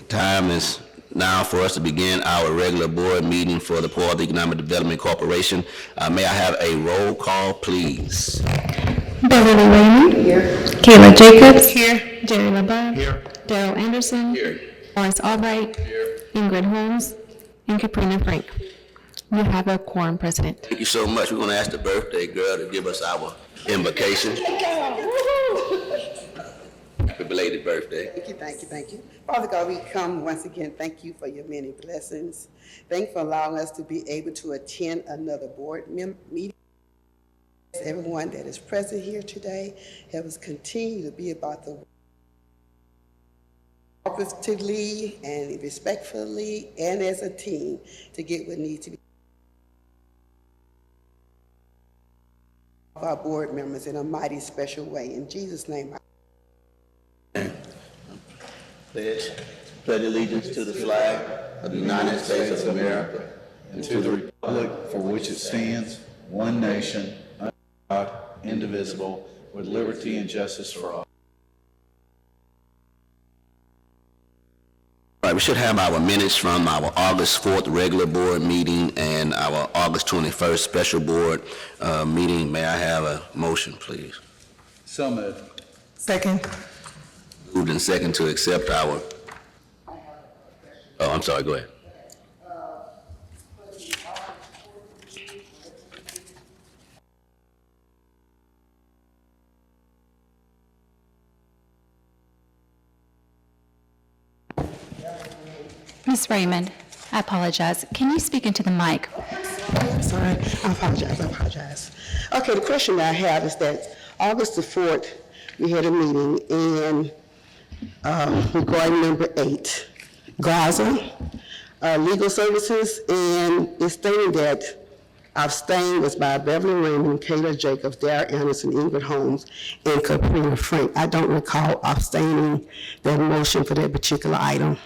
Time is now for us to begin our regular board meeting for the Port Arthur Economic Development Corporation. May I have a roll call, please? Beverly Raymond. Here. Kayla Jacobs. Here. Jerry LaBeouf. Here. Daryl Anderson. Here. Morris Albright. Here. Ingrid Holmes. And Katrina Frank. We have a quorum, President. Thank you so much. We're going to ask the birthday girl to give us our invocation. Happy belated birthday. Thank you. Father God, we come once again. Thank you for your many blessings. Thank you for allowing us to be able to attend another board meeting. Everyone that is present here today, help us continue to be about the cooperatively and respectfully and as a team to get what needs to be of our board members in a mighty special way. In Jesus' name, Pledge allegiance to the flag of the United States of America and to the republic for which it stands, one nation, under God, indivisible, with liberty and justice for all. All right, we should have our minutes from our August 4th regular board meeting and our August 21st special board meeting. May I have a motion, please? So moved. second. Moved and second to accept our... Oh, I'm sorry, go ahead. Ms. Raymond, I apologize. Can you speak into the mic? Sorry, I apologize. Okay, the question I have is that August the 4th, we had a meeting and regarding number 8, Gaza, legal services, and it's stating that abstain was by Beverly Raymond, Kayla Jacobs, Darrell Anderson, Ingrid Holmes, and Katrina Frank. I don't recall abstaining that motion for that particular item.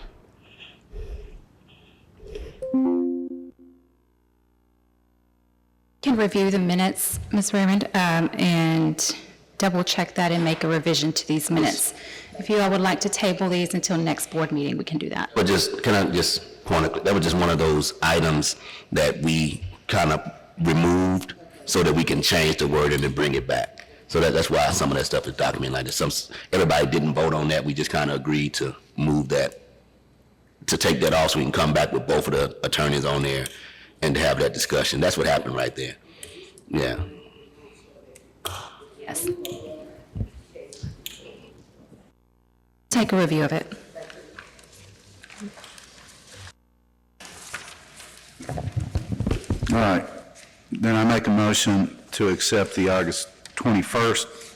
Can review the minutes, Ms. Raymond, and double check that and make a revision to these minutes. If you all would like to table these until next board meeting, we can do that. But can I just point out, that was just one of those items that we kind of removed so that we can change the wording and bring it back. So that's why some of that stuff is documented like this. Everybody didn't vote on that. We just kind of agreed to move that, to take that off so we can come back with both of the attorneys on there and to have that discussion. That's what happened right there. Yeah. Yes. Take a review of it. All right. Then I make a motion to accept the August 21st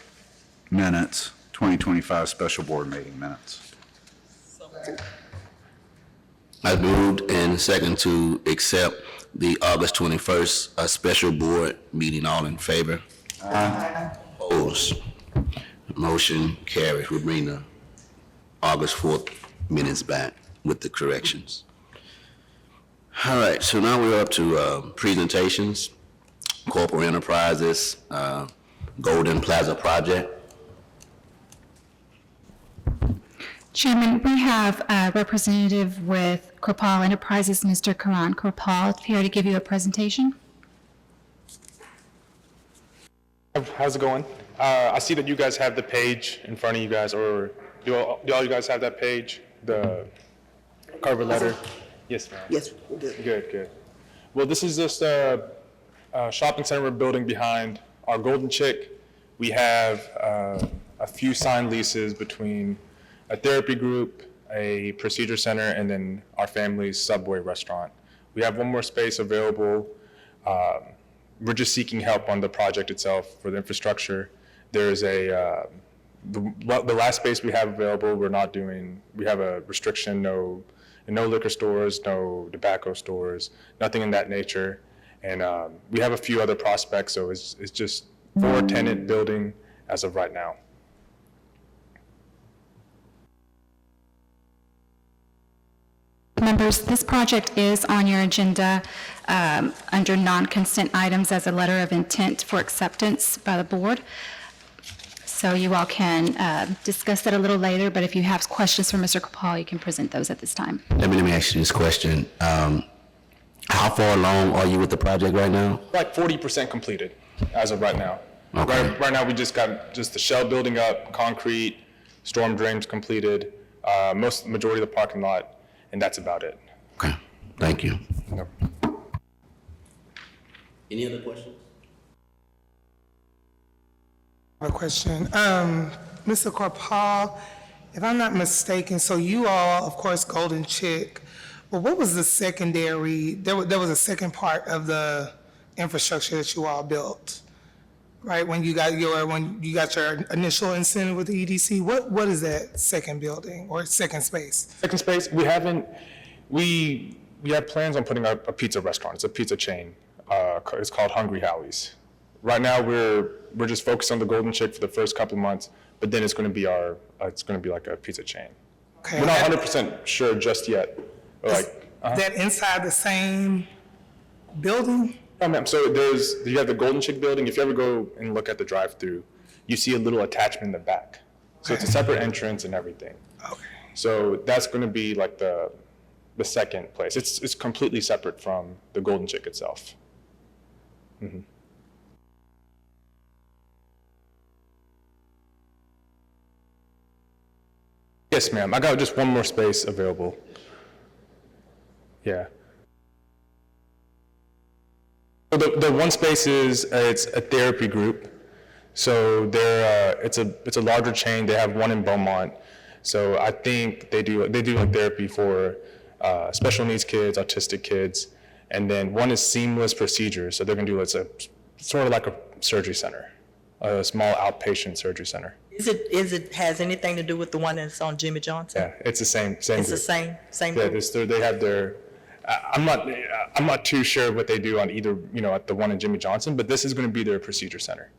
minutes, 2025 special board meeting minutes. I moved and second to accept the August 21st special board meeting. All in favor? Aye. Opposed? Motion carries. We'll bring the August 4th minutes back with the corrections. All right, so now we're up to presentations, corporate enterprises, Golden Plaza project. Chairman, we have a representative with Kripal Enterprises, Mr. Karan Kripal, here to give you a presentation. How's it going? I see that you guys have the page in front of you guys, or do all you guys have that page, the cover letter? Yes, ma'am. Yes, we do. Good. Well, this is just a shopping center we're building behind our Golden Chick. We have a few signed leases between a therapy group, a procedure center, and then our family's Subway restaurant. We have one more space available. We're just seeking help on the project itself for the infrastructure. There's the last space we have available, we have a restriction, no liquor stores, no tobacco stores, nothing in that nature. And we have a few other prospects, so it's just 4-tenant building as of right now. Members, this project is on your agenda under non-consent items as a letter of intent for acceptance by the board. So you all can discuss that a little later, but if you have questions for Mr. Kapal, you can present those at this time. Let me ask you this question. How far along are you with the project right now? Like 40% completed as of right now. Okay. Right now, we just got the shell building up, concrete, storm drains completed, majority of the parking lot, and that's about it. Okay, thank you. Yep. Any other questions? I have a question. Mr. Corpal, if I'm not mistaken, so you all, of course, Golden Chick, but what was the secondary, there was a second part of the infrastructure that you all built, right? When you got your initial incentive with the EDC, what is that second building or second space? Second space, we have plans on putting up a pizza restaurant. It's a pizza chain. It's called Hungry Howie's. Right now, we're just focused on the Golden Chick for the first couple of months, but then it's going to be like a pizza chain. Okay. We're not 100% sure just yet. Is that inside the same building? Oh, ma'am. So you have the Golden Chick building. If you ever go and look at the drive-through, you see a little attachment in the back. So it's a separate entrance and everything. Okay. So that's going to be like the second place. It's completely separate from the Golden Chick itself. Mm-hmm. Yes, ma'am. I got just one more space available. Yeah. So the one space is it's a therapy group. So it's a larger chain. They have one in Beaumont. So I think they do like therapy for special needs kids, autistic kids, and then one is seamless procedures. So they're gonna do it's a sort of like a surgery center, a small outpatient surgery center. Is it has anything to do with the one that's on Jimmy Johnson? Yeah, it's the same. It's group. the same Yeah, group? they have their. I'm not too sure what they do on either, at the one in Jimmy Johnson, but this is going to be their procedure center.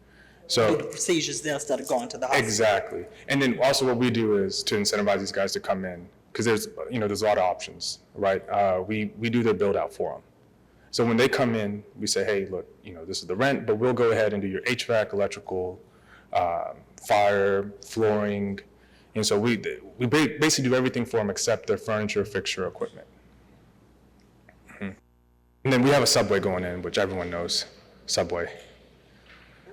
So The procedures there instead of going to the hospital? exactly, and then also what we do is to incentivize these guys to come in because there's a lot of options, right? We do their build out for them. So when they come in, we say, hey, look, this is the rent, but we'll go ahead and do your HVAC, electrical, fire, flooring, and so we basically do everything for them except their furniture, fixture, equipment. And then we have a Subway going in, which everyone knows, Subway.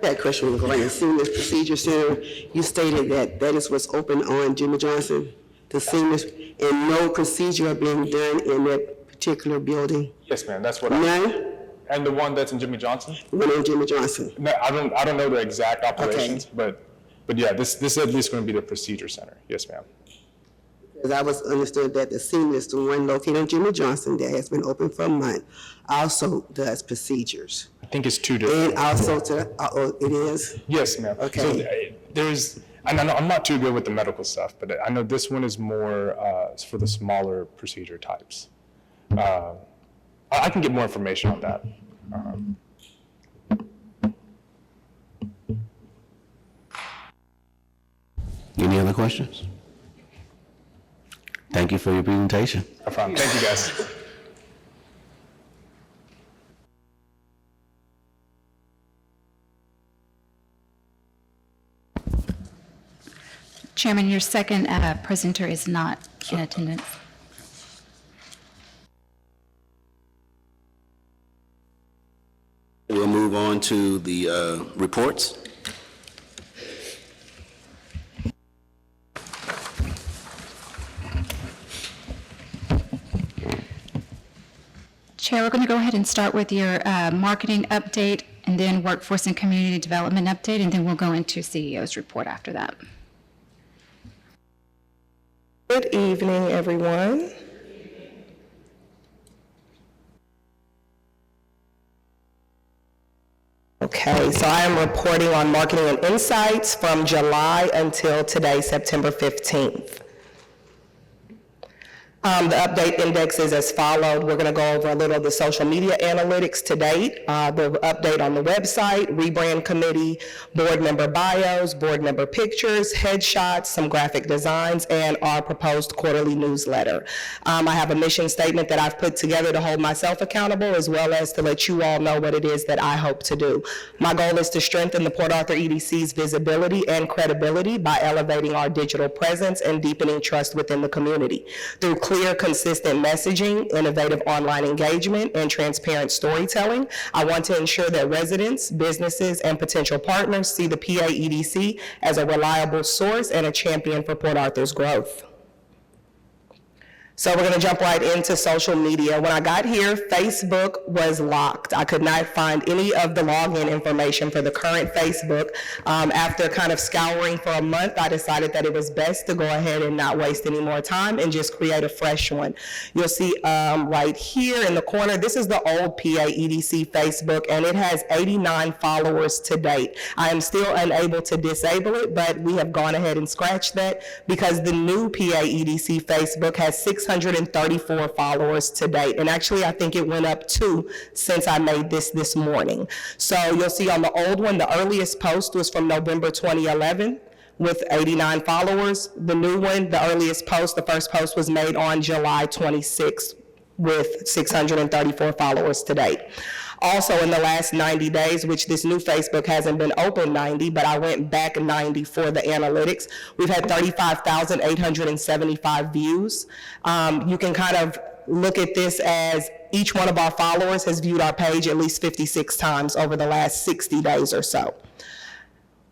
That question regarding the seamless procedure center, you stated that is what's open on Jimmy Johnson, the seamless, and no procedure are being done in that particular building? Yes, ma'am, that's what None? And the one that's in Jimmy Johnson? The one on Jimmy Johnson? No, I don't know the exact operations, but yeah, this is at least going to be the procedure center. Yes, ma'am. Because I was understood that the seamless, the one located on Jimmy Johnson that has been open for a month, also does procedures. I think it's two different. And also it is? Yes, ma'am. Okay. So I know I'm not too good with the medical stuff, but I know this one is more for the smaller procedure types. I can get more information on that. Any other questions? Thank you for your presentation. No problem. Thank you, guys. Chairman, your second presenter is not in attendance. We'll move on to the reports. Chair, we're going to go ahead and start with your marketing update and then workforce and community development update, and then we'll go into CEO's report after that. Good evening, everyone. Okay, so I am reporting on marketing and insights from July until today, September 15th. The update index is as followed. We're going to go over a little of the social media analytics to date, the update on the website, rebrand committee, board member bios, board member pictures, headshots, some graphic designs, and our proposed quarterly newsletter. I have a mission statement that I've put together to hold myself accountable, as well as to let you all know what it is that I hope to do. My goal is to strengthen the Port Arthur EDC's visibility and credibility by elevating our digital presence and deepening trust within the community. Through clear, consistent messaging, innovative online engagement, and transparent storytelling, I want to ensure that residents, businesses, and potential partners see the PA EDC as a reliable source and a champion for Port Arthur's growth. So we're going to jump right into social media. When I got here, Facebook was locked. I could not find any of the login information for the current Facebook. After kind of scouring for a month, I decided that it was best to go ahead and not waste any more time and just create a fresh one. You'll see right here in the corner, this is the old PA EDC Facebook, and it has 89 followers to date. I am still unable to disable it, but we have gone ahead and scratched that because the new PA EDC Facebook has 634 followers to date. And actually, I think it went up 2 since I made this morning. So you'll see on the old one, the earliest post was from November 2011 with 89 followers. The new one, the earliest post, the first post was made on July 26th with 634 followers to date. Also in the last 90 days, which this new Facebook hasn't been open 90, but I went back 90 for the analytics, we've had 35,875 views. You can kind of look at this as each one of our followers has viewed our page at least 56 times over the last 60 days or so.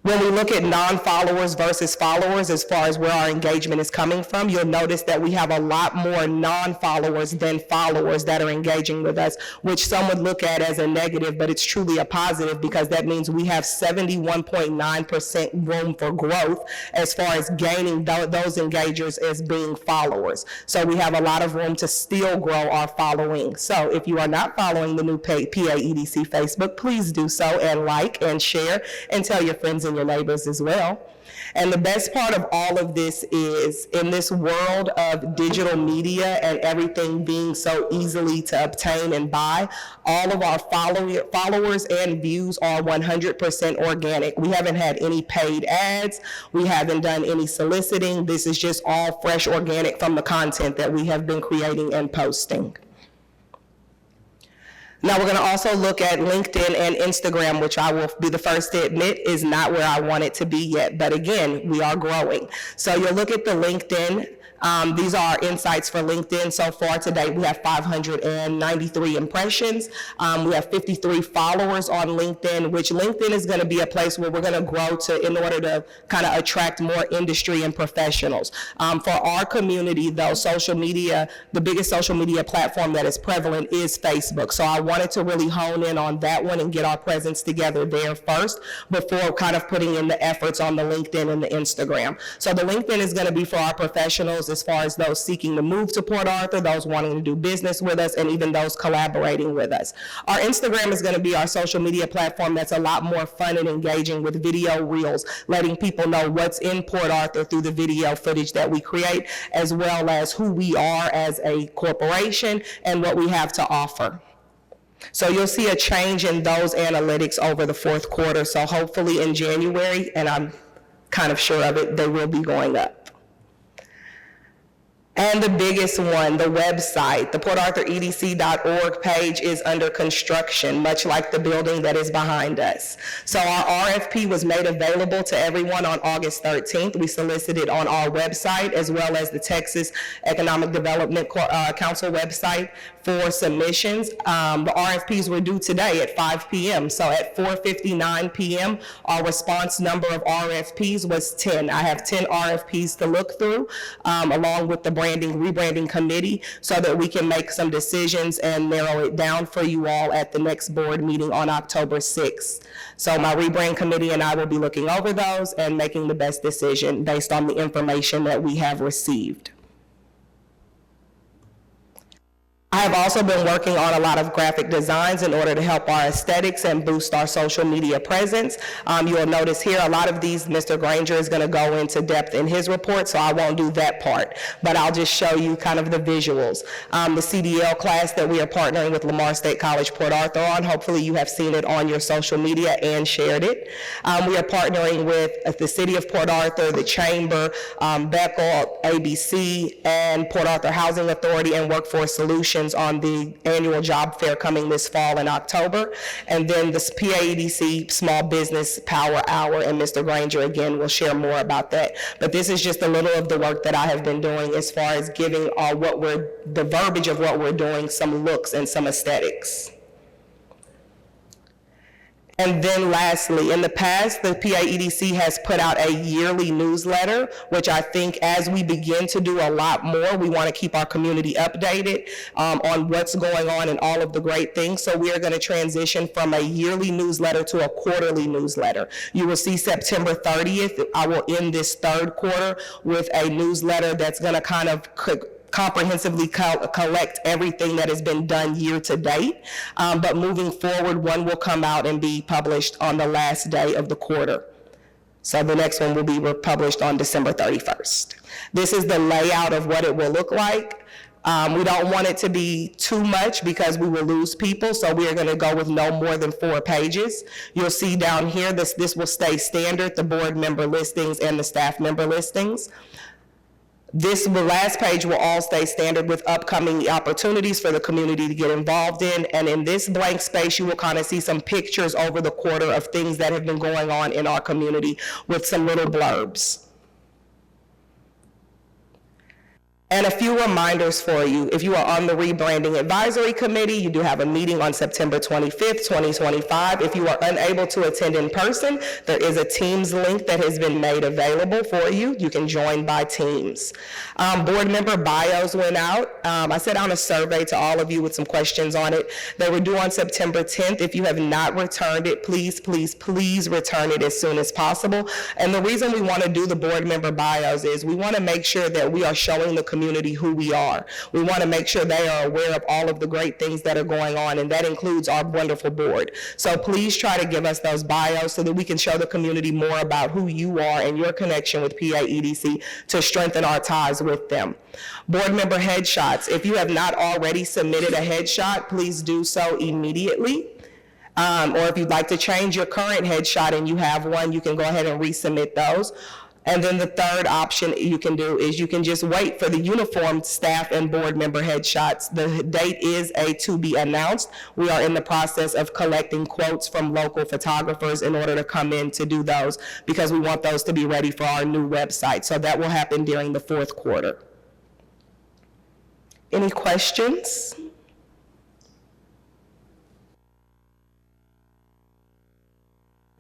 When we look at non-followers versus followers, as far as where our engagement is coming from, you'll notice that we have a lot more non-followers than followers that are engaging with us, which some would look at as a negative, but it's truly a positive because that means we have 71.9% room for growth as far as gaining those engagers as being followers. So we have a lot of room to still grow our following. So if you are not following the new PA EDC Facebook, please do so and like and share and tell your friends and your neighbors as well. And the best part of all of this is, in this world of digital media and everything being so easily to obtain and buy, all of our followers and views are 100% organic. We haven't had any paid ads. We haven't done any soliciting. This is just all fresh organic from the content that we have been creating and posting. Now we're going to also look at LinkedIn and Instagram, which I will be the first to admit is not where I want it to be yet. But again, we are growing. So you'll look at the LinkedIn. These are our insights for LinkedIn. So far today, we have 593 impressions. We have 53 followers on LinkedIn, which LinkedIn is going to be a place where we're going to grow to in order to kind of attract more industry and professionals. For our community, though, social media, the biggest social media platform that is prevalent is Facebook. So I wanted to really hone in on that one and get our presence together there first before kind of putting in the efforts on the LinkedIn and the Instagram. So the LinkedIn is going to be for our professionals, as far as those seeking to move to Port Arthur, those wanting to do business with us, and even those collaborating with us. Our Instagram is going to be our social media platform that's a lot more fun and engaging with video reels, letting people know what's in Port Arthur through the video footage that we create, as well as who we are as a corporation and what we have to offer. So you'll see a change in those analytics over the fourth quarter. So hopefully in January, and I'm kind of sure of it, they will be going up. And the biggest one, the website, the portarthuredc.org page is under construction, much like the building that is behind us. So our RFP was made available to everyone on August 13th. We solicited on our website as well as the Texas Economic Development Council website for submissions. The RFPs were due today at 5 p.m. So at 4:59 p.m., our response number of RFPs was 10. I have 10 RFPs to look through, along with the rebranding committee, so that we can make some decisions and narrow it down for you all at the next board meeting on October 6th. So my rebrand committee and I will be looking over those and making the best decision based on the information that we have received. I I have also been working on a lot of graphic designs in order to help our aesthetics and boost our social media presence. You will notice here, a lot of these, Mr. Granger is going to go into depth in his report, so I won't do that part, but I'll just show you kind of the visuals. The CDL class that we are partnering with Lamar State College Port Arthur on, hopefully you have seen it on your social media and shared it. We are partnering with the City of Port Arthur, the Chamber, Beckle, ABC, and Port Arthur Housing Authority and Workforce Solutions on the annual job fair coming this fall in October. And then the PAEDC Small Business Power Hour, and Mr. Granger again will share more about that. But this is just a little of the work that I have been doing as far as giving the verbiage of what we're doing some looks and some aesthetics. And then lastly, in the past, the PAEDC has put out a yearly newsletter, which I think as we begin to do a lot more, we want to keep our community updated on what's going on and all of the great things. So we are going to transition from a yearly newsletter to a quarterly newsletter. You will see September 30th, I will end this third quarter with a newsletter that's going to kind of comprehensively collect everything that has been done year to date. But moving forward, one will come out and be published on the last day of the quarter. So the next one will be published on December 31st. This is the layout of what it will look like. We don't want it to be too much because we will lose people, so we are going to go with no more than 4 pages. You'll see down here, this will stay standard, the board member listings and the staff member listings. This last page will all stay standard with upcoming opportunities for the community to get involved in. And in this blank space, you will kind of see some pictures over the quarter of things that have been going on in our community with some little blurbs. And a few reminders for you. If you are on the Rebranding Advisory Committee, you do have a meeting on September 25th, 2025. If you are unable to attend in person, there is a Teams link that has been made available for you. You can join by Teams. Board member bios went out. I sent out a survey to all of you with some questions on it. They were due on September 10th. If you have not returned it, please, please, please return it as soon as possible. And the reason we want to do the board member bios is we want to make sure that we are showing the community who we are. We want to make sure they are aware of all of the great things that are going on, and that includes our wonderful board. So please try to give us those bios so that we can show the community more about who you are and your connection with PAEDC to strengthen our ties with them. Board member headshots. If you have not already submitted a headshot, please do so immediately. Or if you'd like to change your current headshot and you have one, you can go ahead and resubmit those. And then the third option you can do is you can just wait for the uniformed staff and board member headshots. The date is to be announced. We are in the process of collecting quotes from local photographers in order to come in to do those because we want those to be ready for our new website. So that will happen during the 4th quarter. Any questions?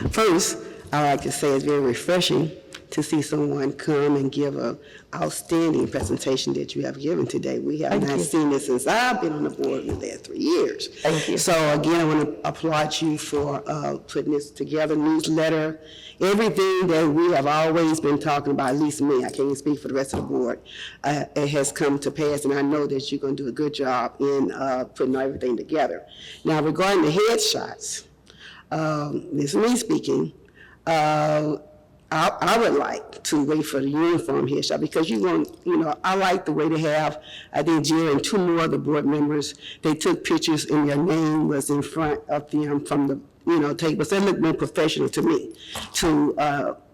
First, I like to say it's very refreshing to see someone come and give an outstanding presentation that you have given today. We have not seen this since I've been on the board in the last 3 years. Thank you. So again, I want to applaud you for putting this together, newsletter, everything that we have always been talking about, at least me, I can't speak for the rest of the board, it has come to pass, and I know that you're going to do a good job in putting everything together. Now, regarding the headshots, this is me speaking, I would like to wait for the uniform headshot because I like the way they have, I think Jerry and 2 more of the board members, they took pictures and their name was in front of them from the, table. So they look more professional to me,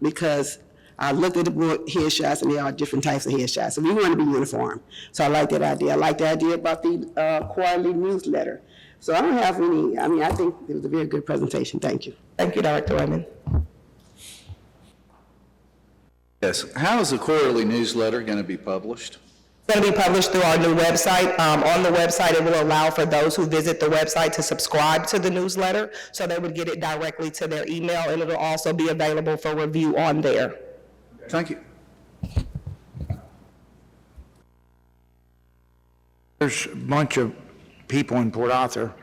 because I looked at the board headshots and there are different types of headshots. So we want to be uniform. So I like that idea. I like the idea about the quarterly newsletter. So I don't have any, I think it was a very good presentation. Thank you. Thank you, Dr. Raymond. Yes. How is the quarterly newsletter going to be published? It's going to be published through our new website. On the website, it will allow for those who visit the website to subscribe to the newsletter, so they would get it directly to their email, and it'll also be available for review on there. Thank you. There's a bunch of people in Port Arthur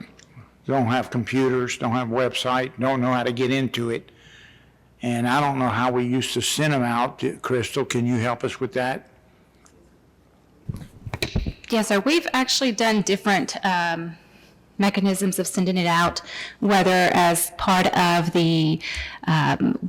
don't have computers, don't have a website, don't know how to get into it. And I don't know how we used to send them out. Crystal, can you help us with that? Yes, sir. We've actually done different mechanisms of sending it out, whether as part of the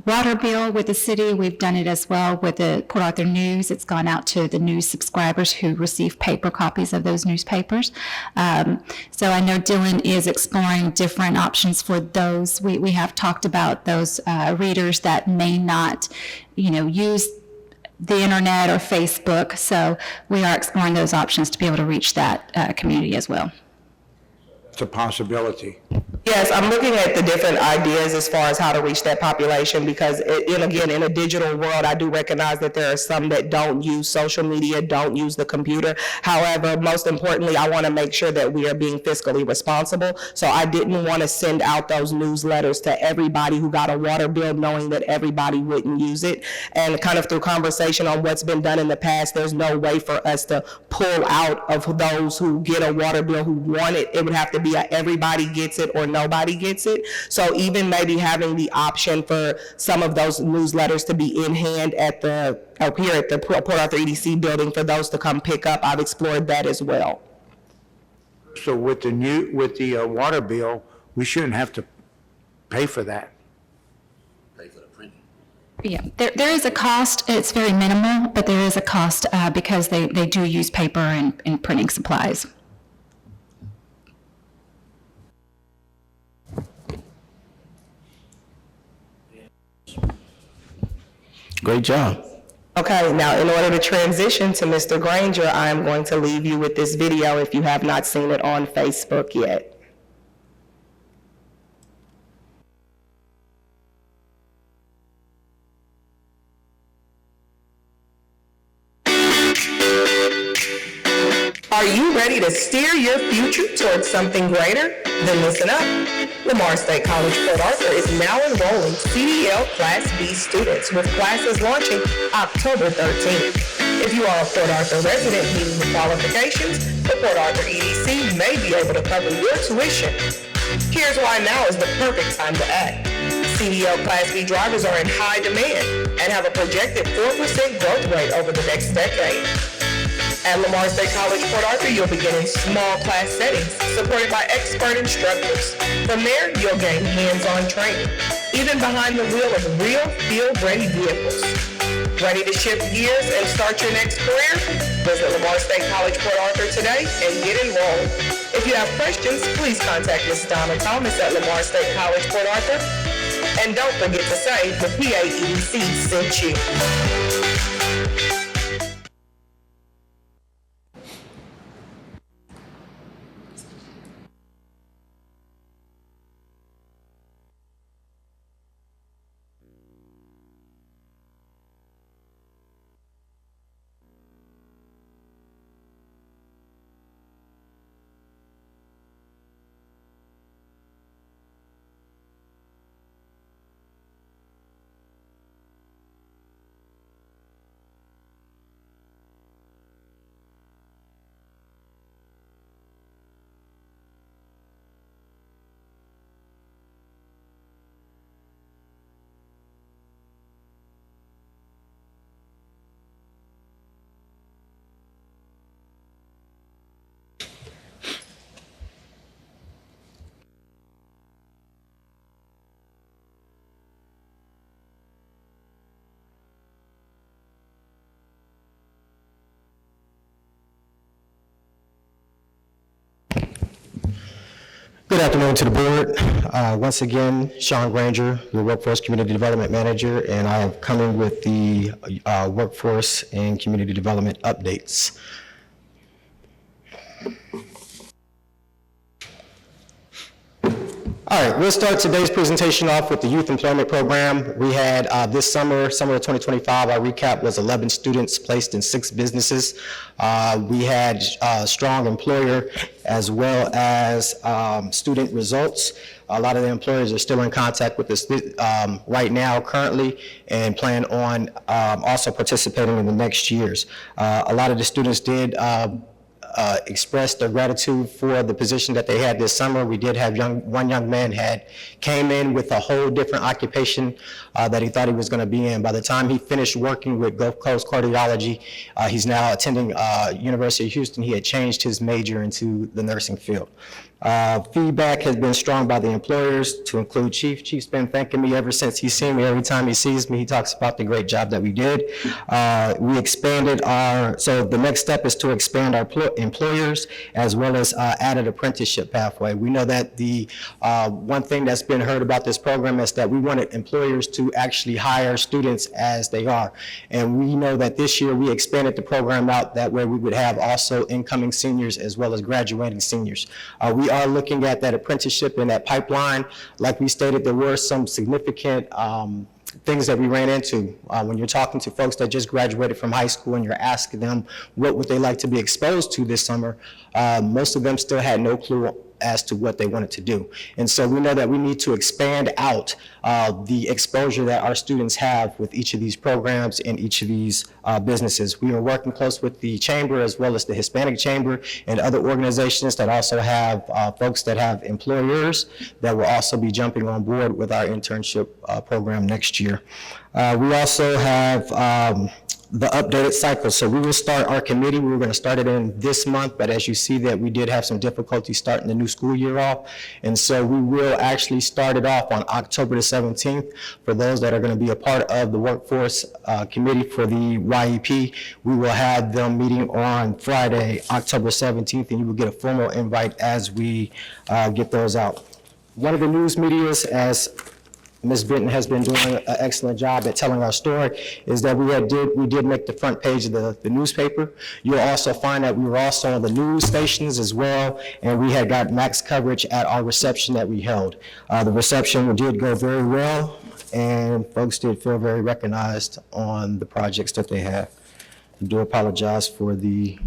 water bill with the city. We've done it as well with the Port Arthur News. It's gone out to the news subscribers who receive paper copies of those newspapers. So I know Dylan is exploring different options for those. We have talked about those readers that may not, use the internet or Facebook. So we are exploring those options to be able to reach that community as well. It's a possibility. Yes, I'm looking at the different ideas as far as how to reach that population because, again, in a digital world, I do recognize that there are some that don't use social media, don't use the computer. However, most importantly, I want to make sure that we are being fiscally responsible. So I didn't want to send out those newsletters to everybody who got a water bill knowing that everybody wouldn't use it. And kind of through conversation on what's been done in the past, there's no way for us to pull out of those who get a water bill who want it. It would have to be a everybody gets it or nobody gets it. So even maybe having the option for some of those newsletters to be in hand at up here at the Port Arthur EDC building for those to come pick up, I've explored that as well. So with the water bill, we shouldn't have to pay for that. Pay for the printing. Yeah, there is a cost. It's very minimal, but there is a cost because they do use paper and printing supplies. Great job. Okay, now in order to transition to Mr. Granger, I am going to leave you with this video if you have not seen it on Facebook yet. Are you ready to steer your future towards something greater? Then listen up. Lamar State College Port Arthur is now enrolling CDL Class B students with classes launching October 13th. If you are a Port Arthur resident meeting the qualifications, the Port Arthur EDC may be able to cover your tuition. Here's why now is the perfect time to act. CDL Class B drivers are in high demand and have a projected 4% growth rate over the next decade. At Lamar State College Port Arthur, you'll begin in small class settings, supported by expert instructors. From there, you'll gain hands-on training, even behind the wheel of real field-ready vehicles. Ready to shift gears and start your next career? Visit Lamar State College Port Arthur today and get enrolled. If you have questions, please contact Ms. Donna Thomas at Lamar State College Port Arthur. And don't forget to say the PAEDC sent you. Good afternoon to the board. Once again, Sean Granger, your Workforce Community Development Manager, and I am coming with the Workforce and Community Development updates. All right, we'll start today's presentation off with the Youth Employment Program. We had this summer of 2025, our recap was 11 students placed in 6 businesses. We had strong employer as well as student results. A lot of the employers are still in contact with us right now currently and plan on also participating in the next years. A lot of the students did expressed their gratitude for the position that they had this summer. We did have one young man came in with a whole different occupation that he thought he was going to be in. By the time he finished working with Gulf Coast Cardiology, he's now attending University of Houston. He had changed his major into the nursing field. Feedback has been strong by the employers, to include Chief. Chief's been thanking me ever since he's seen me. Every time he sees me, he talks about the great job that we did. We expanded so the next step is to expand our employers as well as add an apprenticeship pathway. We know that the one thing that's been heard about this program is that we wanted employers to actually hire students as they are. And we know that this year we expanded the program out that way we would have also incoming seniors as well as graduating seniors. We are looking at that apprenticeship in that pipeline. Like we stated, there were some significant things that we ran into. When you're talking to folks that just graduated from high school and you're asking them what would they like to be exposed to this summer, most of them still had no clue as to what they wanted to do. And so we know that we need to expand out the exposure that our students have with each of these programs and each of these businesses. We are working close with the Chamber as well as the Hispanic Chamber and other organizations that also have folks that have employers that will also be jumping on board with our internship program next year. We also have the updated cycle. So we will start our committee. We were going to start it in this month, but as you see that we did have some difficulty starting the new school year off. And so we will actually start it off on October the 17th. For those that are going to be a part of the workforce committee for the YEP, we will have them meeting on Friday, October 17th, and you will get a formal invite as we get those out. One of the news medias, as Ms. Benton has been doing an excellent job at telling our story, is that we did make the front page of the newspaper. You'll also find that we were also on the news stations as well, and we had got max coverage at our reception that we held. The reception did go very well, and folks did feel very recognized on the projects that they have. I do apologize for the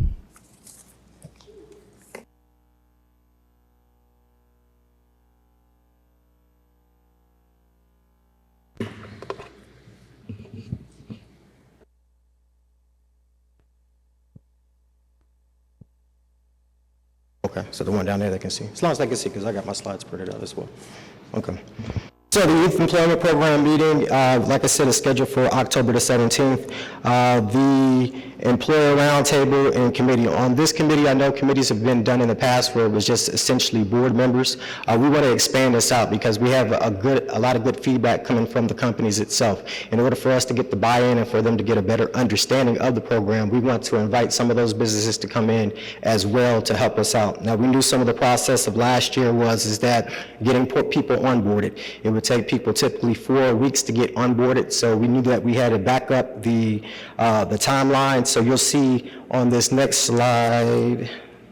Okay, so the one down there they can see. As long as they can see, because I got my slides printed out as well. Okay. So the Youth Employment Program meeting, like I said, is scheduled for October the 17th. The Employer Roundtable and Committee. On this committee, I know committees have been done in the past where it was just essentially board members. We want to expand this out because we have a lot of good feedback coming from the companies itself. In order for us to get the buy-in and for them to get a better understanding of the program, we want to invite some of those businesses to come in as well to help us out. Now, we knew some of the process of last year is that getting people onboarded. It would take people typically 4 weeks to get onboarded, so we knew that we had to back up the timeline. So you'll see on this next slide,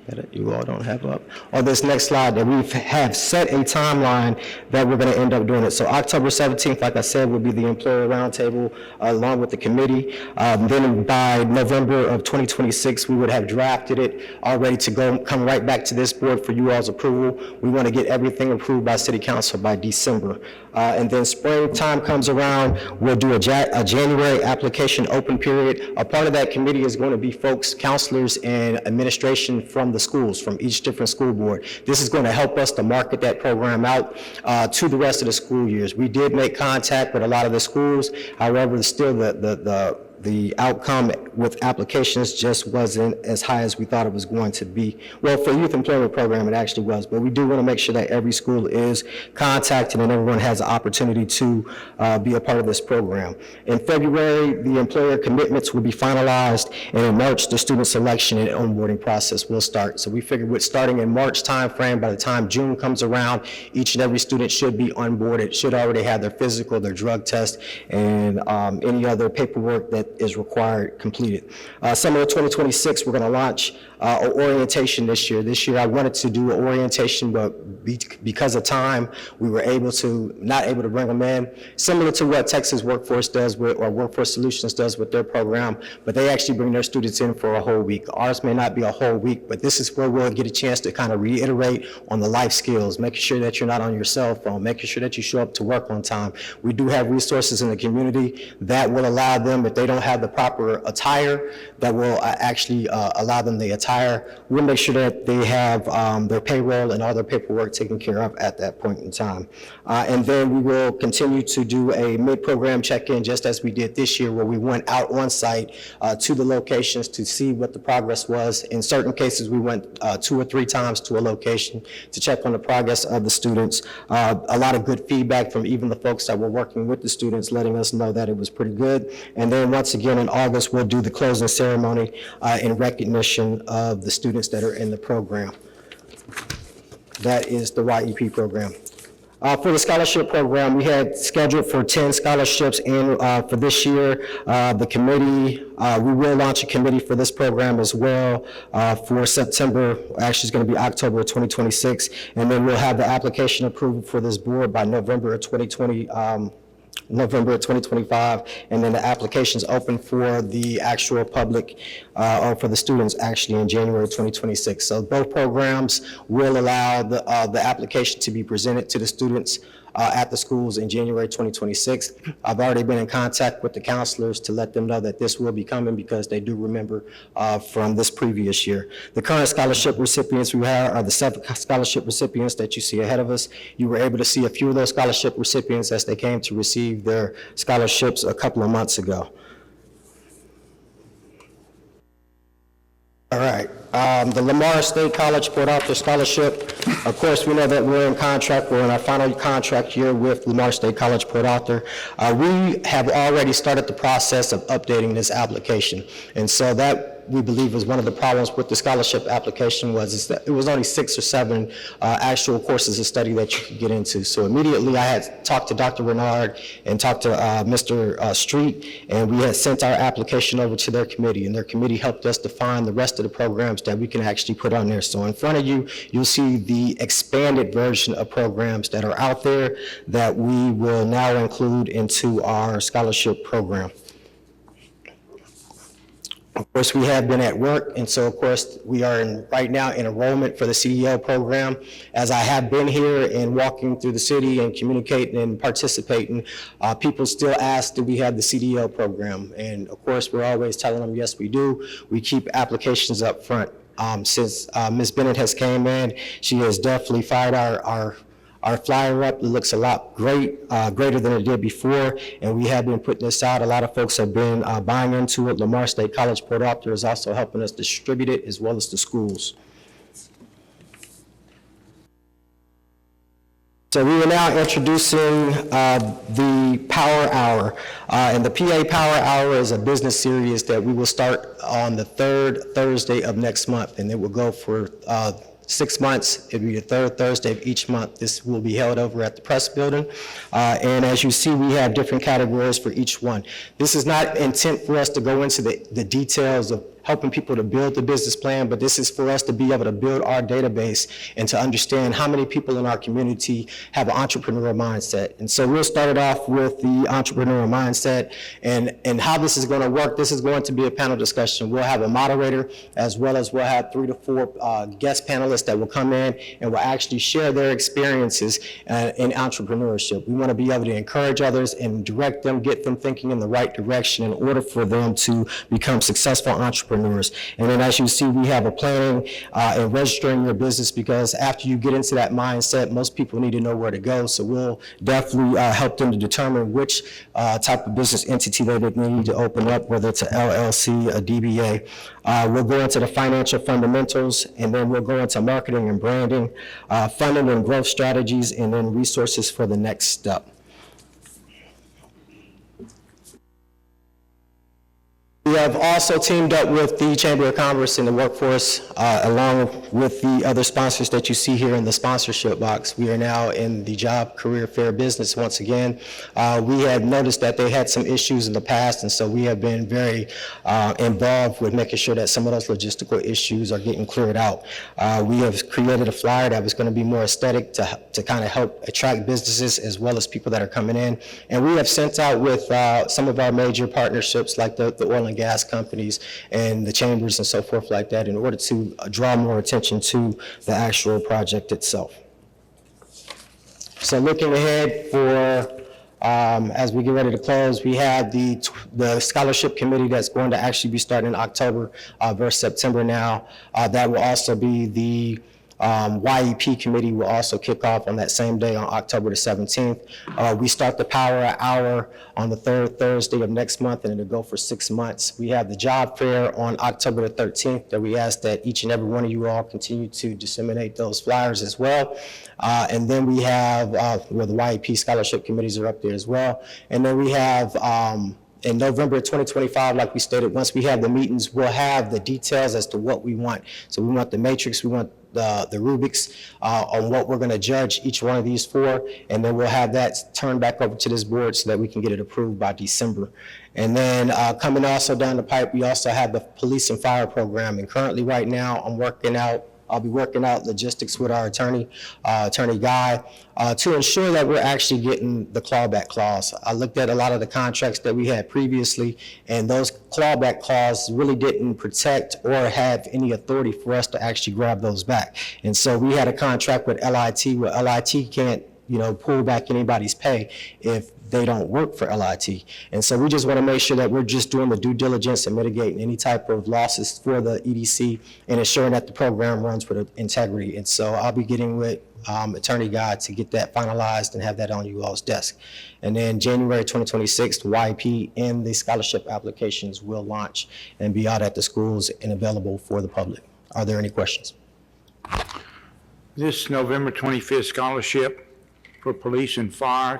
that you all don't have up, on this next slide that we have set a timeline that we're going to end up doing it. So October 17th, like I said, will be the Employer Roundtable along with the committee. Then by November of 2026, we would have drafted it all ready to come right back to this board for you all's approval. We want to get everything approved by City Council by December. And then springtime comes around, we'll do a January application open period. A part of that committee is going to be folks, counselors, and administration from the schools, from each different school board. This is going to help us to market that program out to the rest of the school years. We did make contact with a lot of the schools, however, still the outcome with applications just wasn't as high as we thought it was going to be. Well, for Youth Employment Program, it actually was, but we do want to make sure that every school is contacted and everyone has the opportunity to be a part of this program. In February, the employer commitments will be finalized, and in March, the student selection and onboarding process will start. So we figured with starting in March timeframe, by the time June comes around, each and every student should be onboarded, should already have their physical, their drug test, and any other paperwork that is required completed. Summer of 2026, we're going to launch an orientation this year. This year I wanted to do an orientation, but because of time, we were not able to bring them in. Similar to what Texas Workforce does or Workforce Solutions does with their program, but they actually bring their students in for a whole week. Ours may not be a whole week, but this is where we'll get a chance to kind of reiterate on the life skills, making sure that you're not on your cell phone, making sure that you show up to work on time. We do have resources in the community that will allow them, if they don't have the proper attire, that will actually allow them the attire retire, we'll make sure that they have their payroll and all their paperwork taken care of at that point in time. And then we will continue to do a mid-program check-in, just as we did this year, where we went out on site to the locations to see what the progress was. In certain cases, we went 2 or 3 times to a location to check on the progress of the students. A lot of good feedback from even the folks that were working with the students, letting us know that it was pretty good. And then once again in August, we'll do the closing ceremony in recognition of the students that are in the program. That is the YEP program. For the scholarship program, we had scheduled for 10 scholarships for this year. The committee, we will launch a committee for this program as well for September, actually it's going to be October of 2026, and then we'll have the application approved for this board by November of 2025, and then the application's open for the actual public, or for the students actually in January 2026. So both programs will allow the application to be presented to the students at the schools in January 2026. I've already been in contact with the counselors to let them know that this will be coming because they do remember from this previous year. The current scholarship recipients we have are the 7 scholarship recipients that you see ahead of us. You were able to see a few of those scholarship recipients as they came to receive their scholarships a couple of months ago. All right, the Lamar State College Port Arthur Scholarship. Of course, we know that we're in contract. We're in our final contract year with Lamar State College Port Arthur. We have already started the process of updating this application. And so that, we believe, is one of the problems with the scholarship application is that it was only 6 or 7 actual courses of study that you could get into. So immediately I had talked to Dr. Renard and talked to Mr. Street, and we had sent our application over to their committee, and their committee helped us define the rest of the programs that we can actually put on there. So in front of you, you'll see the expanded version of programs that are out there that we will now include into our scholarship program. Of course, we have been at work, and so of course, we are right now in enrollment for the CDL program. As I have been here and walking through the city and communicating and participating, people still ask, do we have the CDL program? And of course, we're always telling them, yes, we do. We keep applications up front. Since Ms. Bennett has came in, she has definitely fired our flyer up. It looks a lot greater than it did before, and we have been putting this out. A lot of folks have been buying into it. Lamar State College Port Arthur is also helping us distribute it, as well as the schools. So we are now introducing the Power Hour, and the PA Power Hour is a business series that we will start on the 3rd Thursday of next month, and it will go for 6 months. It'll be the 3rd Thursday of each month. This will be held over at the Press Building. And as you see, we have different categories for each one. This is not intent for us to go into the details of helping people to build the business plan, but this is for us to be able to build our database and to understand how many people in our community have an entrepreneurial mindset. And so we'll start it off with the entrepreneurial mindset and how this is going to work. This is going to be a panel discussion. We'll have a moderator, as well as we'll have 3 to 4 guest panelists that will come in and will actually share their experiences in entrepreneurship. We want to be able to encourage others and direct them, get them thinking in the right direction in order for them to become successful entrepreneurs. And then as you see, we have a planning and registering your business, because after you get into that mindset, most people need to know where to go. So we'll definitely help them to determine which type of business entity they need to open up, whether it's an LLC, a DBA. We'll go into the financial fundamentals, and then we'll go into marketing and branding, funding and growth strategies, and then resources for the next step. We have also teamed up with the Chamber of Commerce and the Workforce, along with the other sponsors that you see here in the sponsorship box. We are now in the Job, Career, Fair Business once again. We have noticed that they had some issues in the past, and so we have been very involved with making sure that some of those logistical issues are getting cleared out. We have created a flyer that was going to be more aesthetic to kind of help attract businesses as well as people that are coming in. And we have sent out with some of our major partnerships, like the oil and gas companies and the chambers and so forth like that, in order to draw more attention to the actual project itself. So looking ahead for as we get ready to close, we have the scholarship committee that's going to actually be starting in October versus September now. That will also be the YEP committee will also kick off on that same day on October the 17th. We start the Power Hour on the third Thursday of next month, and it'll go for 6 months. We have the job fair on October the 13th that we ask that each and every one of you all continue to disseminate those flyers as well. And then we have, well, the YEP scholarship committees are up there as well. And then we have, in November 2025, like we stated, once we have the meetings, we'll have the details as to what we want. So we want the matrix, we want the rubrics on what we're going to judge each one of these for, and then we'll have that turned back over to this board so that we can get it approved by December. And then coming also down the pipe, we also have the police and fire program. And currently right now, I'll be working out logistics with our attorney, Attorney Guy, to ensure that we're actually getting the clawback clause. I looked at a lot of the contracts that we had previously, and those clawback clauses really didn't protect or have any authority for us to actually grab those back. And so we had a contract with LIT where LIT can't, pull back anybody's pay if they don't work for LIT. And so we just want to make sure that we're just doing the due diligence and mitigating any type of losses for the EDC and ensuring that the program runs with integrity. And so I'll be getting with Attorney Guy to get that finalized and have that on you all's desk. And then January 2026, the YP and the scholarship applications will launch and be out at the schools and available for the public. Are there any questions? This November 25th scholarship for police and fire,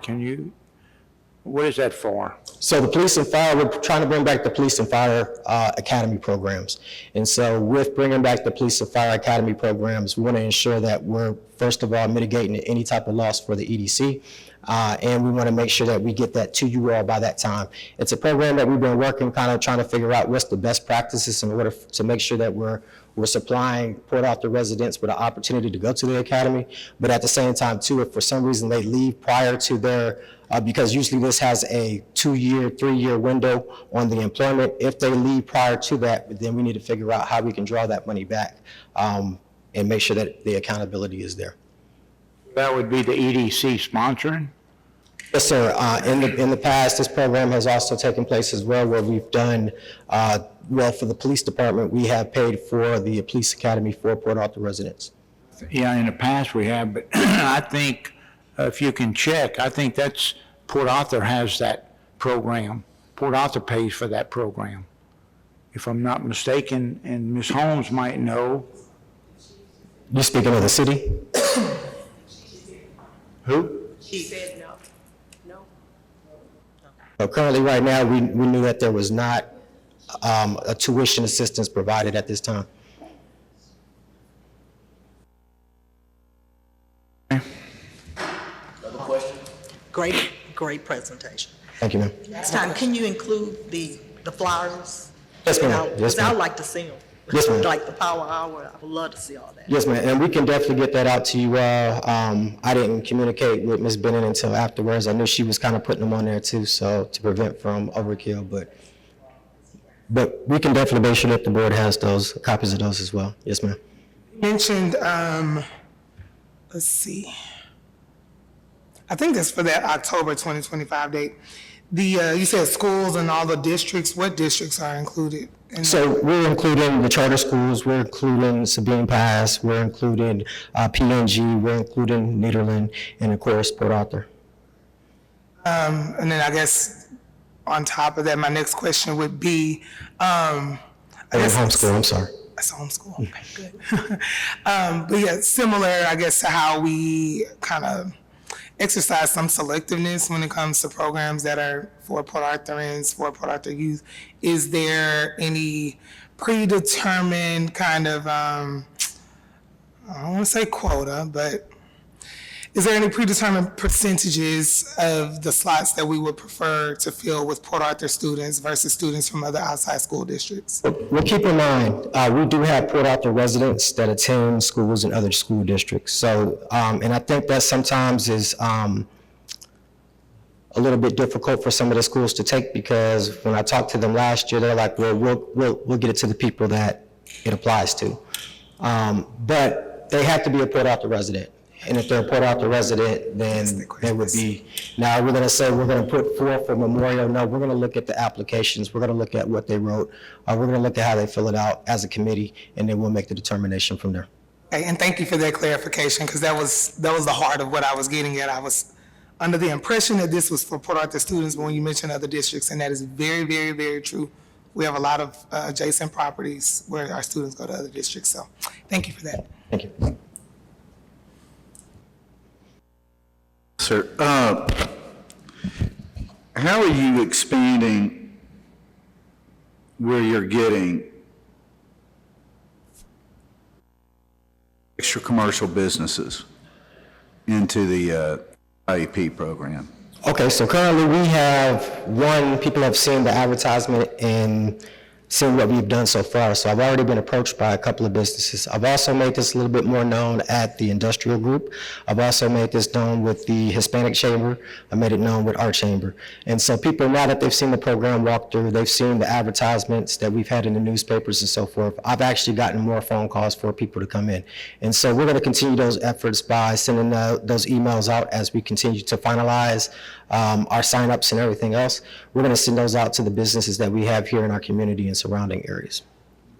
what is that for? So the police and fire, we're trying to bring back the police and fire academy programs. And so with bringing back the police and fire academy programs, we want to ensure that we're, first of all, mitigating any type of loss for the EDC. And we want to make sure that we get that to you all by that time. It's a program that we've been working, kind of trying to figure out what's the best practices in order to make sure that we're supplying Port Arthur residents with an opportunity to go to the academy, but at the same time too, if for some reason they leave prior to their, because usually this has a 2-year, 3-year window on the employment, if they leave prior to that, then we need to figure out how we can draw that money back and make sure that the accountability is there. That would be the EDC sponsoring? Yes, sir. In the past, this program has also taken place as well, where we've done, well, for the police department, we have paid for the police academy for Port Arthur residents. Yeah, in the past we have, but I think if you can check, I think that's, Port Arthur has that program. Port Arthur pays for that program. If I'm not mistaken, and Ms. Holmes might know. You speaking of the city? Who? She said no. So currently, right now, we knew that there was not a tuition assistance provided at this time. Great presentation. Thank you, ma'am. Next time, can you include the flyers? Yes, ma'am. Yes, Because ma'am. I'd like to see them. Yes, ma'am. Like the Power Hour, I would love to see all that. Yes, ma'am, and we can definitely get that out to you all. I didn't communicate with Ms. Bennett until afterwards. I knew she was kind of putting them on there too, so to prevent from overkill, but we can definitely make sure that the board has those, copies of those as well. Yes, ma'am. You mentioned, let's see. I think that's for that October 2025 date. You said schools and all the districts. What districts are included? So we're including the charter schools, we're including Sabine Pass, we're including PNG, we're including Nederland, and of course, Port Arthur. And then I guess on top of that, my next question would be, Homeschool, I'm sorry. That's homeschool, okay, good. But yeah, similar, I guess, to how we kind of exercise some selectiveness when it comes to programs that are for Port Arthurans, for Port Arthur youth. Is there any predetermined kind of, I don't want to say quota, but is there any predetermined percentages of the slots that we would prefer to fill with Port Arthur students versus students from other outside school districts? Well, keep in mind, we do have Port Arthur residents that attend schools in other school districts. So, and I think that sometimes is a little bit difficult for some of the schools to take, because when I talked to them last year, they're like, well, we'll get it to the people that it applies to. But they have to be a Port Arthur resident. And if they're a Port Arthur resident, then they would be, now we're gonna say we're gonna put forth a memorial. No, we're gonna look at the applications, we're gonna look at what they wrote, we're gonna look at how they fill it out as a committee, and then we'll make the determination from there. Okay, and thank you for that clarification, because that was the heart of what I was getting at. I was under the impression that this was for Port Arthur students when you mentioned other districts, and that is very, very, very true. We have a lot of adjacent properties where our students go to other districts, so thank you for that. Thank you. Sir, how are you expanding where you're getting extra commercial businesses into the IEP program? Okay, so currently we have people have seen the advertisement and seen what we've done so far. So I've already been approached by a couple of businesses. I've also made this a little bit more known at the industrial group. I've also made this known with the Hispanic Chamber. I made it known with our chamber. And so people, now that they've seen the program walk through, they've seen the advertisements that we've had in the newspapers and so forth, I've actually gotten more phone calls for people to come in. And so we're going to continue those efforts by sending those emails out as we continue to finalize our signups and everything else. We're going to send those out to the businesses that we have here in our community and surrounding areas.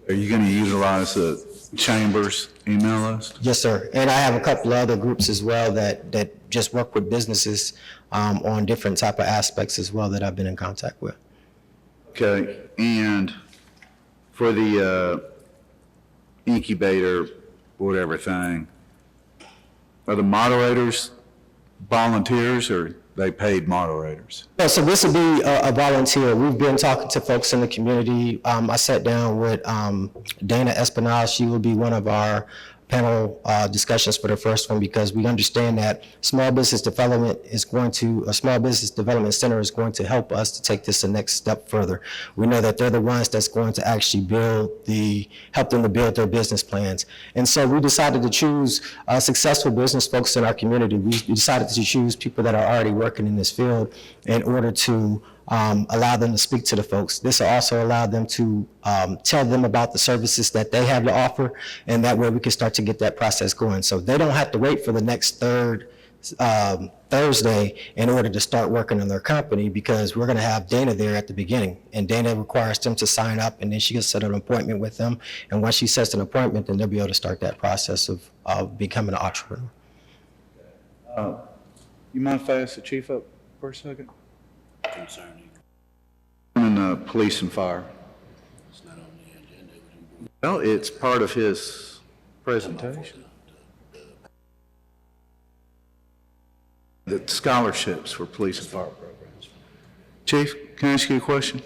Are you going to utilize the chamber's email list? Yes, sir. And I have a couple of other groups as well that just work with businesses on different type of aspects as well that I've been in contact with. Okay, and for the incubator, whatever thing, are the moderators volunteers or they paid moderators? No, so this would be a volunteer. We've been talking to folks in the community. I sat down with Dana Espinal. She will be one of our panel discussions for the first one, because we understand that small business development a small business development center is going to help us to take this the next step further. We know that they're the ones that's going to actually help them to build their business plans. And so we decided to choose successful business folks in our community. We decided to choose people that are already working in this field in order to allow them to speak to the folks. This will also allow them to tell them about the services that they have to offer, and that way we can start to get that process going. So they don't have to wait for the next third Thursday in order to start working on their company, because we're going to have Dana there at the beginning, and Dana requires them to sign up, and then she can set an appointment with them. And once she sets an appointment, then they'll be able to start that process of becoming an entrepreneur. You mind if I ask the chief up for a second? Concerning police and fire. It's not on the agenda. Well, it's part of his presentation. The scholarships for police and fire programs. Chief, can I ask you a question?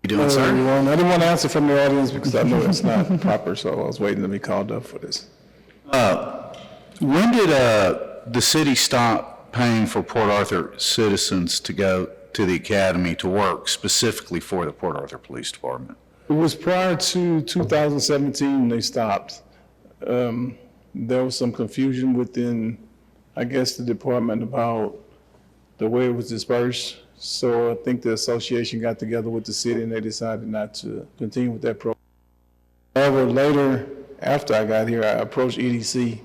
You doing, sir? Everyone. I didn't want to answer from the audience because I know it's not proper, so I was waiting to be called up for this. When did the city stop paying for Port Arthur citizens to go to the academy to work specifically for the Port Arthur Police Department? It was prior to 2017 they stopped. There was some confusion within, I guess, the department about the way it was dispersed. So I think the association got together with the city and they decided not to continue with that program. However, later, after I got here, I approached EDC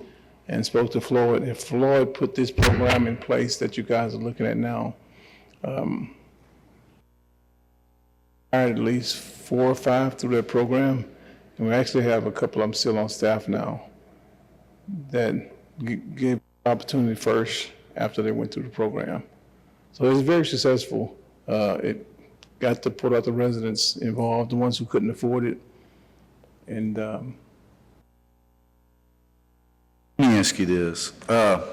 and spoke to Floyd, and Floyd put this program in place that you guys are looking at now. I hired at least 4 or 5 through that program, and we actually have a couple of them still on staff now that gave opportunity first after they went through the program. So it was very successful. It got the Port Arthur residents involved, the ones who couldn't afford it. And let me ask you this. How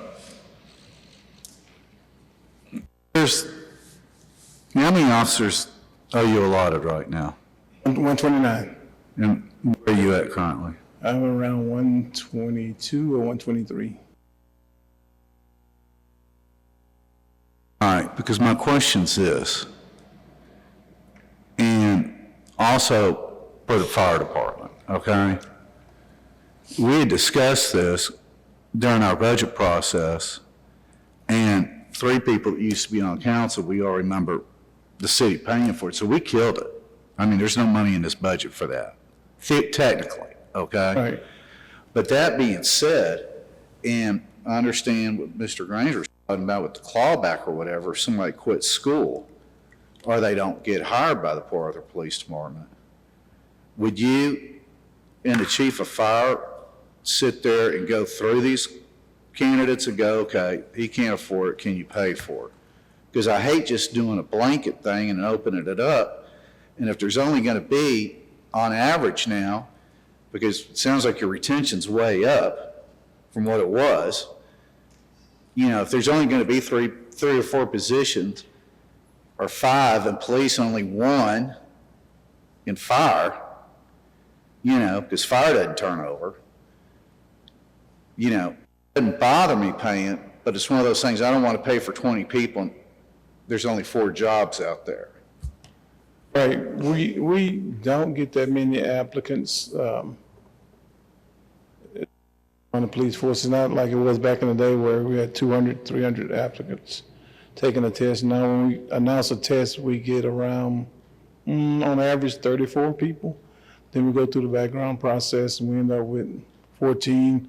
many officers are you allotted right now? 129. And where are you at currently? I'm around 122 or 123. All right, because my question's this, and also for the fire department, okay? We had discussed this during our budget process, and 3 people that used to be on council, we all remember the city paying for it, so we killed it, I mean, there's no money in this budget for that, technically, okay? Right. But that being said, and I understand what Mr. Granger's talking about with the clawback or whatever, if somebody quits school or they don't get hired by the Port Arthur Police Department, would you and the chief of fire sit there and go through these candidates and go, okay, he can't afford it, can you pay for it? Because I hate just doing a blanket thing and opening it up. And if there's only going to be, on average now, because it sounds like your retention's way up from what it was, you know, if there's only going to be three or four positions, or 5, and police only 1 in fire, you know, because fire doesn't turn over, you know, it doesn't bother me paying, but it's one of those things, I don't want to pay for 20 people, and there's only 4 jobs out there. Right, we don't get that many applicants on the police force. It's not like it was back in the day where we had 200, 300 applicants taking a test. Now when we announce a test, we get around, on average, 34 people. Then we go through the background process and we end up with 14.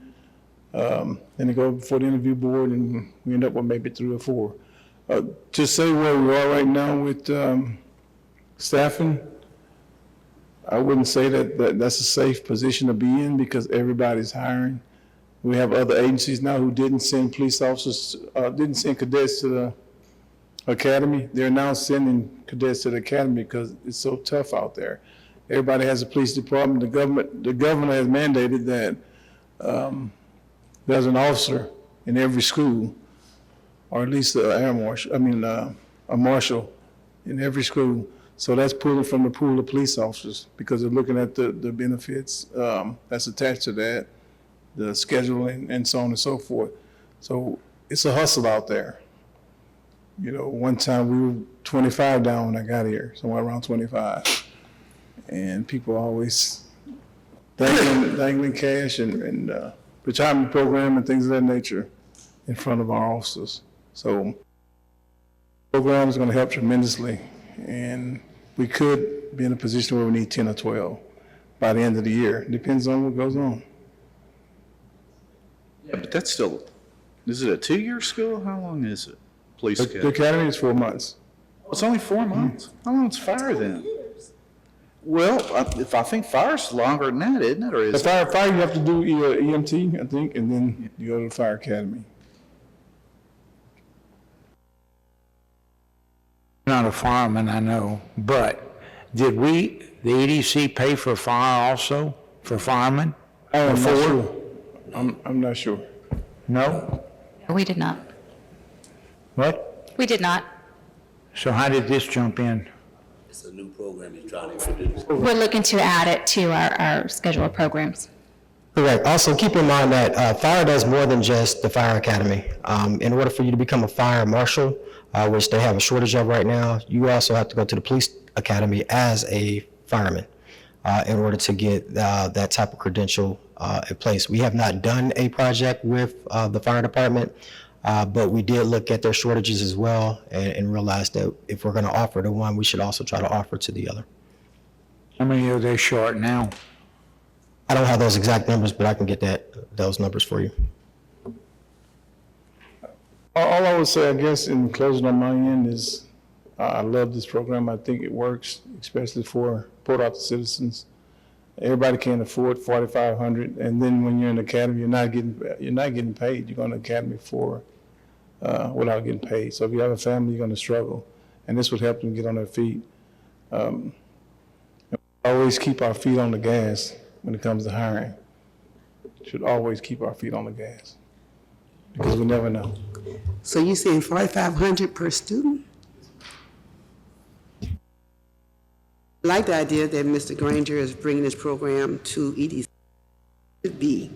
Then they go before the interview board and we end up with maybe 3 or 4. To say where we are right now with staffing, I wouldn't say that's a safe position to be in because everybody's hiring. We have other agencies now who didn't send police officers, didn't send cadets to the academy. They're now sending cadets to the academy because it's so tough out there. Everybody has a police department. The governor has mandated that there's an officer in every school, or at least a marshal in every school. So that's pulling from the pool of police officers because they're looking at the benefits that's attached to that, the scheduling, and so on and so forth. So it's a hustle out there. You know, one time we were 25 down when I got here, somewhere around 25. And people always dangling cash and retirement program and things of that nature in front of our officers. So the program is going to help tremendously. And we could be in a position where we need 10 or 12 by the end of the year. Depends on what goes on. Yeah, but that's still, is it a 2-year school? How long is it? Police The academy is 4 months. Oh, it's only 4 months? How long is fire then? Well, I think fire's longer than that, isn't it? Or is The fire you have to do EMT, I think, and then you go to the fire academy. Not a fireman, I know, but did the EDC pay for fire also, for firemen? I'm not Before? sure. I'm not sure. No? We did not. What? We did not. So how did this jump in? It's a new program he's trying to introduce. We're looking to add it to our schedule of programs. Correct. Also, keep in mind that fire does more than just the fire academy. In order for you to become a fire marshal, which they have a shortage of right now, you also have to go to the police academy as a fireman in order to get that type of credential in place. We have not done a project with the fire department, but we did look at their shortages as well and realized that if we're going to offer to one, we should also try to offer to the other. How many are they short now? I don't have those exact numbers, but I can get those numbers for you. All I would say, I guess, in closing on my end is I love this program. I think it works, especially for Port Arthur citizens. Everybody can't afford $4,500, and then when you're in the academy, you're not getting paid. You're going to the academy for without getting paid. So if you have a family, you're going to struggle, and this would help them get on their feet. Always keep our feet on the gas when it comes to hiring. Should always keep our feet on the gas because we never know. So you saying $4,500 per student? I like the idea that Mr. Granger is bringing this program to EDC. Should be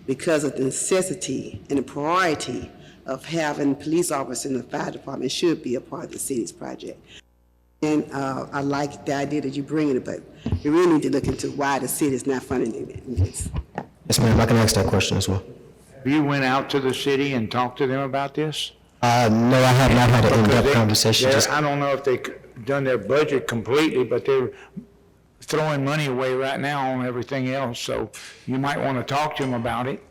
because of the necessity and the priority of having police officers in the fire department should be a part of the city's project. And I like the idea that you're bringing it, but we really need to look into why the city is not funding it. Yes, ma'am, I can ask that question as well. You went out to the city and talked to them about this? No, I have not had an in-depth conversation. I don't know if they've done their budget completely, but they're throwing money away right now on everything else, so you might want to talk to them about it.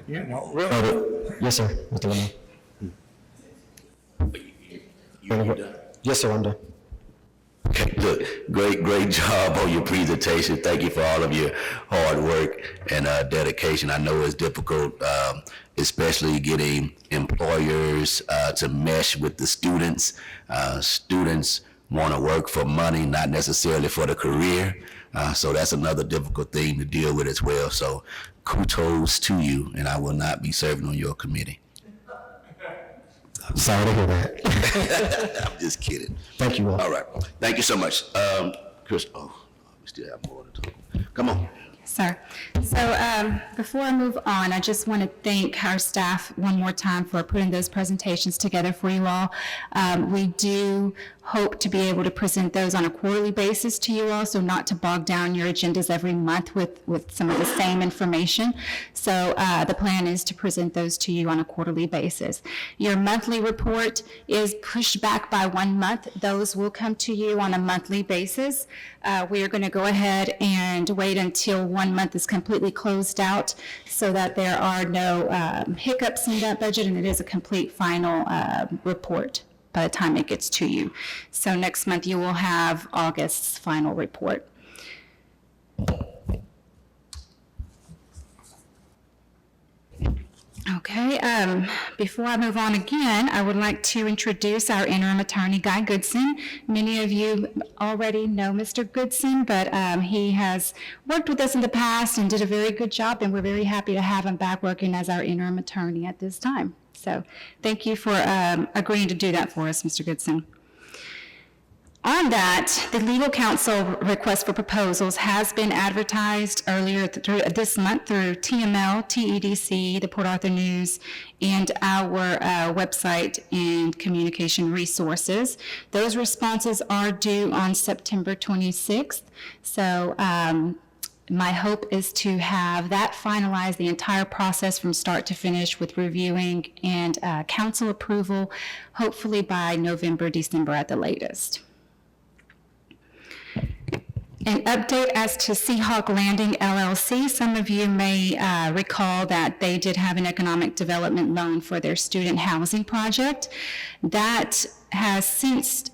You know, really. Yes, sir, Mr. Lamar. Yes, sir, I'm done. Okay, look, great job on your presentation. Thank you for all of your hard work and dedication. I know it's difficult, especially getting employers to mesh with the students. Students want to work for money, not necessarily for the career. So that's another difficult thing to deal with as well. So kudos to you, and I will not be serving on your committee. Sorry to hear that. I'm just kidding. Thank you all. All right. Thank you so much. Chris, we still have more to talk. Come on. Sir. So before I move on, I just want to thank our staff one more time for putting those presentations together for you all. We do hope to be able to present those on a quarterly basis to you all, so not to bog down your agendas every month with some of the same information. So the plan is to present those to you on a quarterly basis. Your monthly report is pushed back by 1 month. Those will come to you on a monthly basis. We are going to go ahead and wait until 1 month is completely closed out so that there are no hiccups in that budget, and it is a complete final report by the time it gets to you. So next month you will have August's final report. Okay, before I move on again, I would like to introduce our interim attorney, Guy Goodson. Many of you already know Mr. Goodson, but he has worked with us in the past and did a very good job, and we're very happy to have him back working as our interim attorney at this time. So thank you for agreeing to do that for us, Mr. Goodson. On that, the legal counsel request for proposals has been advertised earlier this month through TML, TEDC, the Port Arthur News, and our website and communication resources. Those responses are due on September 26th. So my hope is to have that finalized, the entire process from start to finish with reviewing and council approval, hopefully by November, December at the latest. An update as to Seahawk Landing LLC. Some of you may recall that they did have an economic development loan for their student housing project. That has since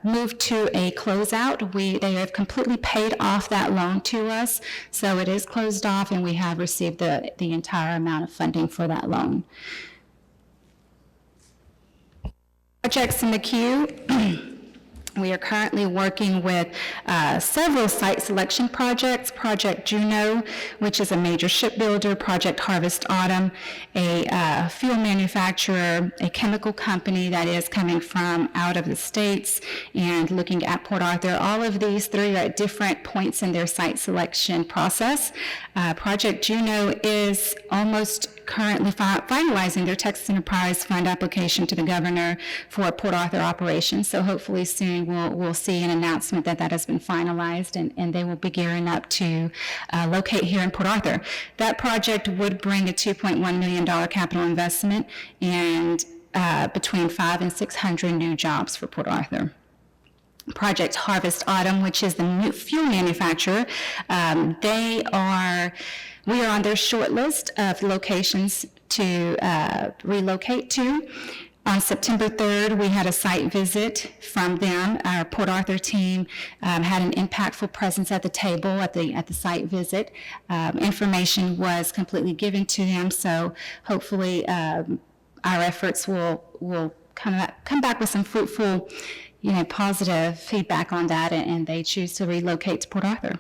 moved to a closeout. They have completely paid off that loan to us, so it is closed off, and we have received the entire amount of funding for that loan. Projects in the queue. We are currently working with several site selection projects. Project Juno, which is a major shipbuilder, Project Harvest Autumn, a fuel manufacturer, a chemical company that is coming from out of the States and looking at Port Arthur. All of these three are at different points in their site selection process. Project Juno is almost currently finalizing their Texas Enterprise Fund application to the governor for a Port Arthur operation. So hopefully soon we'll see an announcement that has been finalized, and they will be gearing up to locate here in Port Arthur. That project would bring a $2.1 million capital investment and between 500 and 600 new jobs for Port Arthur. Project Harvest Autumn, which is the new fuel manufacturer, we are on their short list of locations to relocate to. On September 3rd, we had a site visit from them. Our Port Arthur team had an impactful presence at the table at the site visit. Information was completely given to them, so hopefully our efforts will come back with some fruitful, positive feedback on that, and they choose to relocate to Port Arthur.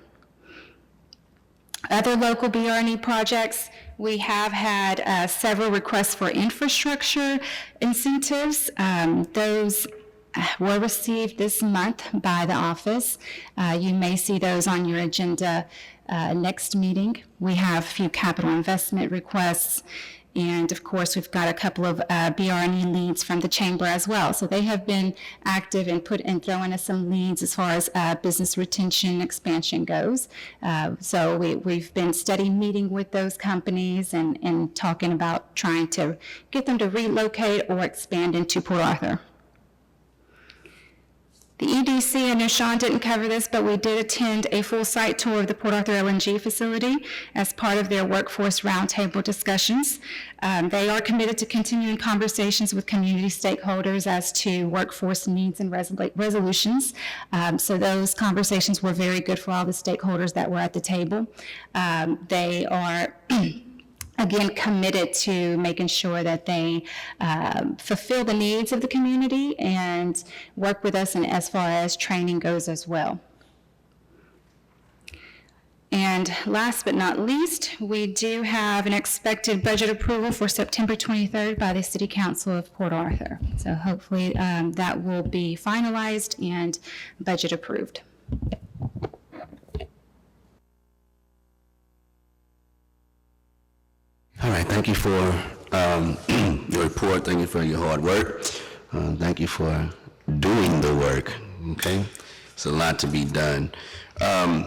Other local BRNE projects, we have had several requests for infrastructure incentives. Those were received this month by the office. You may see those on your agenda next meeting. We have a few capital investment requests, and of course, we've got a couple of BRNE leads from the chamber as well. So they have been active and throwing us some leads as far as business retention expansion goes. So we've been steady meeting with those companies and talking about trying to get them to relocate or expand into Port Arthur. The EDC, I know Sean didn't cover this, but we did attend a full site tour of the Port Arthur LNG facility as part of their workforce roundtable discussions. They are committed to continuing conversations with community stakeholders as to workforce needs and resolutions. So those conversations were very good for all the stakeholders that were at the table. They are again, committed to making sure that they fulfill the needs of the community and work with us in as far as training goes as well. And last but not least, we do have an expected budget approval for September 23rd by the City Council of Port Arthur. So hopefully that will be finalized and budget approved. All right, thank you for your report. Thank you for your hard work. Thank you for doing the work, okay? It's a lot to be done. Now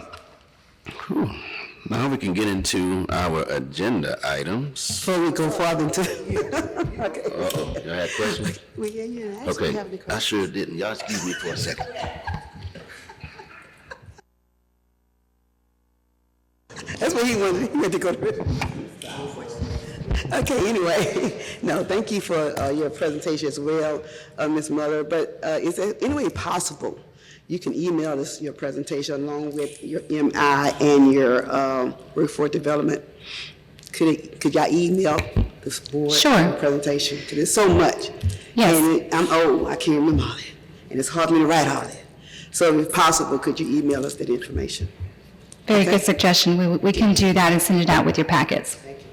we can get into our agenda items. Before we go farther into. Uh-oh, y'all had questions? Well, yeah, actually Okay, have the I question. sure didn't. Y'all excuse me for a second. That's what he wanted. He had to go to. Okay, anyway, no, thank you for your presentation as well, Ms. Muller. But is there any way possible you can email us your presentation along with your MI and your workforce development? Could y'all email this board? Sure. Presentation? Because it's so much. Yes. And I'm old, I can't remember all that. And it's hard for me to write all that. So if possible, could you email us that information? Very Okay. good suggestion. We can do that and send it out with your packets. Thank you.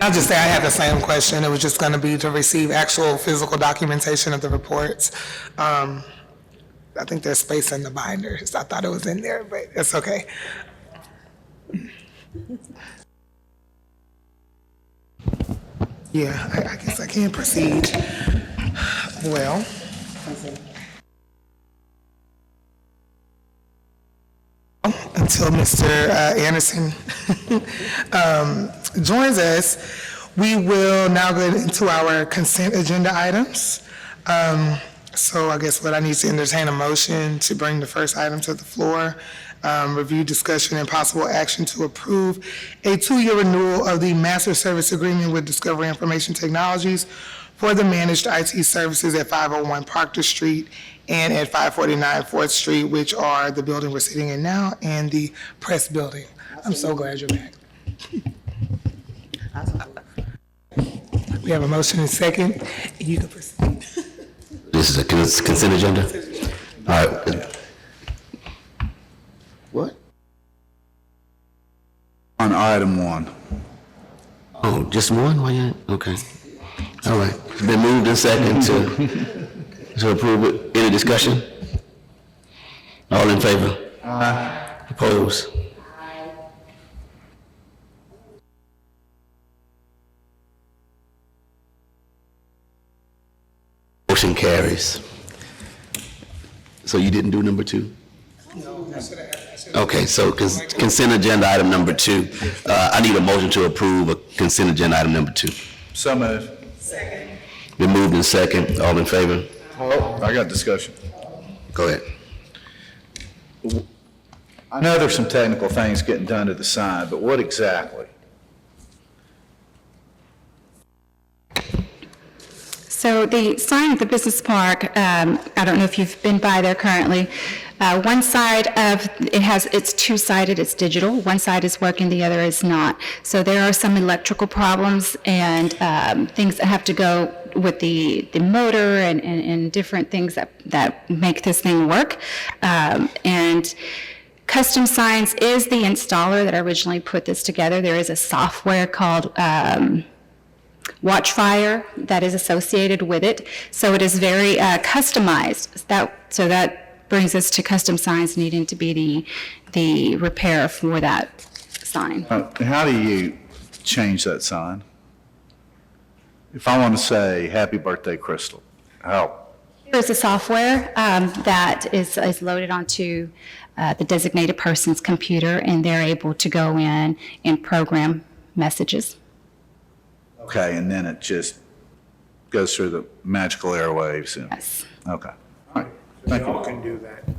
I'll just say I had the same question. It was just going to be to receive actual physical documentation of the reports. I think there's space in the binders. I thought it was in there, but it's okay. Yeah, I guess I can proceed. Well, until Mr. Anderson joins us, we will now go into our consent agenda items. So I guess what I need to entertain a motion to bring the first item to the floor. Review, discussion, and possible action to approve a 2-year renewal of the master service agreement with Discovery Information Technologies for the managed IT services at 501 Proctor Street and at 549 4th Street, which are the building we're sitting in now and the press building. I'm so glad you're back. We have a motion and second. You can proceed. This is a consent agenda? All right. What? On item 1. Oh, just one? Why you, okay. All right. It's been moved and second to approve it. Any discussion? All in favor? Aye. Opposed? Motion carries. So you didn't do number 2? Okay, so consent agenda item number 2. I need a motion to approve a consent agenda item number 2. So moved. Been moved and second. All in favor? Oh, I got discussion. Go ahead. I know there's some technical things getting done to the sign, but what exactly? So the sign at the business park, I don't know if you've been by there currently. One side of, it's two-sided, it's digital. One side is working, the other is not. So there are some electrical problems and things that have to go with the motor and different things that make this thing work. And Custom Signs is the installer that originally put this together. There is a software called Watchfire that is associated with it. So it is very customized. So that brings us to Custom Signs needing to be the repair for that sign. How do you change that sign? If I want to say, "Happy birthday, Crystal," how? There's a software that is loaded onto the designated person's computer, and they're able to go in and program messages. Okay, and then it just goes through the magical airwaves and, Yes. okay. All right, thank you. can do that.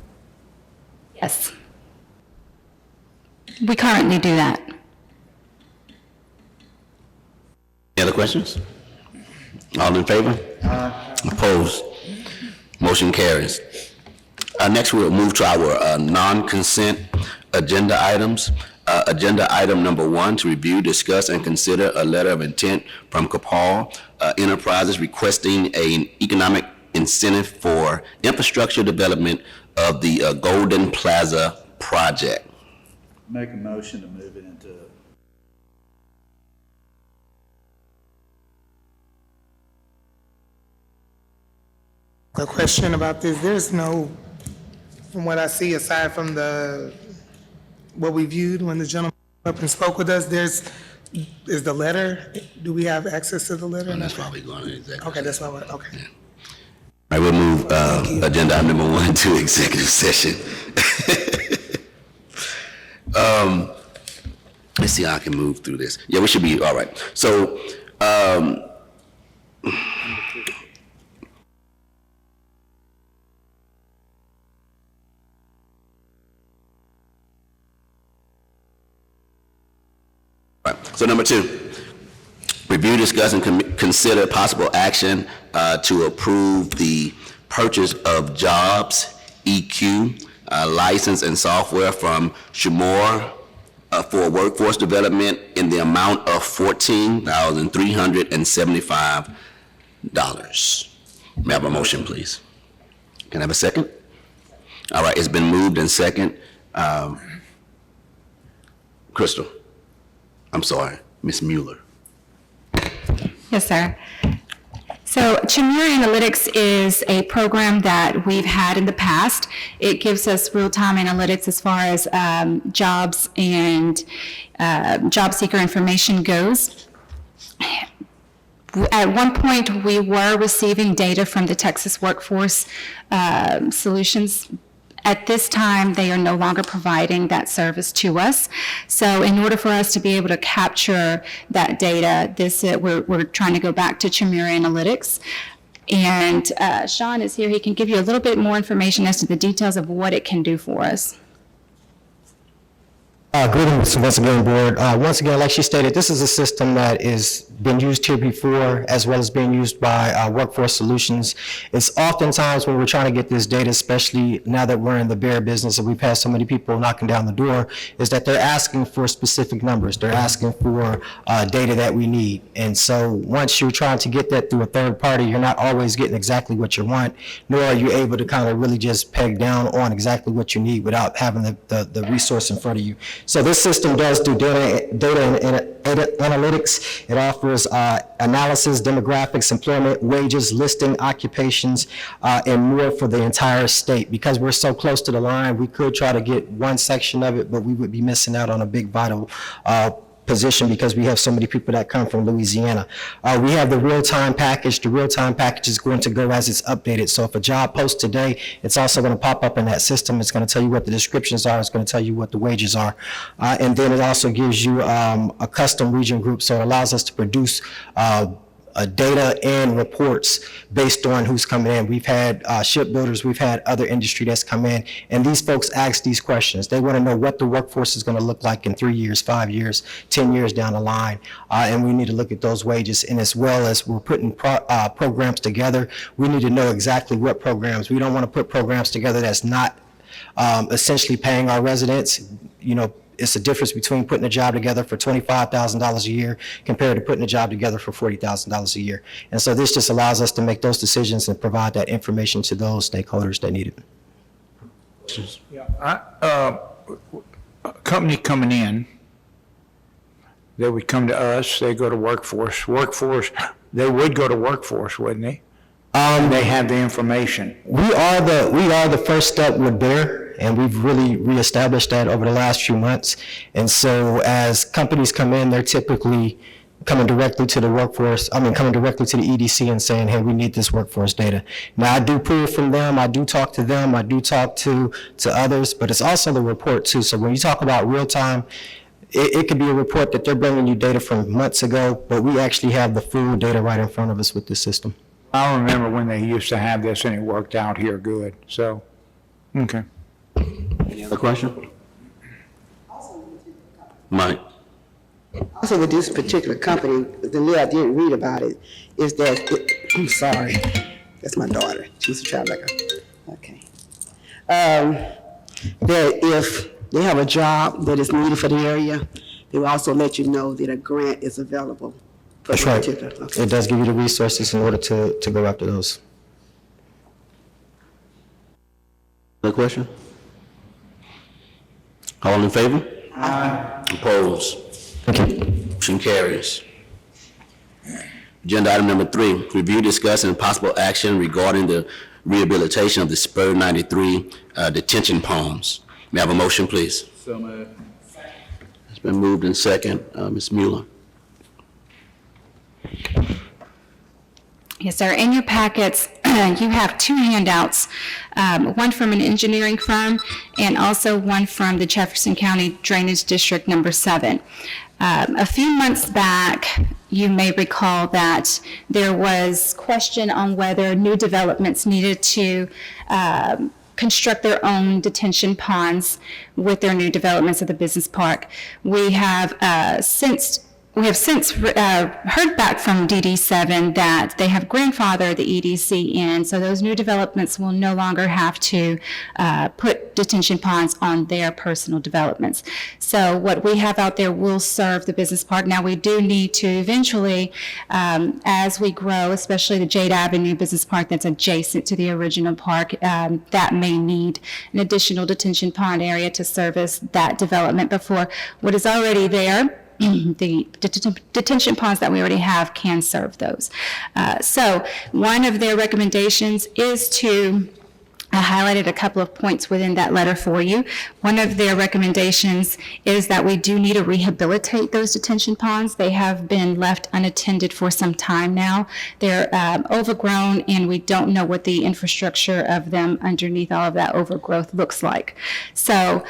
Yes. We currently do that. Any other questions? All in favor? Opposed? Motion carries. Next, we'll move to our non-consent agenda items. Agenda item number 1, to review, discuss, and consider a letter of intent from Kapal Enterprises requesting an economic incentive for infrastructure development of the Golden Plaza project. Make a motion to move it into. The question about this, there's no, from what I see, aside from what we viewed when the gentleman up and spoke with us, is the letter, do we have access to the letter? And that's why we're going to executive. Okay, that's why, okay. All right, we'll move agenda item number 1 to executive session. Let's see how I can move through this. Yeah, we should be all right. So, so number 2, review, discuss, and consider possible action to approve the purchase of Jobs EQ license and software from Shamor for workforce development in the amount of $14,375. May I have a motion, please? Can I have a second? All right, it's been moved and second. Crystal, I'm sorry, Ms. Mueller. Yes, sir. So Chimera Analytics is a program that we've had in the past. It gives us real-time analytics as far as jobs and job seeker information goes. At one point, we were receiving data from the Texas Workforce Solutions. At this time, they are no longer providing that service to us. So in order for us to be able to capture that data, we're trying to go back to Chimera Analytics. And Sean is here. He can give you a little bit more information as to the details of what it can do for us. Greetings once again, board. Once again, like she stated, this is a system that is been used here before, as well as being used by Workforce Solutions. It's oftentimes when we're trying to get this data, especially now that we're in the bear business and we've had so many people knocking down the door, is that they're asking for specific numbers. They're asking for data that we need. And so once you're trying to get that through a third party, you're not always getting exactly what you want, nor are you able to kind of really just peg down on exactly what you need without having the resource in front of you. So this system does do data analytics. It offers analysis, demographics, employment, wages, listing, occupations, and more for the entire state. Because we're so close to the line, we could try to get one section of it, but we would be missing out on a big vital position because we have so many people that come from Louisiana. We have the real-time package. The real-time package is going to go as it's updated. So if a job posts today, it's also going to pop up in that system. It's going to tell you what the descriptions are. It's going to tell you what the wages are. And then it also gives you a custom region group. So it allows us to produce data and reports based on who's coming in. We've had shipbuilders, we've had other industry that's come in, and these folks ask these questions. They want to know what the workforce is going to look like in 3 years, 5 years, 10 years down the line, and we need to look at those wages. And as well as we're putting programs together, we need to know exactly what programs. We don't want to put programs together that's not essentially paying our residents. You know, it's a difference between putting a job together for $25,000 a year compared to putting a job together for $40,000 a year. And so this just allows us to make those decisions and provide that information to those stakeholders that need it. A company coming in, they would come to us, they go to Workforce. They would go to Workforce, wouldn't they? They have the information. We are the first step with Bear, and we've really reestablished that over the last few months. And so as companies come in, they're typically coming directly to the workforce, coming directly to the EDC and saying, hey, we need this workforce data. Now, I do pull from them, I do talk to them, I do talk to others, but it's also the report too. So when you talk about real time, it could be a report that they're bringing you data from months ago, but we actually have the full data right in front of us with the system. I remember when they used to have this and it worked out here good, so, okay. Any other question? Mike? Also with this particular company, the little I didn't read about it, is that, I'm sorry, that's my daughter, she's a troublemaker. Okay. That if they have a job that is needed for the area, they will also let you know that a grant is available. For That's that right. particular- okay. It does give you the resources in order to go after those. Other question? All in favor? Aye. Opposed? Motion carries. Agenda item number 3, review, discuss, and possible action regarding the rehabilitation of the Spur 93 detention ponds. May I have a motion, please? So moved. It's been moved in second. Ms. Mueller. Yes, sir. In your packets, you have 2 handouts, one from an engineering firm and also one from the Jefferson County Drainage District number 7. A few months back, you may recall that there was question on whether new developments needed to construct their own detention ponds with their new developments of the business park. We have since heard back from DD7 that they have grandfathered the EDC in, so those new developments will no longer have to put detention ponds on their personal developments. So what we have out there will serve the business park. Now, we do need to eventually, as we grow, especially the Jade Avenue Business Park that's adjacent to the original park, that may need an additional detention pond area to service that development. Before what is already there, the detention ponds that we already have can serve those. So one of their recommendations is to, I highlighted a couple of points within that letter for you. One of their recommendations is that we do need to rehabilitate those detention ponds. They have been left unattended for some time now. They're overgrown, and we don't know what the infrastructure of them underneath all of that overgrowth looks like. So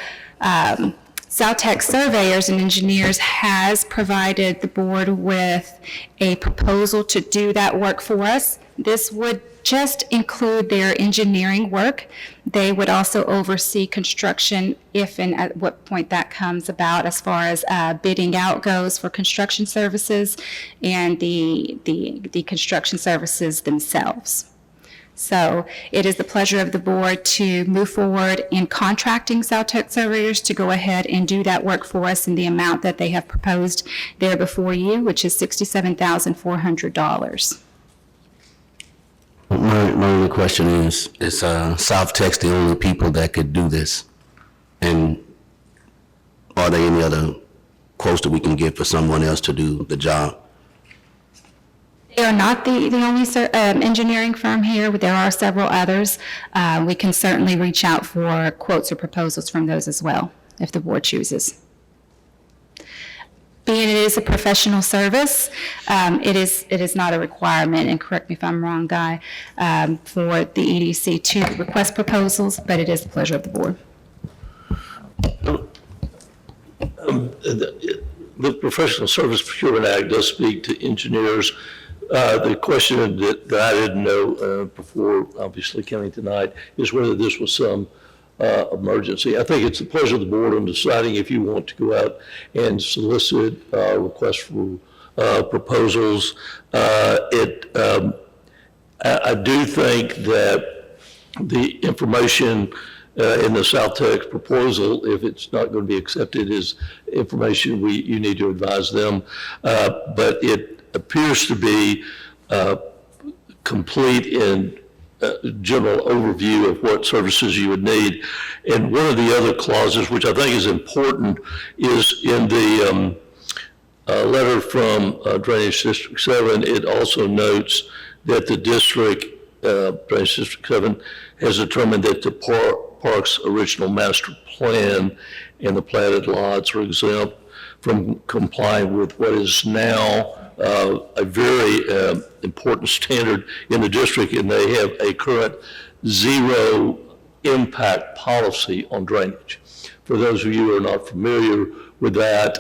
South Surveyors and Engineers has provided the board with a proposal to do that work for us. This would just include their engineering work. They would also oversee construction if and at what point that comes about, as far as bidding out goes for construction services and the construction services themselves. So it is the pleasure of the board to move forward in contracting South Surveyors to go ahead and do that work for us in the amount that they have proposed there before you, which is $67,400. My only question is South Tech's the only people that could do this? And are there any other quotes that we can get for someone else to do the job? They are not the only engineering firm here. There are several others. We can certainly reach out for quotes or proposals from those as well, if the board chooses. Being it is a professional service, it is not a requirement, and correct me if I'm wrong, Guy, for the EDC to request proposals, but it is the pleasure of the board. The Professional Service Procurement Act does speak to engineers. The question that I didn't know before obviously coming tonight is whether this was some emergency. I think it's the pleasure of the board on deciding if you want to go out and solicit requests for proposals. I do think that the information in the South Tech proposal, if it's not going to be accepted, is information you need to advise them. But it appears to be complete in general overview of what services you would need. And one of the other clauses, which I think is important, is in the letter from Drainage District 7, it also notes that the district, Drainage District 7, has determined that the park's original master plan and the platted lots are exempt from complying with what is now a very important standard in the district, and they have a current zero impact policy on drainage. For those of you who are not familiar with that,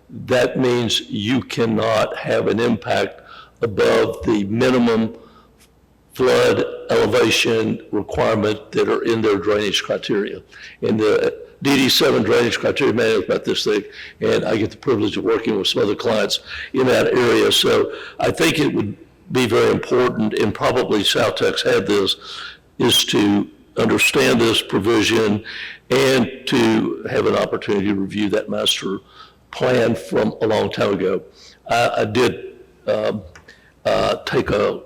that means you cannot have an impact above the minimum flood elevation requirement that are in their drainage criteria. And the DD7 drainage criteria manual is about this thick, and I get the privilege of working with some other clients in that area. So I think it would be very important, and probably South Tex had this, is to understand this provision and to have an opportunity to review that master plan from a long time ago. I did take a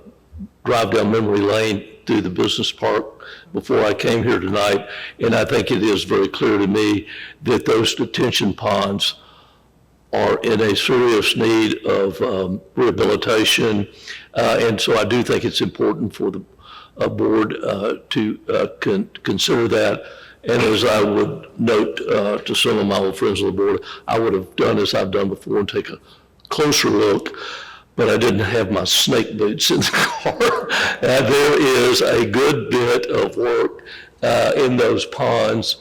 drive down memory lane through the business park before I came here tonight, and I think it is very clear to me that those detention ponds are in a serious need of rehabilitation, and so I do think it's important for the board to consider that. And as I would note to some of my old friends on the board, I would have done as I've done before and take a closer look, but I didn't have my snake boots in the car. There is a good bit of work in those ponds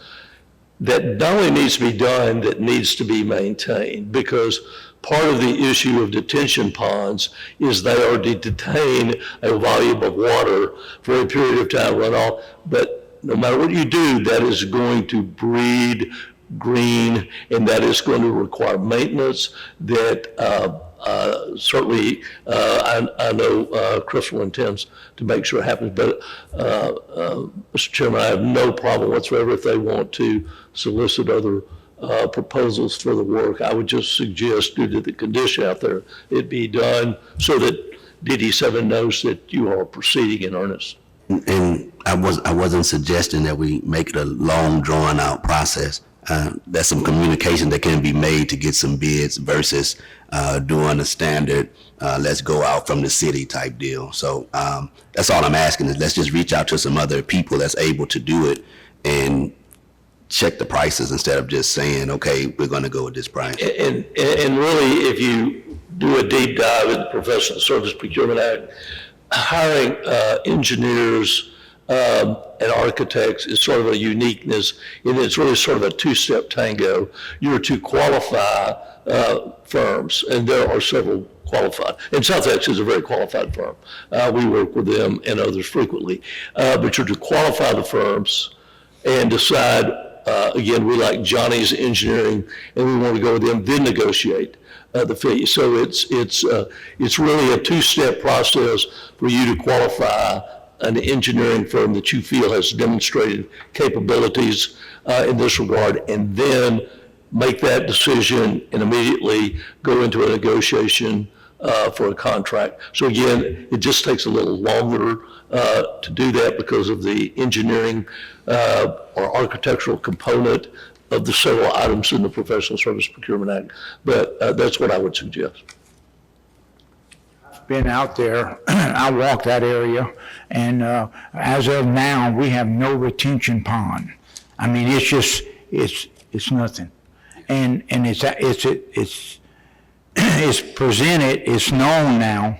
that not only needs to be done, that needs to be maintained, because part of the issue of detention ponds is they are to detain a volume of water for a period of time, runoff, but no matter what you do, that is going to breed green, and that is going to require maintenance that certainly I know Crystal intends to make sure it happens. But Mr. Chairman, I have no problem whatsoever if they want to solicit other proposals for the work. I would just suggest, due to the condition out there, it be done so that DD7 knows that you are proceeding in earnest. And I wasn't suggesting that we make it a long, drawn-out process. There's some communication that can be made to get some bids versus doing a standard, let's go out from the city type deal. So that's all I'm asking is let's just reach out to some other people that's able to do it and check the prices instead of just saying, okay, we're going to go with this price. And really, if you do a deep dive in the Professional Service Procurement Act, hiring engineers and architects is sort of a uniqueness, and it's really sort of a two-step tango. You're to qualify firms, and there are several qualified, and Southex is a very qualified firm. We work with them and others frequently, but you're to qualify the firms and decide, again, we like Johnny's Engineering, and we want to go with them, then negotiate the fee. So it's really a two-step process for you to qualify an engineering firm that you feel has demonstrated capabilities in this regard, and then make that decision and immediately go into a negotiation for a contract. So again, it just takes a little longer to do that because of the engineering or architectural component of the several items in the Professional Service Procurement Act. But that's what I would suggest. Been out there, I walked that area, and as of now, we have no retention pond. I mean, it's just, it's nothing. And it's presented, it's known now,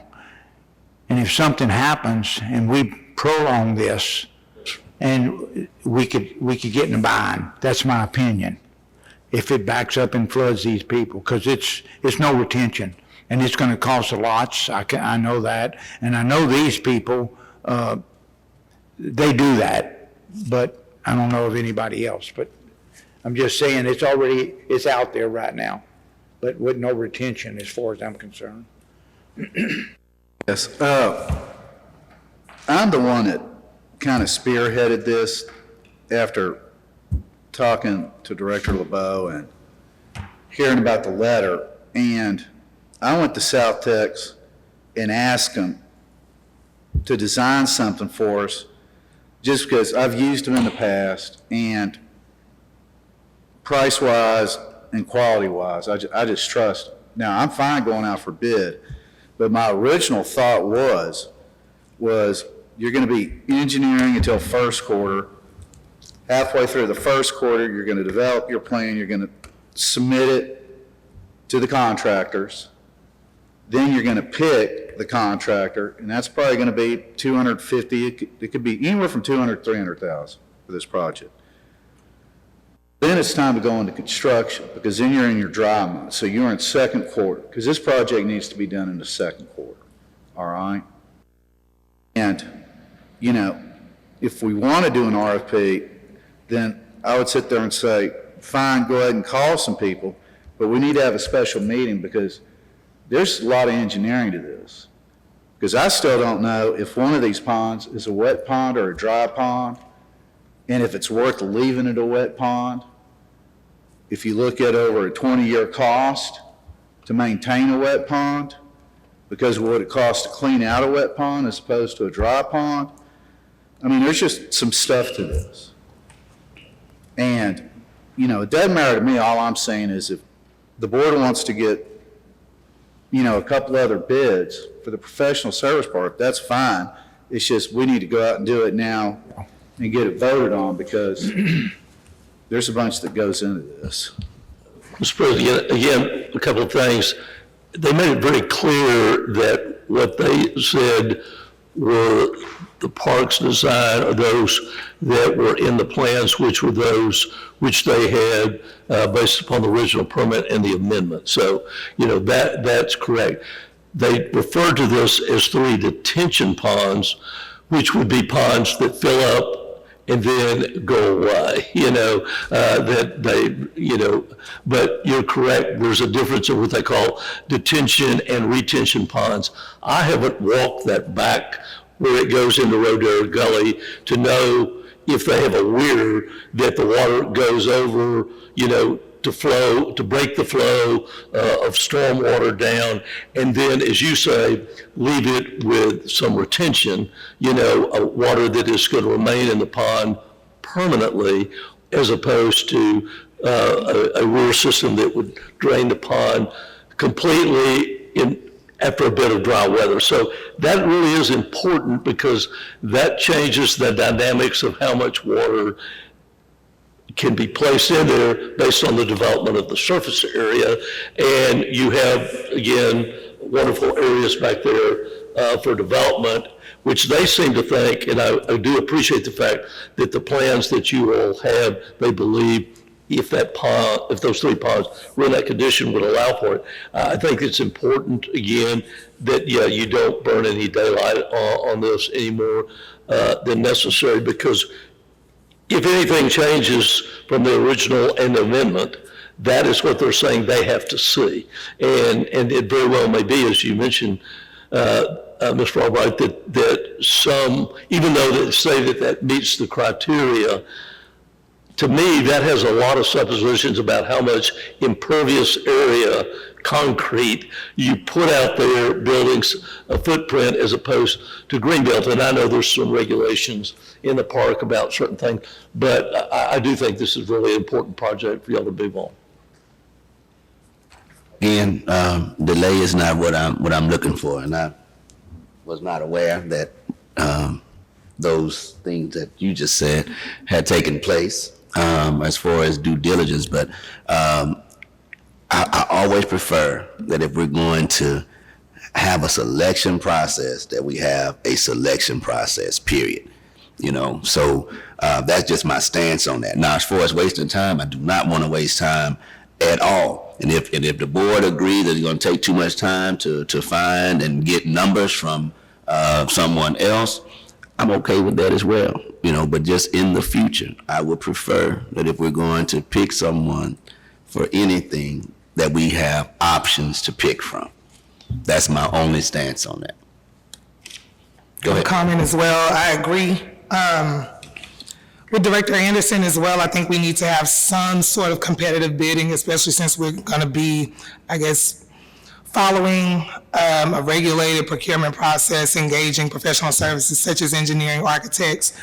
and if something happens and we prolong this, and we could get in a bind. That's my opinion. If it backs up and floods these people, because it's no retention, and it's going to cost a lot. I know that, and I know these people, they do that, but I don't know of anybody else. But I'm just saying it's out there right now, but with no retention as far as I'm concerned. Yes, I'm the one that kind of spearheaded this after talking to Director LeBeau and hearing about the letter. And I went to South Tex and asked them to design something for us, just because I've used them in the past, and price-wise and quality-wise, I just trust them. Now, I'm fine going out for bid, but my original thought was you're going to be engineering until first quarter. Halfway through the first quarter, you're going to develop your plan, you're going to submit it to the contractors. Then you're gonna pick the contractor, and that's probably gonna be 250, it could be anywhere from 200 to 300,000 for this project. Then it's time to go into construction, because then you're in your dry month, so you're in second quarter, because this project needs to be done in the second quarter, all right? And, you know, if we want to do an RFP, then I would sit there and say, fine, go ahead and call some people, but we need to have a special meeting, because there's a lot of engineering to this. Because I still don't know if one of these ponds is a wet pond or a dry pond, and if it's worth leaving it a wet pond. If you look at over a 20-year cost to maintain a wet pond, because of what it costs to clean out a wet pond as opposed to a dry pond. I mean, there's just some stuff to this. And, you know, it doesn't matter to me. All I'm saying is if the board wants to get, you know, a couple other bids for the professional service part, that's fine. It's just we need to go out and do it now and get it voted on, because there's a bunch that goes into this. Mr. President, again, a couple of things. They made it very clear that what they said were the park's design are those that were in the plans, which were those which they had based upon the original permit and the amendment. So, you know, that's correct. They refer to this as 3 detention ponds, which would be ponds that fill up and then go away, you know, that they, you know, but you're correct, there's a difference in what they call detention and retention ponds. I haven't walked that back where it goes into Rodero Gully to know if they have a weir that the water goes over, you know, to flow, to break the flow of storm water down, and then, as you say, leave it with some retention, you know, water that is going to remain in the pond permanently, as opposed to a weir system that would drain the pond completely after a bit of dry weather. So that really is important, because that changes the dynamics of how much water can be placed in there based on the development of the surface area. And you have, again, wonderful areas back there for development, which they seem to think, and I do appreciate the fact that the plans that you all have, they believe if that pond, if those 3 ponds were in that condition, would allow for it. I think it's important, again, that, yeah, you don't burn any daylight on this any more than necessary, because if anything changes from the original and the amendment, that is what they're saying they have to see. And it very well may be, as you mentioned, Mr. Albright, that some, even though they say that meets the criteria, to me, that has a lot of suppositions about how much impervious area, concrete, you put out there, buildings, a footprint, as opposed to greenbelt. And I know there's some regulations in the park about certain things, but I do think this is really an important project for y'all to move on. Again, delay is not what I'm looking for, and I was not aware that those things that you just said had taken place as far as due diligence. But I always prefer that if we're going to have a selection process, that we have a selection process, period. You know, so that's just my stance on that. Now, as far as wasting time, I do not want to waste time at all. And if the board agrees that it's going to take too much time to find and get numbers from someone else, I'm okay with that as well. You know, but just in the future, I would prefer that if we're going to pick someone for anything, that we have options to pick from. That's my only stance on that. Go ahead. Comment as well. I agree. With Director Anderson as well, I think we need to have some sort of competitive bidding, especially since we're going to be, I guess, following a regulated procurement process, engaging professional services such as engineering, architects.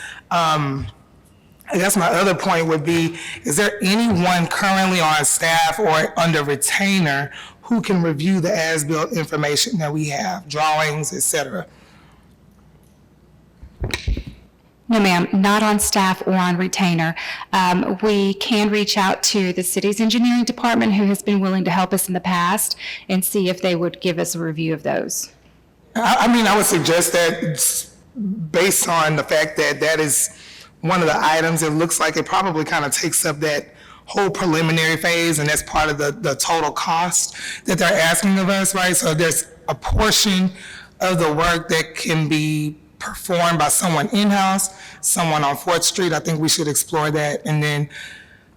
I guess my other point would be, is there anyone currently on staff or under retainer who can review the as-built information that we have, drawings, et cetera? No, ma'am, not on staff or on retainer. We can reach out to the city's engineering department, who has been willing to help us in the past, and see if they would give us a review of those. I mean, I would suggest that based on the fact that that is one of the items, it looks like it probably kind of takes up that whole preliminary phase, and that's part of the total cost that they're asking of us, right? So there's a portion of the work that can be performed by someone in-house, someone on 4th Street. I think we should explore that, and then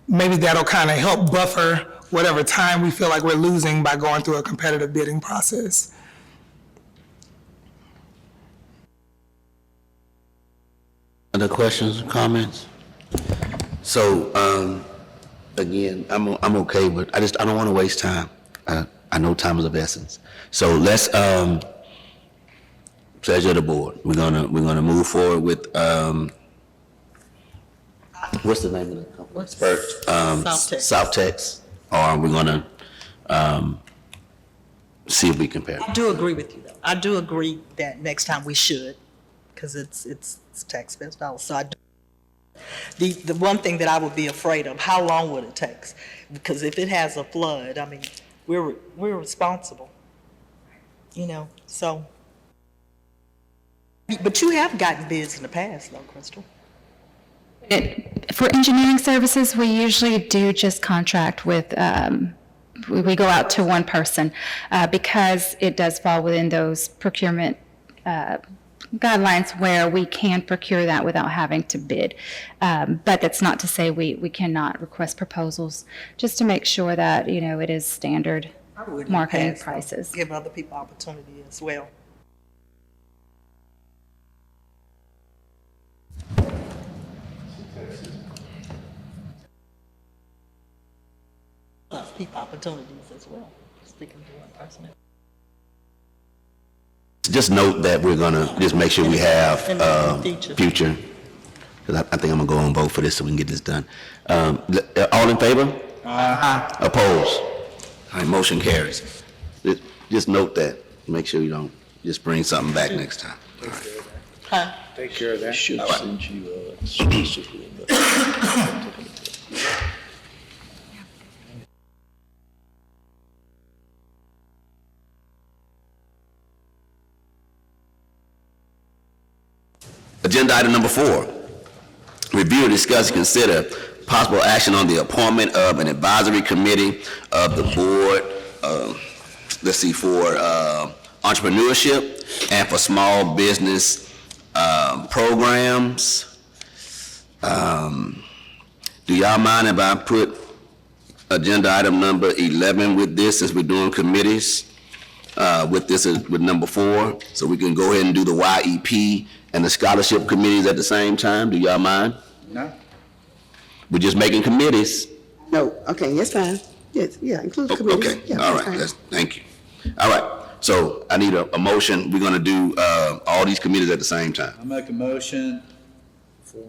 maybe that'll kind of help buffer whatever time we feel like we're losing by going through a competitive bidding process. Other questions, comments? So, again, I'm okay with, I don't want to waste time. I know time is of essence. So let's, pleasure of the board. We're gonna move forward with, what's the name of the company? South-Tex. South-Tex, or we're gonna, see if we compare. I do agree with you, though. I do agree that next time we should, because it's taxpayers' dollars. So I do. The one thing that I would be afraid of, how long would it take? Because if it has a flood, I mean, we're responsible, you know, so. But you have gotten bids in the past, though, Crystal. For engineering services, we usually do just contract with, we go out to one person, because it does fall within those procurement guidelines where we can procure that without having to bid. But that's not to say we cannot request proposals, just to make sure that, you know, it is standard I wouldn't marketing pass, though. prices. Give other people opportunity as well. People opportunities as well, speaking to one person. Just note that we're gonna just make sure we have, future, because I think I'm gonna go and vote for this so we can get this done. All in favor? Aye. Opposed? All right, motion carries. Just note that, make sure you don't just bring something back next time. All right. Huh? Take care of that. Should send you specifically. Agenda item number 4, review, discuss, and consider possible action on the appointment of an advisory committee of the board, for entrepreneurship and for small business programs. Do y'all mind if I put agenda item number 11 with this, since we're doing committees? With this, with number 4, so we can go ahead and do the YEP and the scholarship committees at the same time? Do y'all mind? No. We're just making committees. No, okay, that's fine. Yes, yeah, include the committee. Okay, Yeah, all that's right, fine. thank you. All right, so I need a motion. We're gonna do all these committees at the same time. I make a motion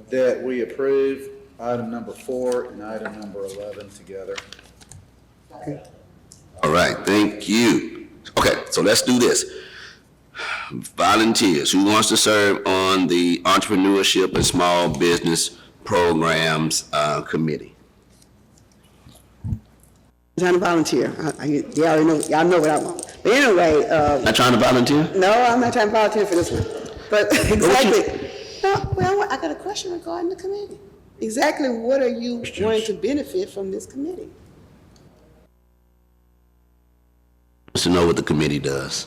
that we approve item number 4 and item number 11 together. All right, thank you. Okay, so let's do this. Volunteers, who wants to serve on the Entrepreneurship and Small Business Programs Committee? I'm trying to volunteer. They already know, y'all know what I want. But anyway, Not trying to volunteer? no, I'm not trying to volunteer for this one. But exactly, no, well, I got a question regarding the committee. Exactly what are you wanting to benefit from this committee? Wants to know what the committee does.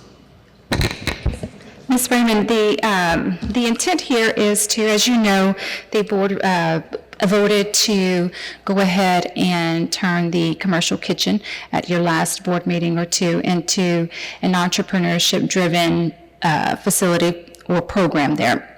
Ms. Raymond, the intent here is to, as you know, the board voted to go ahead and turn the commercial kitchen at your last board meeting or two into an entrepreneurship-driven facility or program there.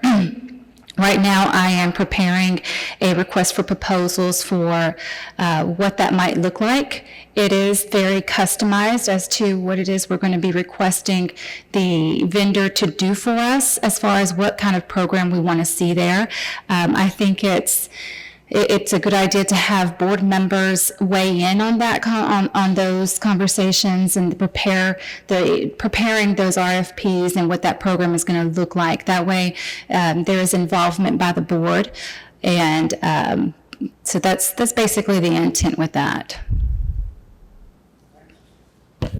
Right now, I am preparing a request for proposals for what that might look like. It is very customized as to what it is we're going to be requesting the vendor to do for us as far as what kind of program we want to see there. I think it's it's a good idea to have board members weigh in on that, on those conversations and preparing those RFPs and what that program is going to look like. That way, there is involvement by the board, and so that's basically the intent with that.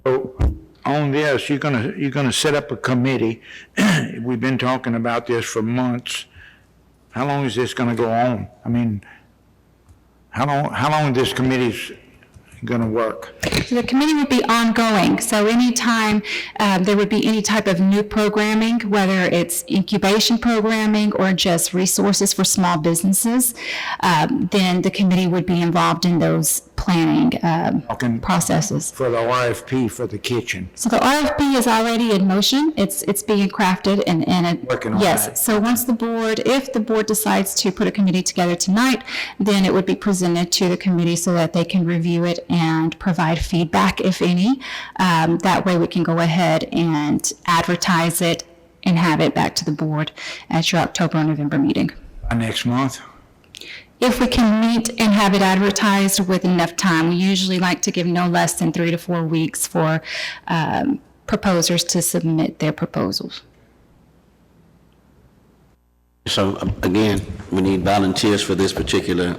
So on this, you're gonna set up a committee. We've been talking about this for months. How long is this gonna go on? I mean, how long this committee's gonna work? So the committee would be ongoing, so anytime there would be any type of new programming, whether it's incubation programming or just resources for small businesses, then the committee would be involved in those planning processes. For the RFP for the kitchen. So the RFP is already in motion. It's being crafted and Working on yes. that. So once if the board decides to put a committee together tonight, then it would be presented to the committee so that they can review it and provide feedback, if any. That way we can go ahead and advertise it and have it back to the board at your October or November meeting. By next month? If we can meet and have it advertised with enough time, we usually like to give no less than 3 to 4 weeks for proposers to submit their proposals. So again, we need volunteers for this particular,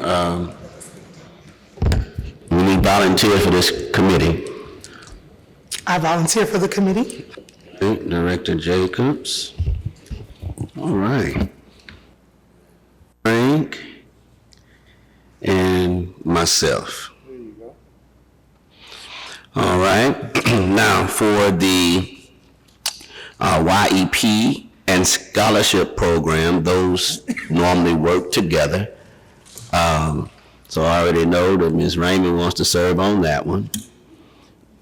we need volunteers for this committee. I volunteer for the committee. Okay, Director Jacobs. All right. Frank and myself. All right. Now for the YEP and scholarship program, those normally work together. So I already know that Ms. Ramey wants to serve on that one.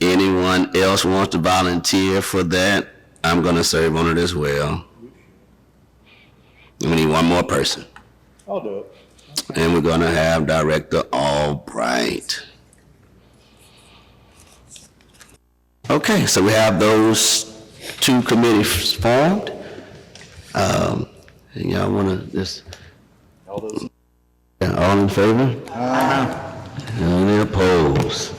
Anyone else wants to volunteer for that? I'm going to serve on it as well. We need one more person. I'll do it. And we're going to have Director Albright. Okay, so we have those two committees formed. Y'all want to just... All in favor? Any opposed?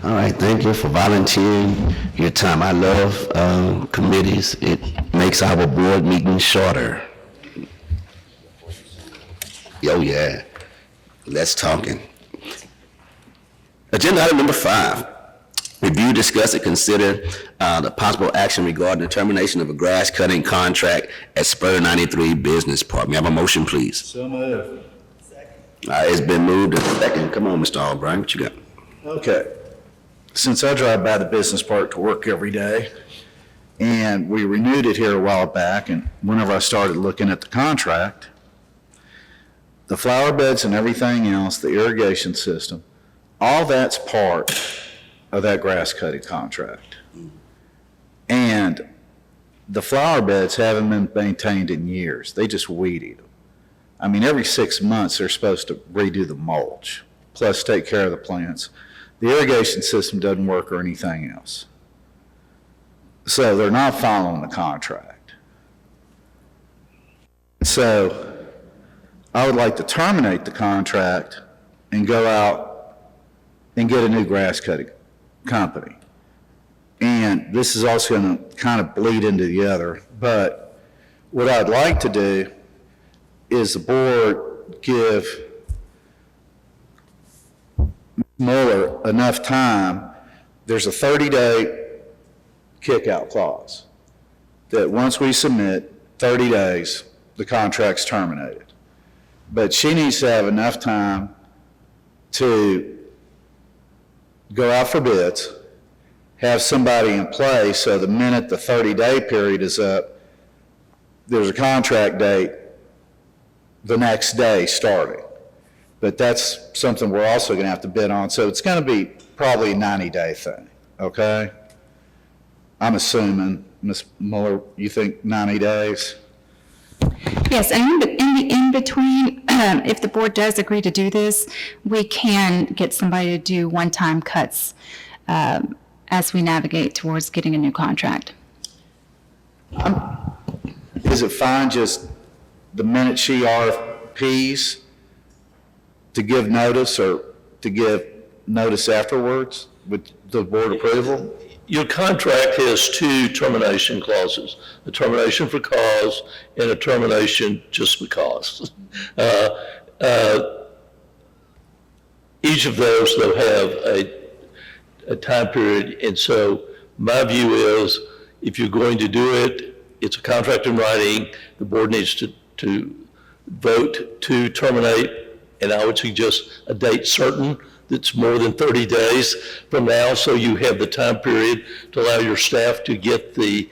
All right, thank you for volunteering your time. I love committees. It makes our board meetings shorter. Oh, yeah. Let's talking. Agenda item number 5. Review, discuss, and consider the possible action regarding the termination of a grass cutting contract at Spur 93 Business Park. May I have a motion, please? So moved. It's been moved and second. Come on, Mr. Albright, what you got? Okay. Since I drive by the business park to work every day, and we renewed it here a while back, and whenever I started looking at the contract, the flower beds and everything else, the irrigation system, all that's part of that grass cutting contract. And the flower beds haven't been maintained in years. They just weed eat them. I mean, every 6 months, they're supposed to redo the mulch, plus take care of the plants. The irrigation system doesn't work or anything else. So they're not following the contract. So I would like to terminate the contract and go out and get a new grass cutting company. And this is also going to kind of bleed into the other, but what I'd like to do is the board give Mueller enough time. There's a 30-day kick-out clause that once we submit, 30 days, the contract's terminated. But she needs to have enough time to go out for bids, have somebody in place so the minute the 30-day period is up, there's a contract date the next day starting. But that's something we're also going to have to bid on. So it's going to be probably a 90-day thing, okay? I'm assuming, Ms. Mueller, you think 90 days? Yes, and in the in-between, if the board does agree to do this, we can get somebody to do one-time cuts as we navigate towards getting a new contract. Is it fine just the minute she RFPs, to give notice or to give notice afterwards with the board approval? Your contract has two termination clauses, a termination for cause and a termination just because. Each of those, though, have a time period, and so my view is, if you're going to do it, it's a contract in writing, the board needs to vote to terminate, and I would suggest a date certain that's more than 30 days from now, so you have the time period to allow your staff to get the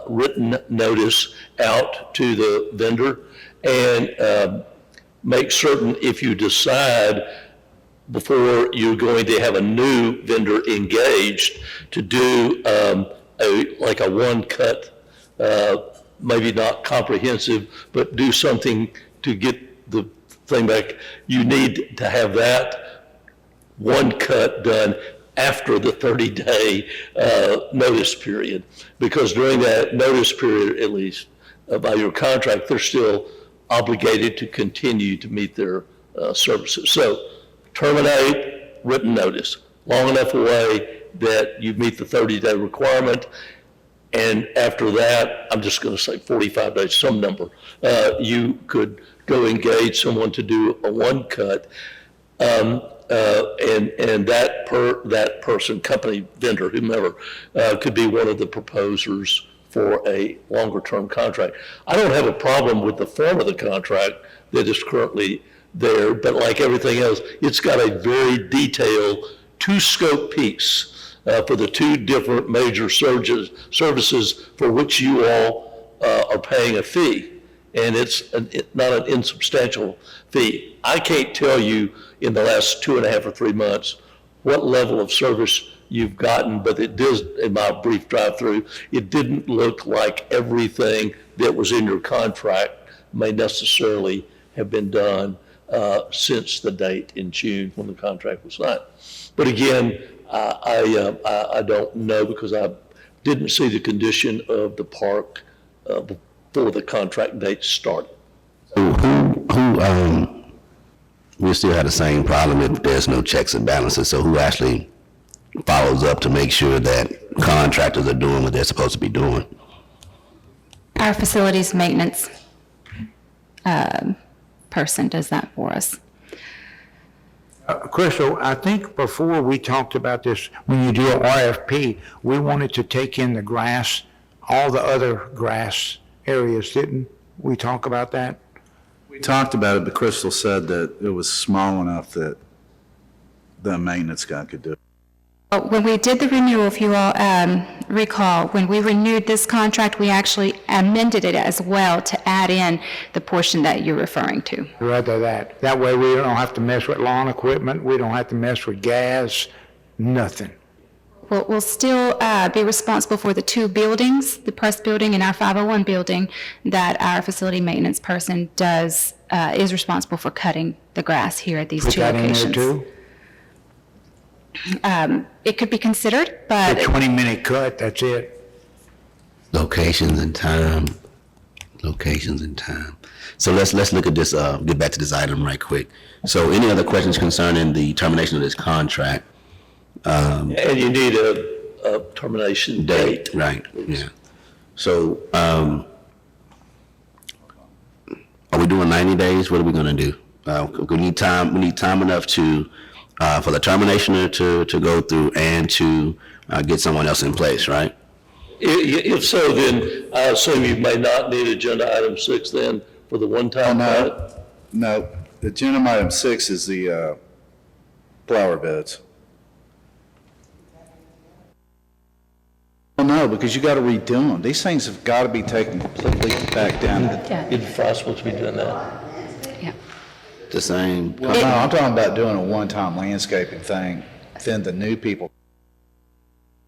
written notice out to the vendor, and make certain if you decide before you're going to have a new vendor engaged to do like a one-cut, maybe not comprehensive, but do something to get the thing back. You need to have that one cut done after the 30-day notice period, because during that notice period, at least by your contract, they're still obligated to continue to meet their services. So terminate, written notice, long enough away that you meet the 30-day requirement, and after that, I'm just going to say 45 days, some number, you could go engage someone to do a one cut, and that person, company, vendor, whomever, could be one of the proposers for a longer term contract. I don't have a problem with the form of the contract that is currently there, but like everything else, it's got a very detailed two-scope piece for the two different major services for which you all are paying a fee, and it's not an insubstantial fee. I can't tell you in the last 2.5 or 3 months what level of service you've gotten, but it does, in my brief drive-through, it didn't look like everything that was in your contract may necessarily have been done since the date in June when the contract was signed. But again, I don't know, because I didn't see the condition of the park before the contract date started. We still have the same problem if there's no checks and balances, so who actually follows up to make sure that contractors are doing what they're supposed to be doing? Our facilities maintenance person does that for us. Crystal, I think before we talked about this, when you do an RFP, we wanted to take in the grass, all the other grass areas, didn't we talk about that? We talked about it, but Crystal said that it was small enough that the maintenance guy could do it. When we did the renewal, if you all recall, when we renewed this contract, we actually amended it as well to add in the portion that you're referring to. Rather that. That way we don't have to mess with lawn equipment, we don't have to mess with gas, nothing. We'll still be responsible for the two buildings, the press building and our 501 building, that our facility maintenance person does, is responsible for cutting the grass here at these two locations. Put that in there too? It could be considered, but A 20-minute cut, that's it. Locations and time. So let's look at this, get back to this item right quick. So any other questions concerning the termination of this contract? And you need a termination date. Right, yeah. So, are we doing 90 days? What are we gonna do? We need time enough to, for the termination to go through and to get someone else in place, right? If so, then I assume you may not need agenda item 6 then for the one-time cut? No, agenda item 6 is the flower beds. Well, no, because you got to redo them. These things have got to be taken completely back down. Isn't Fry supposed to be doing that? yeah. The same. No, I'm talking about doing a one-time landscaping thing, then the new people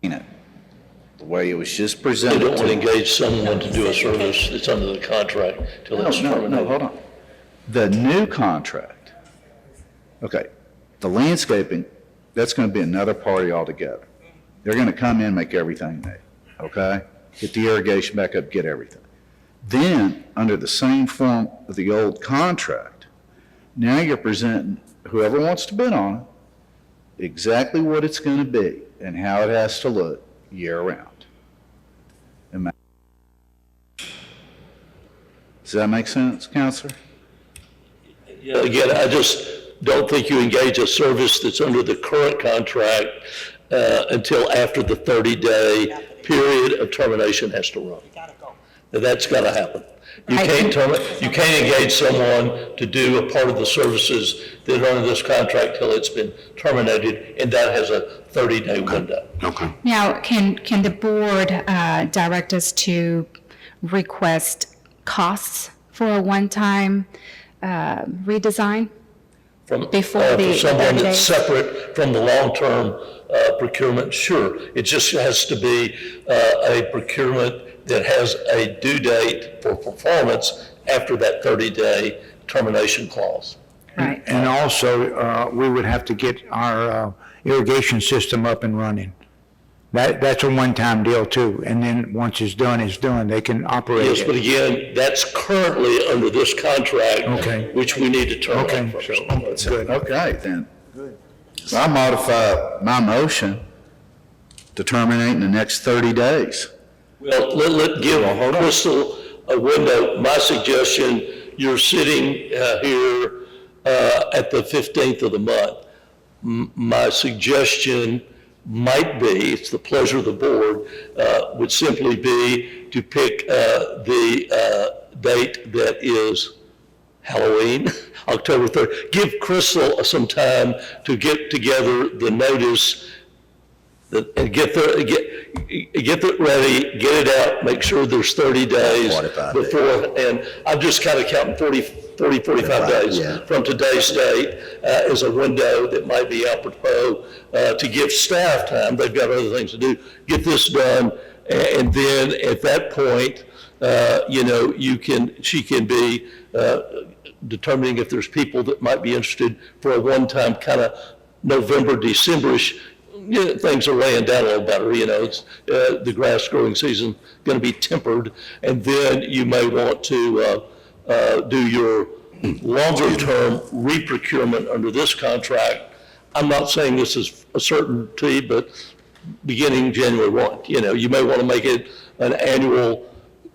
in it, the way it was just They presented. don't want to engage someone to do a service that's under the contract till it's terminated. No, hold on. The new contract, okay, the landscaping, that's going to be another party altogether. They're going to come in, make everything new, okay? Get the irrigation back up, get everything. Then, under the same form of the old contract, now you're presenting whoever wants to bid on it, exactly what it's going to be and how it has to look year-round. Does that make sense, Counselor? Yeah, again, I just don't think you engage a service that's under the current contract until after the 30-day period of termination has to run. Now, that's got to happen. You can't engage someone to do a part of the services that are under this contract till it's been terminated, and that has a 30-day window. Okay. Now, can the board direct us to request costs for a one-time redesign? Before the For someone 30 that's days? separate from the long-term procurement, sure. It just has to be a procurement that has a due date for performance after that 30-day termination clause. Right. And also, we would have to get our irrigation system up and running. That's a one-time deal too, and then once it's done, they can operate Yes, it. but again, that's currently under this contract, Okay. which we need to terminate Okay, first. good. Okay, then. So I modify my motion to terminate in the next 30 days. Well, let give Crystal a window. My suggestion, you're sitting here at the 15th of the month. My suggestion might be, it's the pleasure of the board, would simply be to pick the date that is Halloween, October 3rd. Give Crystal some time to get together the notice and get it ready, get it out, make sure there's 30 days 45 before, and I'm just kind of counting 45 days yeah. from today's date as a window that might be apropos to give staff time. They've got other things to do. Get this done, and then at that point, she can be determining if there's people that might be interested for a one-time kind of November, December-ish. Things are laying down a little better, it's the grass growing season going to be tempered, and then you may want to do your longer-term re-procurement under this contract. I'm not saying this is a certainty, but beginning January 1, you may want to make it an annual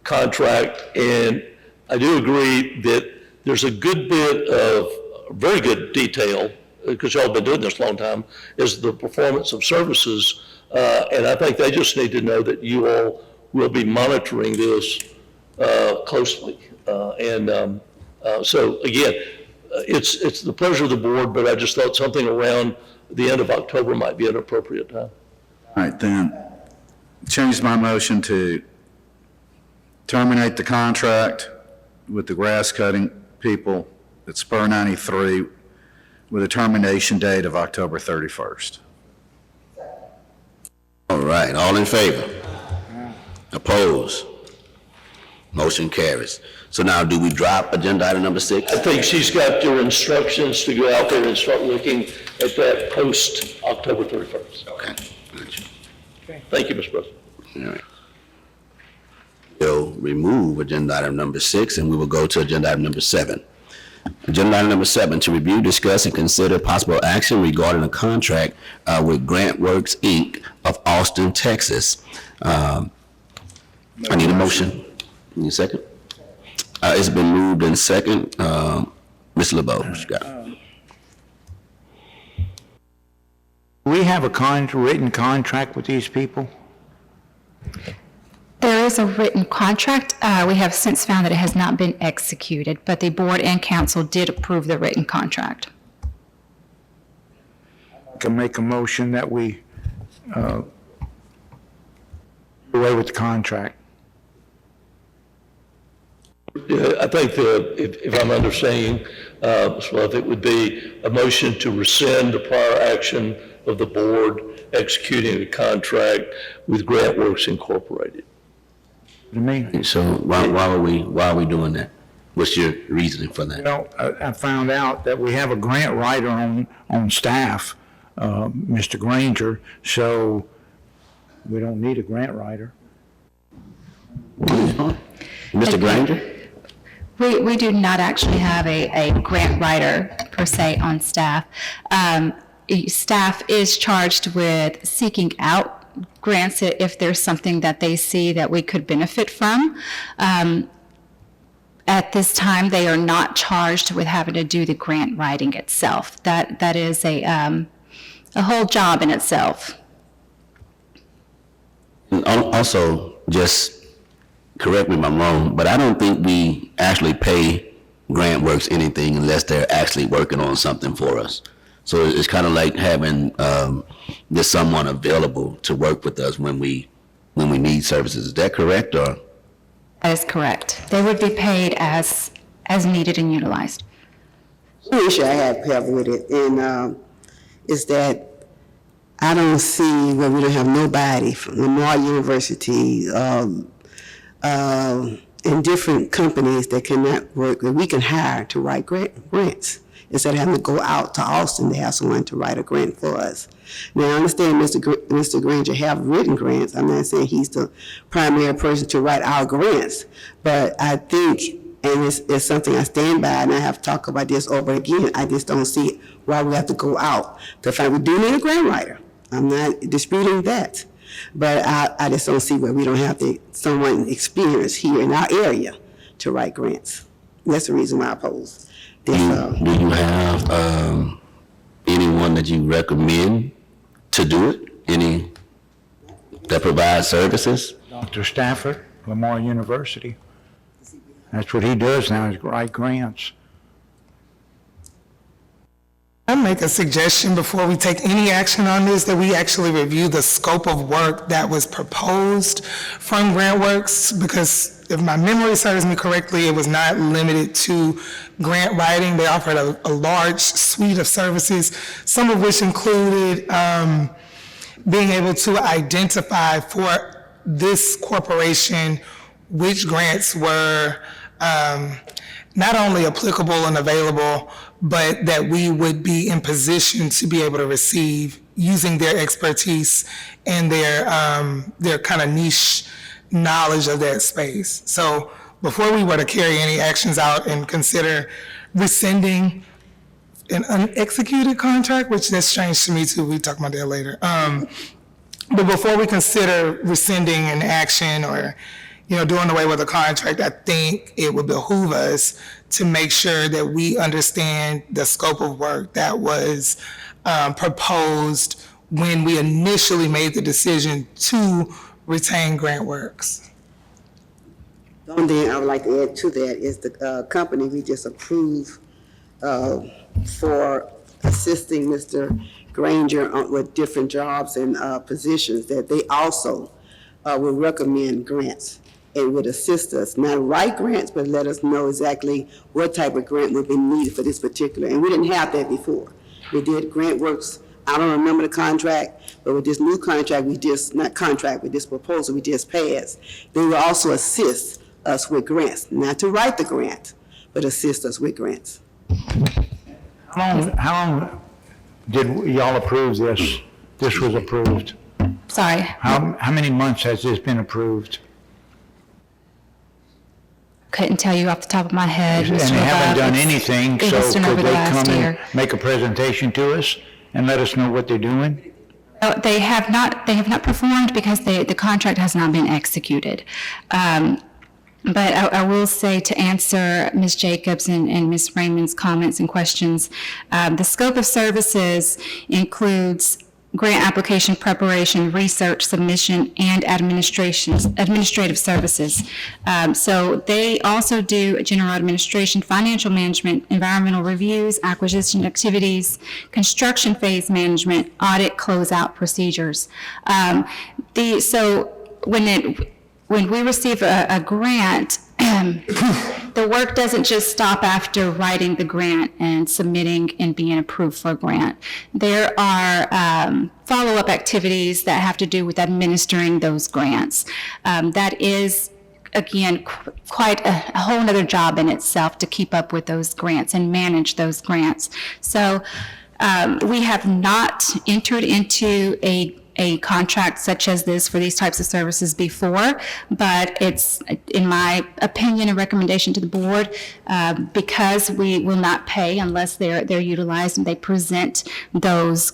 contract, and I do agree that there's a good bit of very good detail, because y'all have been doing this a long time, is the performance of services. And I think they just need to know that you all will be monitoring this closely. So again, it's the pleasure of the board, but I just thought something around the end of October might be an appropriate time. All right, then, change my motion to terminate the contract with the grass cutting people at Spur 93 with a termination date of October 31st. All right, all in favor? Opposed? Motion carries. So now do we drop agenda item number 6? I think she's got your instructions to go out there and start looking at that post October 31st. Okay. Gotcha. Thank you, Mr. President. All right. We'll remove agenda item number 6 and we will go to agenda item number 7. Agenda item number 7, to review, discuss, and consider possible action regarding a contract with Grant Works, Inc. of Austin, Texas. I need a motion. Need a second? It's been moved in second. Ms. LeBeau, what you got? We have a written contract with these people? There is a written contract. We have since found that it has not been executed, but the board and council did approve the written contract. I can make a motion that we do away with the contract. I think if I'm understanding, Ms. Love, it would be a motion to rescind the prior action of the board executing a contract with Grant Works Incorporated. To me, So why are we doing that? What's your reasoning for that? I found out that we have a grant writer on staff, Mr. Granger, so we don't need a grant writer. Mr. Granger? We do not actually have a grant writer per se on staff. Staff is charged with seeking out grants if there's something that they see that we could benefit from. At this time, they are not charged with having to do the grant writing itself. That is a whole job in itself. And also, just correct me if I'm wrong, but I don't think we actually pay GrantWorks anything unless they're actually working on something for us. So it's kind of like having there's someone available to work with us when we need services. Is that correct, or? That is correct. They would be paid as needed and utilized. One issue I have with it, and is that I don't see where we don't have nobody from Lamar University and different companies that cannot work, that we can hire to write grants. Instead of having to go out to Austin to have someone to write a grant for us. Now, I understand Mr. Granger have written grants. I'm not saying he's the primary person to write our grants, but I think, and it's something I stand by, and I have talked about this over again, I just don't see why we have to go out to find. We do need a grant writer. I'm not disputing that, but I just don't see where we don't have someone experienced here in our area to write grants. That's the reason why I oppose. Do you have anyone that you recommend to do it? Any that provides services? Dr. Stafford, Lamar University. That's what he does now, is write grants. I make a suggestion before we take any action on this, that we actually review the scope of work that was proposed from GrantWorks, because if my memory serves me correctly, it was not limited to grant writing. They offered a large suite of services, some of which included being able to identify for this corporation which grants were not only applicable and available, but that we would be in position to be able to receive using their expertise and their kind of niche knowledge of that space. So before we were to carry any actions out and consider rescinding an unexecuted contract, which that's strange to me too, we talk about that later. But before we consider rescinding an action or doing away with a contract, I think it would behoove us to make sure that we understand the scope of work that was proposed when we initially made the decision to retain GrantWorks. The only thing I would like to add to that is the company we just approved for assisting Mr. Granger with different jobs and positions, that they also would recommend grants and would assist us, not write grants, but let us know exactly what type of grant would be needed for this particular. And we didn't have that before. We did GrantWorks, I don't remember the contract, but with this new contract, with this proposal we just passed, they will also assist us with grants, not to write the grant, but assist us with grants. How long did y'all approve this? This was approved. Sorry. How many months has this been approved? Couldn't tell you off the top of my head. And they haven't done anything, so could they come and make a presentation to us and let us know what they're doing? They have not performed because the contract has not been executed. But I will say, to answer Ms. Jacobs and Ms. Raymond's comments and questions, the scope of services includes grant application preparation, research, submission, and administrative services. So they also do general administration, financial management, environmental reviews, acquisition activities, construction phase management, audit, closeout procedures. So when we receive a grant, the work doesn't just stop after writing the grant and submitting and being approved for a grant. There are follow-up activities that have to do with administering those grants. That is, again, quite a whole other job in itself to keep up with those grants and manage those grants. So we have not entered into a a contract such as this for these types of services before, but it's, in my opinion and recommendation to the board, because we will not pay unless they're utilized and they present those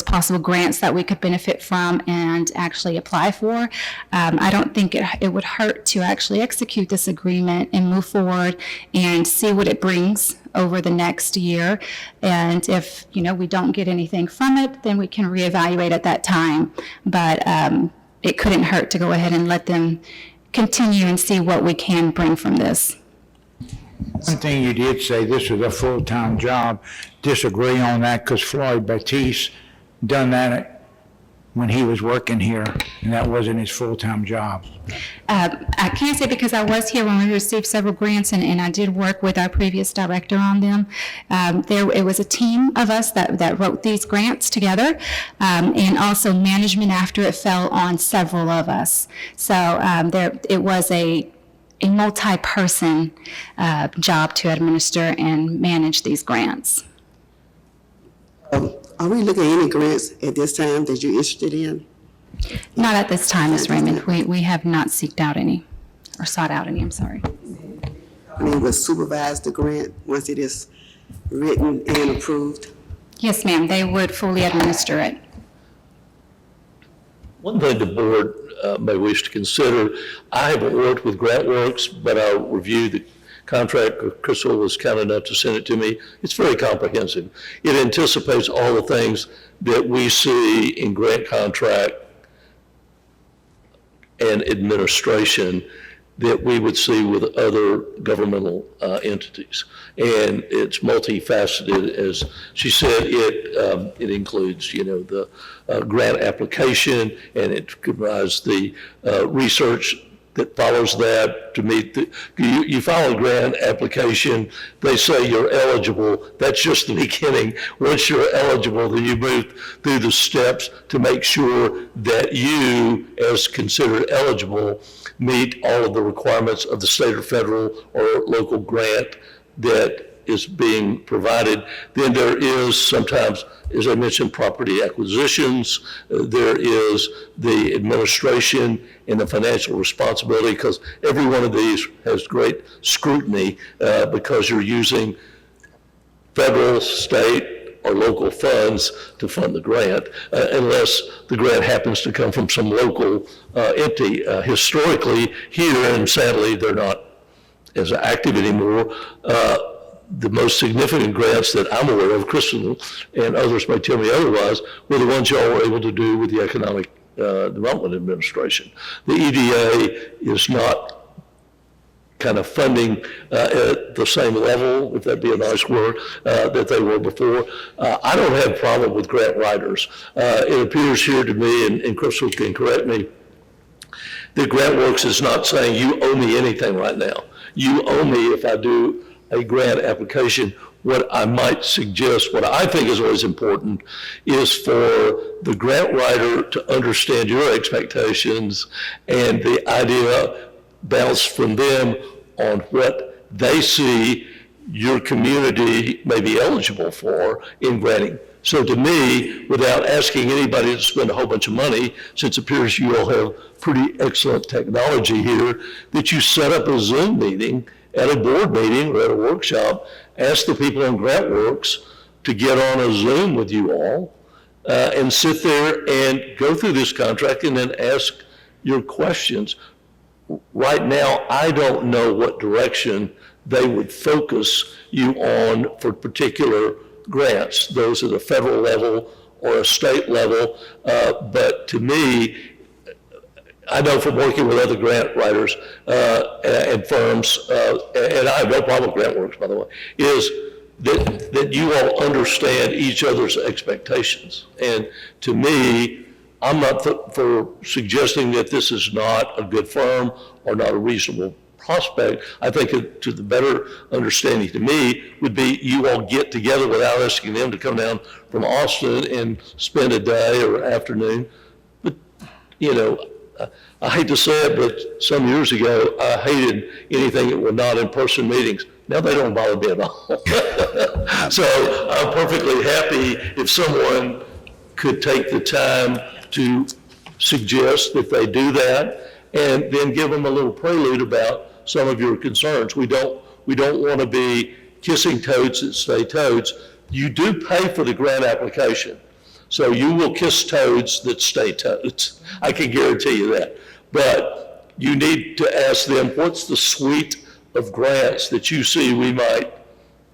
possible grants that we could benefit from and actually apply for. I don't think it would hurt to actually execute this agreement and move forward and see what it brings over the next year. And if, we don't get anything from it, then we can reevaluate at that time. But it couldn't hurt to go ahead and let them continue and see what we can bring from this. One thing you did say, this was a full-time job. Disagree on that because Floyd Batiste done that when he was working here, and that wasn't his full-time job. I can't say because I was here when we received several grants, and I did work with our previous director on them. It was a team of us that wrote these grants together, and also management after it fell on several of us. So it was a multi-person job to administer and manage these grants. Are we looking at any grants at this time that you're interested in? Not at this time, Ms. Raymond. We have not sought out any, I'm sorry. I mean, will supervise the grant once it is written and approved? Yes, ma'am, they would fully administer it. One thing the board may wish to consider, I haven't worked with GrantWorks, but I'll review the contract. Crystal was kind enough to send it to me. It's very comprehensive. It anticipates all the things that we see in grant contract and administration that we would see with other governmental entities. And it's multifaceted. As she said, it includes, the grant application, and it provides the research that follows that to meet you file a grant application, they say you're eligible. That's just the beginning. Once you're eligible, then you move through the steps to make sure that you, as considered eligible, meet all of the requirements of the state or federal or local grant that is being provided. Then there is sometimes, as I mentioned, property acquisitions. There is the administration and the financial responsibility, because every one of these has great scrutiny because you're using federal, state, or local funds to fund the grant, unless the grant happens to come from some local entity. Historically, here, and sadly they're not as active anymore, the most significant grants that I'm aware of, Crystal and others may tell me otherwise, were the ones y'all were able to do with the Economic Development Administration. The EDA is not kind of funding at the same level, if that'd be a nice word, that they were before. I don't have a problem with grant writers. It appears here to me, and Crystal can correct me, that GrantWorks is not saying you owe me anything right now. You owe me if I do a grant application. What I might suggest, what I think is always important, is for the grant writer to understand your expectations and the idea bounced from them on what they see your community may be eligible for in granting. So to me, without asking anybody to spend a whole bunch of money, since it appears you all have pretty excellent technology here, that you set up a Zoom meeting at a board meeting or at a workshop, ask the people in GrantWorks to get on a Zoom with you all and sit there and go through this contract and then ask your questions. Right now, I don't know what direction they would focus you on for particular grants, those at a federal level or a state level, but to me, I know from working with other grant writers and firms, and I have no problem with GrantWorks, by the way, is that you all understand each other's expectations. And to me, I'm not for suggesting that this is not a good firm or not a reasonable prospect. I think to the better understanding to me would be you all get together without asking them to come down from Austin and spend a day or afternoon. But, I hate to say it, but some years ago, I hated anything that were not in-person meetings. Now they don't bother me at all. So I'm perfectly happy if someone could take the time to suggest that they do that, and then give them a little prelude about some of your concerns. We don't want to be kissing toads that stay toads. You do pay for the grant application, so you will kiss toads that stay toads. I can guarantee you that. But you need to ask them, what's the suite of grants that you see we might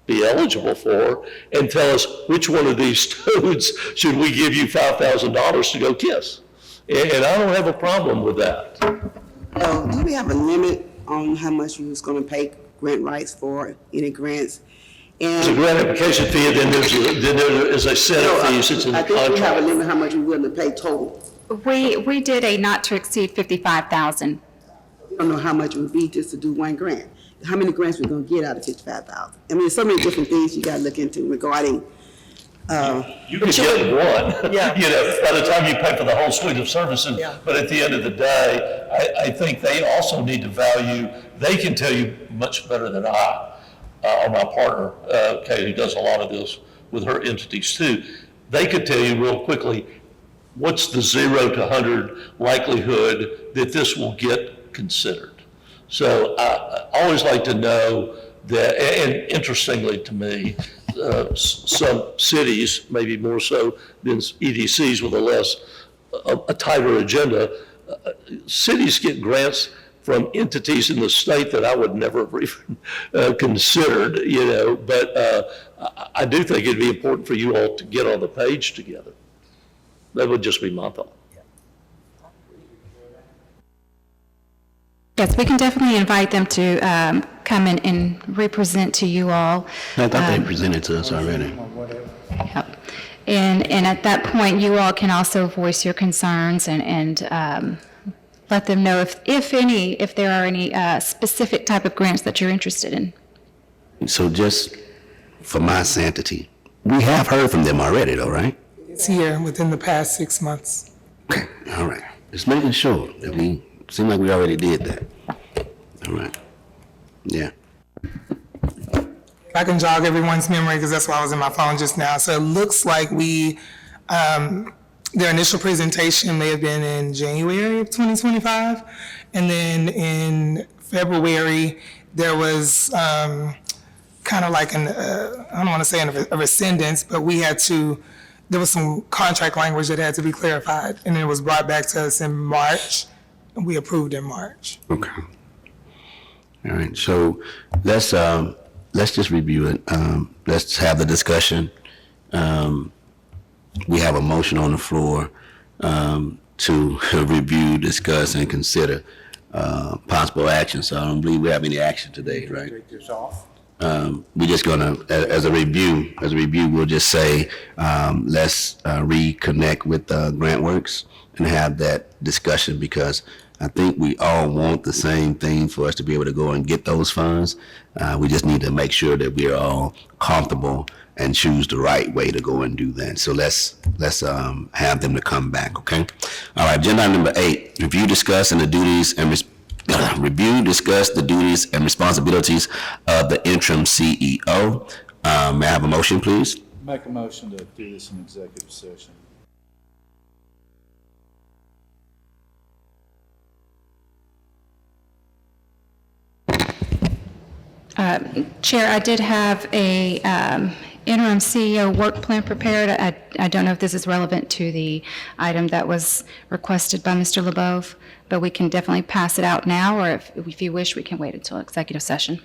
be eligible for, and tell us which one of these toads should we give you $5,000 to go kiss. And I don't have a problem with that. Do we have a limit on how much you was gonna pay grant rights for, any grants? There's a grant application fee, and then there is a set of fees that's in the I think we have a contract. limit how much you're willing to pay total. We did a not to exceed 55,000. We don't know how much it would be just to do one grant. How many grants we're gonna get out of 55,000? I mean, there's so many different things you gotta look into regarding, You can get one, Yeah. you know, by the time you pay for the whole suite of services. Yeah. But at the end of the day, I think they also need to value, they can tell you much better than I, or my partner, Kay, who does a lot of this with her entities too. They could tell you real quickly, what's the 0 to 100 likelihood that this will get considered? So I always like to know that, and interestingly to me, some cities, maybe more so than EDCs with a tighter agenda, cities get grants from entities in the state that I would never have even considered, you know, but I do think it'd be important for you all to get on the page together. That would just be my thought. Yes, we can definitely invite them to come in and represent to you all. I thought they presented to us already. Yep. And at that point, you all can also voice your concerns and let them know if there are any specific type of grants that you're interested in. So just for my sanity, we have heard from them already though, right? It's here within the past 6 months. All right, just making sure that seem like we already did that. All right, yeah. I can jog everyone's memory because that's why I was in my phone just now. So it looks like their initial presentation may have been in January of 2025. And then in February, there was kind of like I don't want to say a rescindance, but there was some contract language that had to be clarified. And it was brought back to us in March, and we approved in March. Okay. All right, so let's just review it. Let's have the discussion. We have a motion on the floor to review, discuss, and consider possible action. So I don't believe we have any action today, right? Take this off. We're just gonna, as a review, we'll just say, let's reconnect with GrantWorks and have that discussion, because I think we all want the same thing for us to be able to go and get those funds. We just need to make sure that we're all comfortable and choose the right way to go and do that. So let's have them to come back, okay? All right, agenda item number 8, review, discuss, and the duties and discuss the duties and responsibilities of the interim CEO. May I have a motion, please? Make a motion to do this in executive session. Chair, I did have a interim CEO work plan prepared. I don't know if this is relevant to the item that was requested by Mr. LeBeau, but we can definitely pass it out now, or if you wish, we can wait until executive session.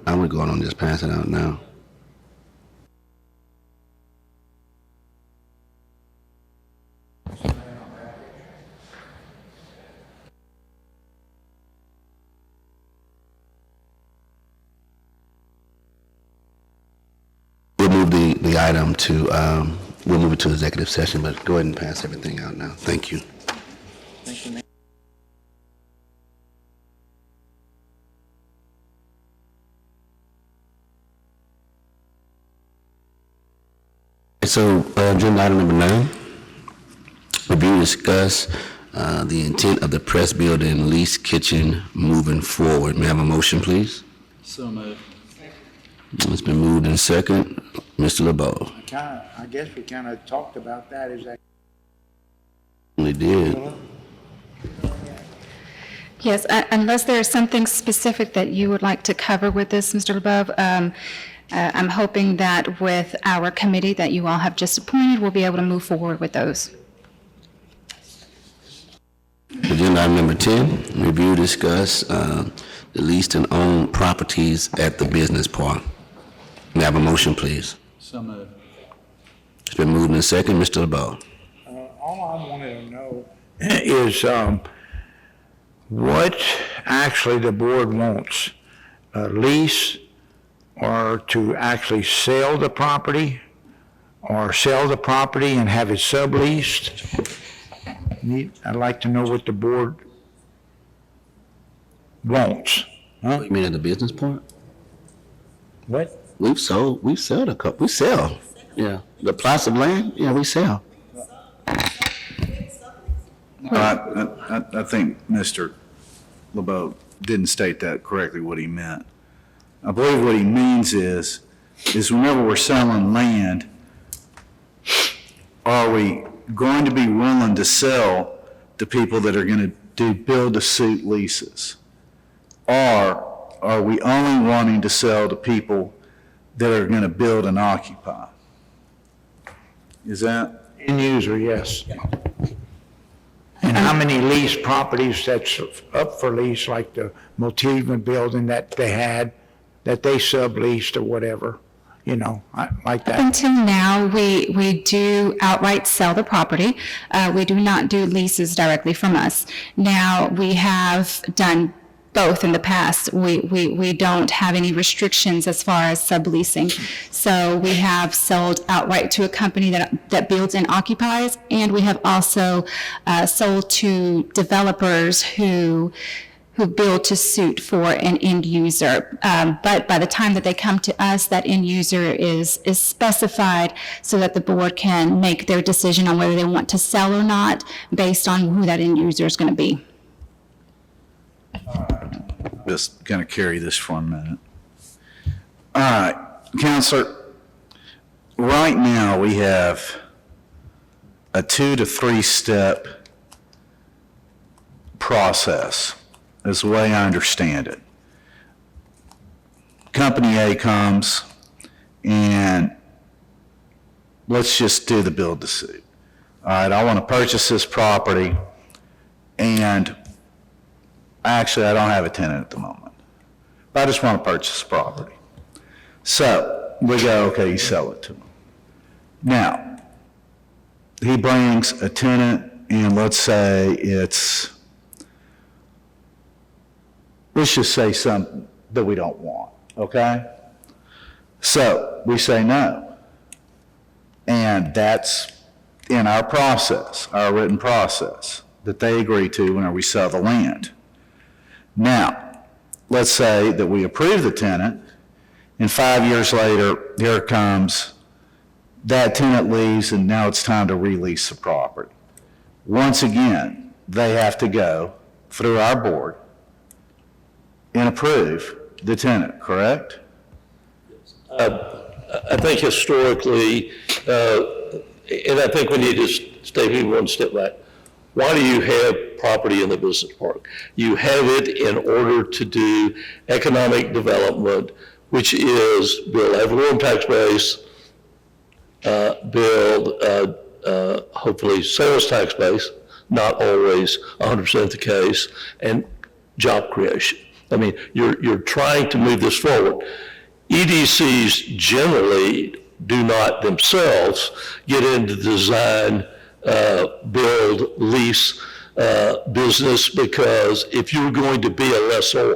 I would go on and just pass it out now. We'll move the item to, we'll move it to executive session, but go ahead and pass everything out now. Thank you. Thank you, ma'am. So, agenda item number 9, review, discuss the intent of the press building lease kitchen moving forward. May I have a motion, please? So moved. It's been moved in second. Mr. LeBeau. I guess we kind of talked about that, is that? We did. Yes, unless there's something specific that you would like to cover with this, Mr. LeBeau, I'm hoping that with our committee that you all have just appointed, we'll be able to move forward with those. Agenda item number 10, review, discuss the leased and owned properties at the business park. May I have a motion, please? So moved. It's been moved and second. Mr. LeBeau. All I wanted to know is what actually the board wants, lease or to actually sell the property, or sell the property and have it subleased. I'd like to know what the board wants. Huh? You mean at the business park? What? We sell a couple, we sell. Yeah, the plots of land, yeah, we sell. I think Mr. LeBeau didn't state that correctly, what he meant. I believe what he means is whenever we're selling land, are we going to be willing to sell to people that are going to do build-to-suit leases? Or are we only wanting to sell to people that are going to build and occupy? Is that? End user, yes. And how many leased properties that's up for lease, like the Motiva building that they had, that they subleased or whatever, like that? Up until now, we do outright sell the property. We do not do leases directly from us. Now, we have done both in the past. We don't have any restrictions as far as subleasing. So we have sold outright to a company that builds and occupies, and we have also sold to developers who build to suit for an end user. But by the time that they come to us, that end user is specified so that the board can make their decision on whether they want to sell or not based on who that end user is going to be. Just going to carry this for a minute. All right, Counselor, right now we have a 2 to 3 step process, is the way I understand it. Company A comes and let's just do the build to suit. All right, I want to purchase this property, and actually, I don't have a tenant at the moment, but I just want to purchase the property. So we go, okay, you sell it to him. Now, he brings a tenant, and let's say let's just say something that we don't want, okay? So we say no. And that's in our process, our written process, that they agree to whenever we sell the land. Now, let's say that we approve the tenant, and 5 years later, here comes, that tenant leaves, and now it's time to release the property. Once again, they have to go through our board and approve the tenant, correct? I think historically, and I think we need to stay maybe one step back. Why do you have property in the business park? You have it in order to do economic development, which is build ad valorem tax base, build hopefully sales tax base, not always 100% the case, and job creation. I mean, you're trying to move this forward. EDCs generally do not themselves get into design, build, lease business, because if you're going to be a lessor,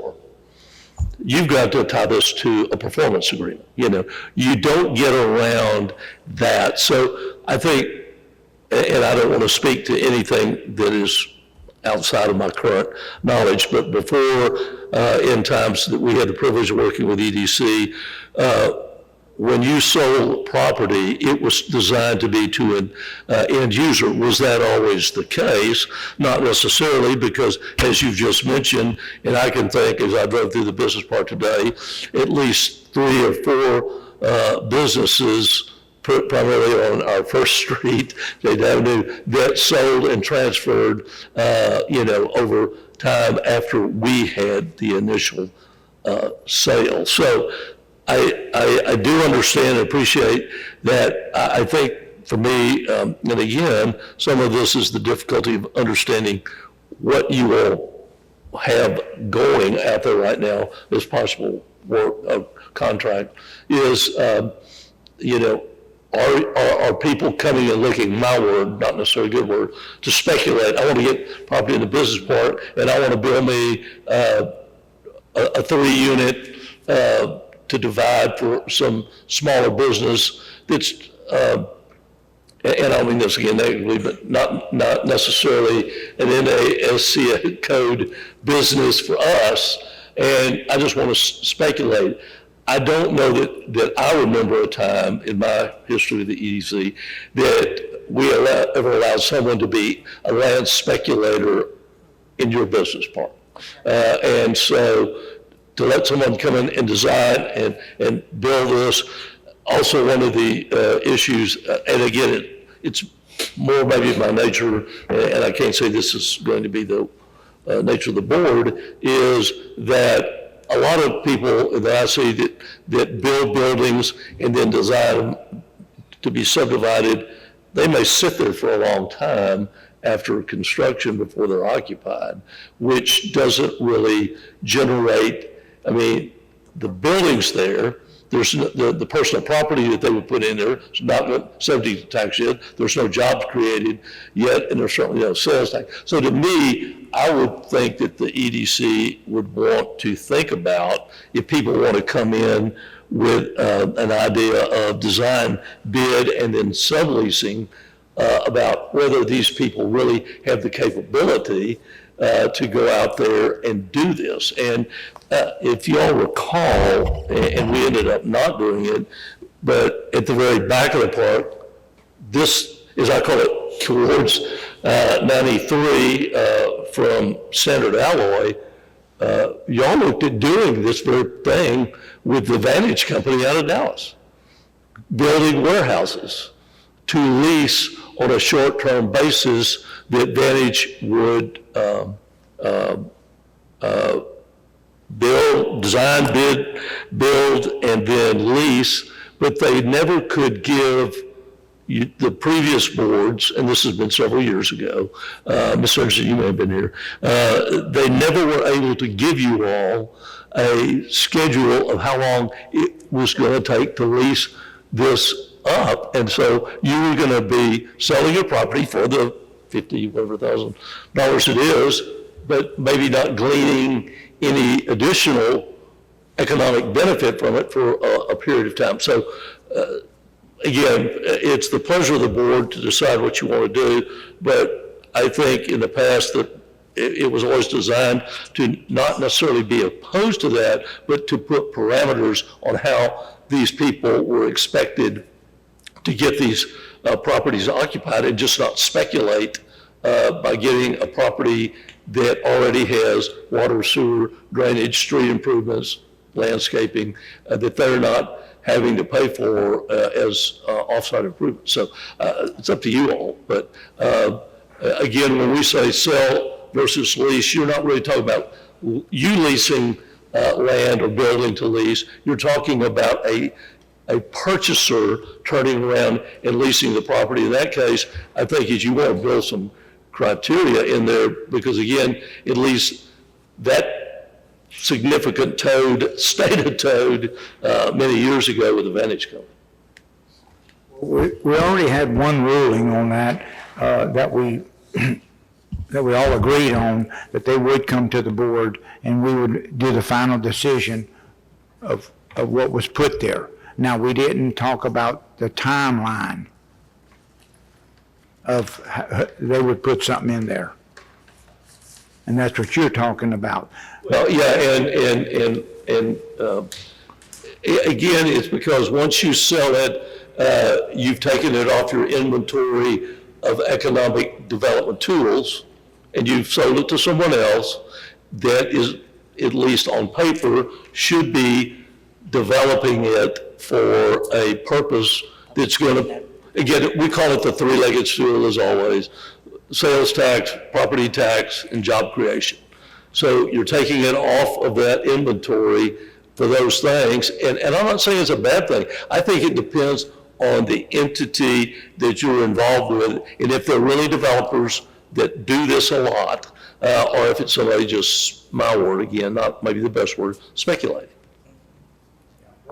you've got to tie this to a performance agreement. You don't get around that. So I think, and I don't want to speak to anything that is outside of my current knowledge, but before, in times that we had the privilege of working with EDC, when you sold property, it was designed to be to an end user. Was that always the case? Not necessarily, because as you've just mentioned, and I can think as I drove through the business park today, at least 3 or 4 businesses, primarily on our First Street, State Avenue, that sold and transferred, over time after we had the initial sale. So I do understand and appreciate that. I think for me, and again, some of this is the difficulty of understanding what you all have going out there right now as possible work contract is, are people coming and looking, my word, not necessarily a good word, to speculate? I want to get property in the business park, and I want to build me a 3-unit to divide for some smaller business that's, and I don't mean this again negatively, but not necessarily an NASC code business for us, and I just want to speculate. I don't know that I remember a time in my history of the EDC that we ever allowed someone to be a land speculator in your business park. And so to let someone come in and design and build this, also one of the issues, and again, it's more maybe my nature, and I can't say this is going to be the nature of the board, is that a lot of people that I see that build buildings and then design them to be subdivided, they may sit there for a long time after construction before they're occupied, which doesn't really generate, I mean, the building's there, there's the personal property that they would put in there is not subject to tax yet, there's no jobs created yet, and there's certainly no sales tax. So to me, I would think that the EDC would want to think about, if people want to come in with an idea of design, bid, and then subleasing, about whether these people really have the capability to go out there and do this. And if you all recall, and we ended up not doing it, but at the very back of the park, this, as I call it, towards 93 from Standard Alloy, y'all looked at doing this very thing with the Vantage Company out of Dallas, building warehouses to lease on a short-term basis that Vantage would build, design, bid, build, and then lease, but they never could give the previous boards, and this has been several years ago, Ms. Anderson, you may have been here, they never were able to give you all a schedule of how long it was going to take to lease this up. And so you were going to be selling your property for the $50,000 it is, but maybe not gleaning any additional economic benefit from it for a period of time. So again, it's the pleasure of the board to decide what you want to do, but I think in the past that it was always designed to not necessarily be opposed to that, but to put parameters on how these people were expected to get these properties occupied and just not speculate by getting a property that already has water, sewer, drainage, street improvements, landscaping, that they're not having to pay for as off-site improvements. So it's up to you all. But again, when we say sell versus lease, you're not really talking about you leasing land or building to lease. You're talking about a purchaser turning around and leasing the property. In that case, I think is you want to build some criteria in there, because again, at least that significant toad stayed a toad many years ago with the Vantage Company. We already had one ruling on that, that we all agreed on, that they would come to the board and we would do the final decision of what was put there. Now, we didn't talk about the timeline of they would put something in there. And that's what you're talking about. Well, yeah, and again, it's because once you sell it, you've taken it off your inventory of economic development tools, and you've sold it to someone else that is, at least on paper, should be developing it for a purpose that's going to, again, we call it the three-legged stool as always: sales tax, property tax, and job creation. So you're taking it off of that inventory for those things. And I'm not saying it's a bad thing. I think it depends on the entity that you're involved with, and if they're really developers that do this a lot, or if it's somebody just, my word again, not maybe the best word, speculating.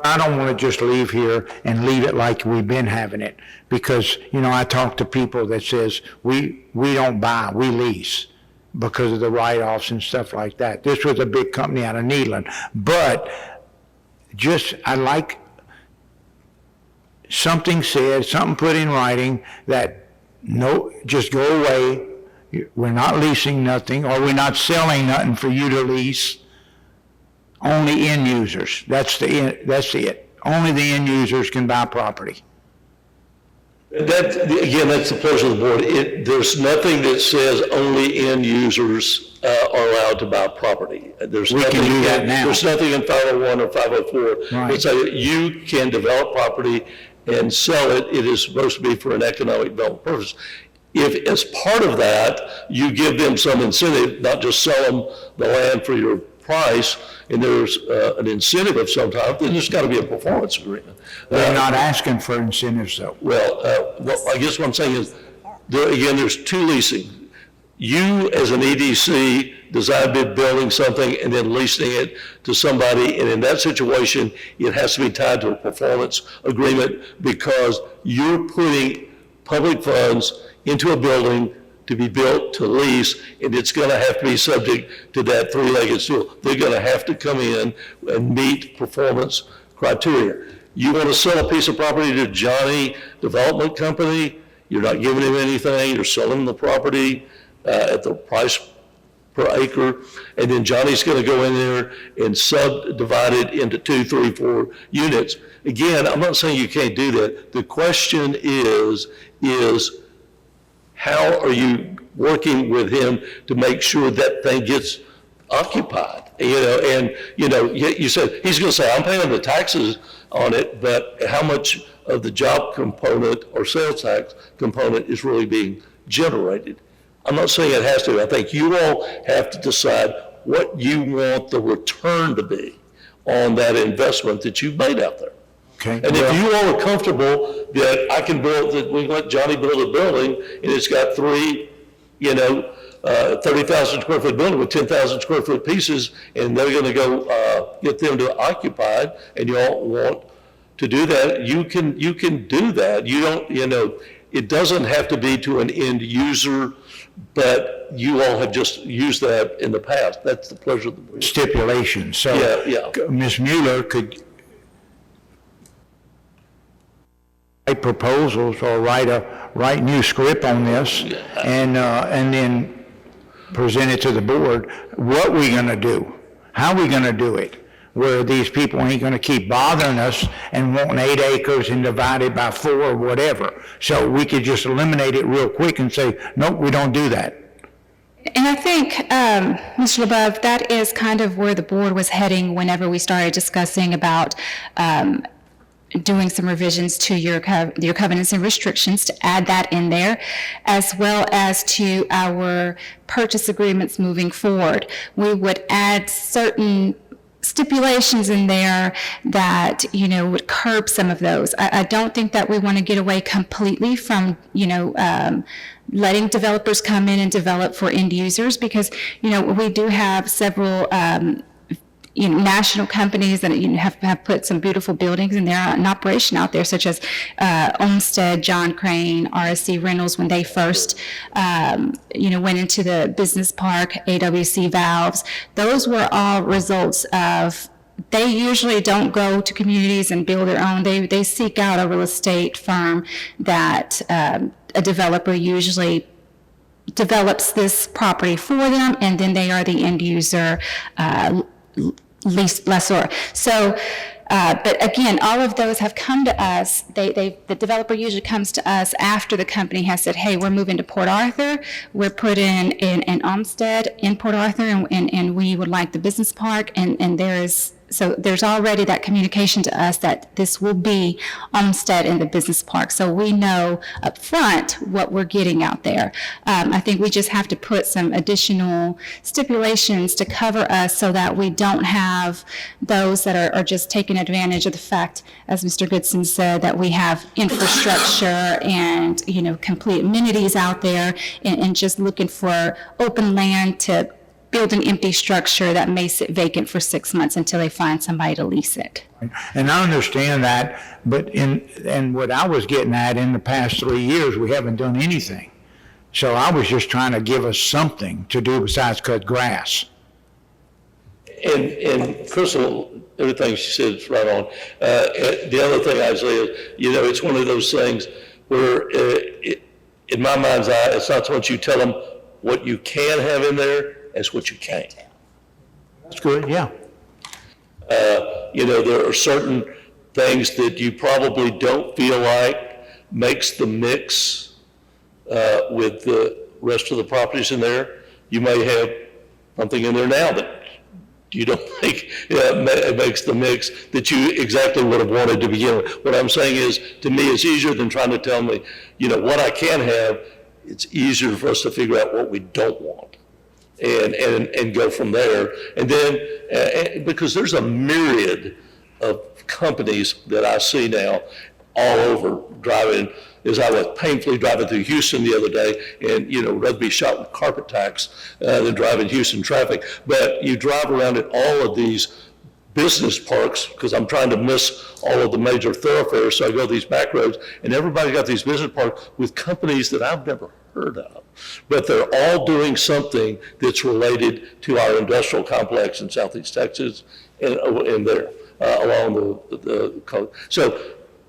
I don't want to just leave here and leave it like we've been having it, because, you know, I talk to people that says, we don't buy, we lease, because of the write-offs and stuff like that. This was a big company out of Neyland, but just, I like something said, something put in writing that, no, just go away, we're not leasing nothing, or we're not selling nothing for you to lease. Only end users. That's it. Only the end users can buy property. Again, that's the pleasure of the board. There's nothing that says only end users are allowed to buy property. We can do that now. There's nothing in 501 or 504 that says you can develop property and sell it. It is supposed to be for an economic development purpose. If as part of that, you give them some incentive, not just sell them the land for your price, and there's an incentive of some type, then there's got to be a performance agreement. They're not asking for incentives, though. Well, I guess what I'm saying is, there's two leasing. You, as an EDC, decide to building something and then leasing it to somebody, and in that situation, it has to be tied to a performance agreement because you're putting public funds into a building to be built to lease, and it's going to have to be subject to that three-legged stool. They're going to have to come in and meet performance criteria. You want to sell a piece of property to Johnny Development Company, you're not giving him anything, you're selling the property at the price per acre, and then Johnny's going to go in there and subdivide it into 2, 3, 4 units. Again, I'm not saying you can't do that. The question is how are you working with him to make sure that thing gets occupied? You said, he's going to say, I'm paying the taxes on it, but how much of the job component or sales tax component is really being generated? I'm not saying it has to. I think you all have to decide what you want the return to be on that investment that you've made out there. Okay. And if you all are comfortable that I can build, that we let Johnny build a building and it's got 3, 30,000 square foot building with 10,000 square foot pieces, and they're going to go get them to occupied, and you all want to do that, you can do that. You don't, it doesn't have to be to an end user, but you all have just used that in the past. That's the pleasure of the board. Stipulation. So Ms. Mueller could write proposals or write new script on this and then present it to the board. What we going to do? How we going to do it? Where these people ain't going to keep bothering us and wanting 8 acres and divide it by 4 or whatever. So we could just eliminate it real quick and say, nope, we don't do that. And I think, Mr. LeBeau, that is kind of where the board was heading whenever we started discussing about doing some revisions to your covenants and restrictions, to add that in there, as well as to our purchase agreements moving forward. We would add certain stipulations in there that, would curb some of those. I don't think that we want to get away completely from, letting developers come in and develop for end users, because, we do have several national companies that have put some beautiful buildings in there in operation out there, such as Olmsted, John Crane, RSC Rentals, when they first went into the business park, AWC Valves. Those were all results of, they usually don't go to communities and build their own. They seek out a real estate firm that a developer usually develops this property for them, and then they are the end user lessor. So, but again, all of those have come to us. The developer usually comes to us after the company has said, hey, we're moving to Port Arthur. We're putting in Olmsted in Port Arthur, and we would like the business park, and there is So there's already that communication to us that this will be Olmsted in the business park. So we know up front what we're getting out there. I think we just have to put some additional stipulations to cover us so that we don't have those that are just taking advantage of the fact, as Mr. Goodson said, that we have infrastructure and, complete amenities out there and just looking for open land to build an empty structure that may sit vacant for 6 months until they find somebody to lease it. And I understand that, but and what I was getting at, in the past 3 years, we haven't done anything. So I was just trying to give us something to do besides cut grass. And Crystal, everything she said is right on. The other thing I say is, it's one of those things where, in my mind's eye, it's not so much you tell them what you can have in there as what you can't. That's good, yeah. There are certain things that you probably don't feel like makes the mix with the rest of the properties in there. You may have something in there now that you don't think it makes the mix that you exactly would have wanted to begin with. What I'm saying is, to me, it's easier than trying to tell me, what I can have. It's easier for us to figure out what we don't want and go from there. And then, because there's a myriad of companies that I see now all over driving, as I was painfully driving through Houston the other day, and, rather be shot with carpet tacks than driving Houston traffic. But you drive around at all of these business parks, because I'm trying to miss all of the major thoroughfares, so I go these back roads, and everybody got these business parks with companies that I've never heard of. But they're all doing something that's related to our industrial complex in Southeast Texas and there along the coast. So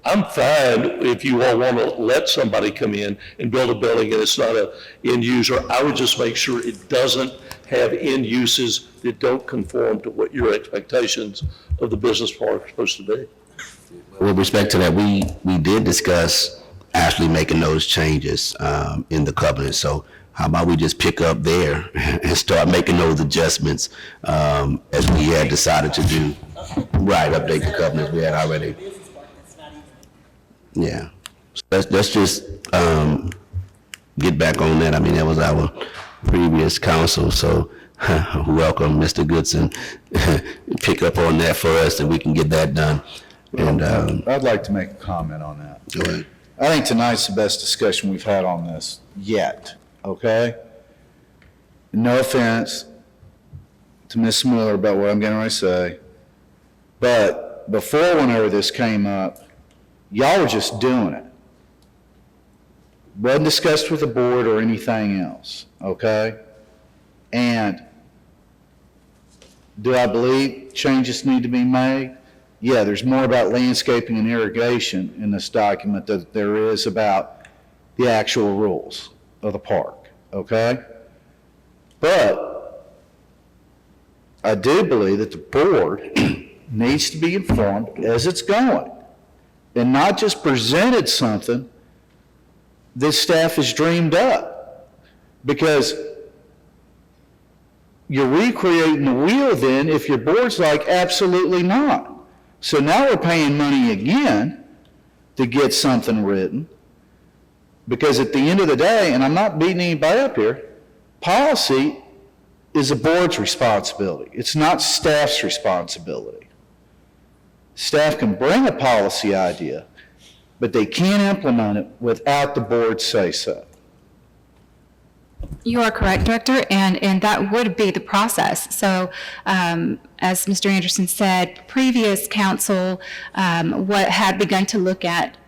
I'm fine if you all want to let somebody come in and build a building and it's not an end user. I would just make sure it doesn't have end uses that don't conform to what your expectations of the business park are supposed to be. With respect to that, we did discuss actually making those changes in the covenant. So how about we just pick up there and start making those adjustments as we had decided to do. Right, update the covenants we had already. Yeah. So let's just get back on that. I mean, that was our previous council, so welcome, Mr. Goodson. Pick up on that for us and we can get that done. And I'd like to make a comment on that. go ahead. I think tonight's the best discussion we've had on this yet, okay? No offense to Ms. Miller about what I'm getting ready to say, but before, whenever this came up, y'all were just doing it. Wasn't discussed with the board or anything else, okay? And do I believe changes need to be made? Yeah, there's more about landscaping and irrigation in this document than there is about the actual rules of the park, okay? But I do believe that the board needs to be informed as it's going and not just presented something that staff has dreamed up, because you're recreating the wheel then if your board's like, absolutely not. So now we're paying money again to get something written, because at the end of the day, and I'm not beating anybody up here, policy is a board's responsibility. It's not staff's responsibility. Staff can bring a policy idea, but they can't implement it without the board say so. You are correct, Director, and that would be the process. So, as Mr. Anderson said, previous council what had begun to look at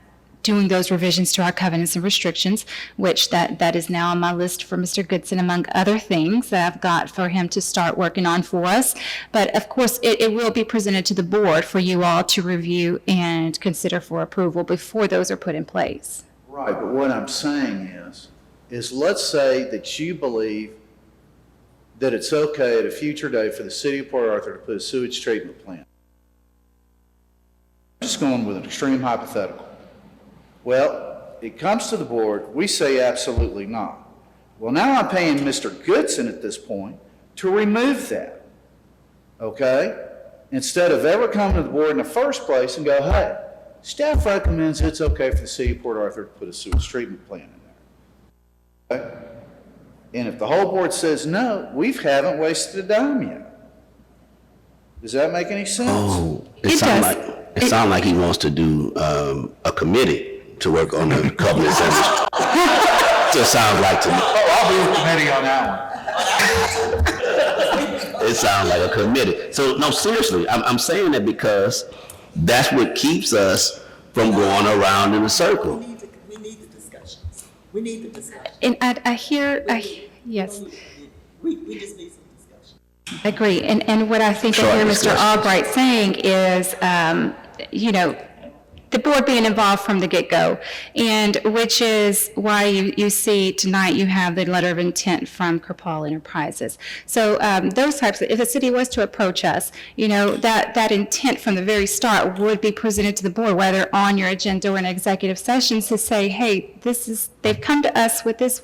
doing those revisions to our covenants and restrictions, which that is now on my list for Mr. Goodson, among other things that I've got for him to start working on for us. But of course, it will be presented to the board for you all to review and consider for approval before those are put in place. Right, but what I'm saying is let's say that you believe that it's okay at a future date for the city of Port Arthur to put a sewage treatment plant. I'm just going with an extreme hypothetical. Well, it comes to the board, we say absolutely not. Well, now I'm paying Mr. Goodson at this point to remove that, okay? instead of ever coming to the board in the first place and go, hey, staff recommends it's okay for the city of Port Arthur to put a sewage treatment plant in there. Okay? And if the whole board says no, we haven't wasted a dime yet. Does that make any sense? Oh, It does. It sounds like he wants to do a committee to work on the covenants. Just sounds like to me. Oh, I'll be with the committee on that one. It sounds like a committee. So, no, seriously, I'm saying that because that's what keeps us from going around in a circle. We need the discussions. We need the discussion. And I hear, yes. We just need some discussion. I agree. And what I think I hear Mr. Albright saying is, the board being involved from the get-go, and which is why you see tonight you have the letter of intent from Kerpal Enterprises. So those types of, if the city was to approach us, that intent from the very start would be presented to the board, whether on your agenda or in executive sessions, to say, hey, they've come to us with this.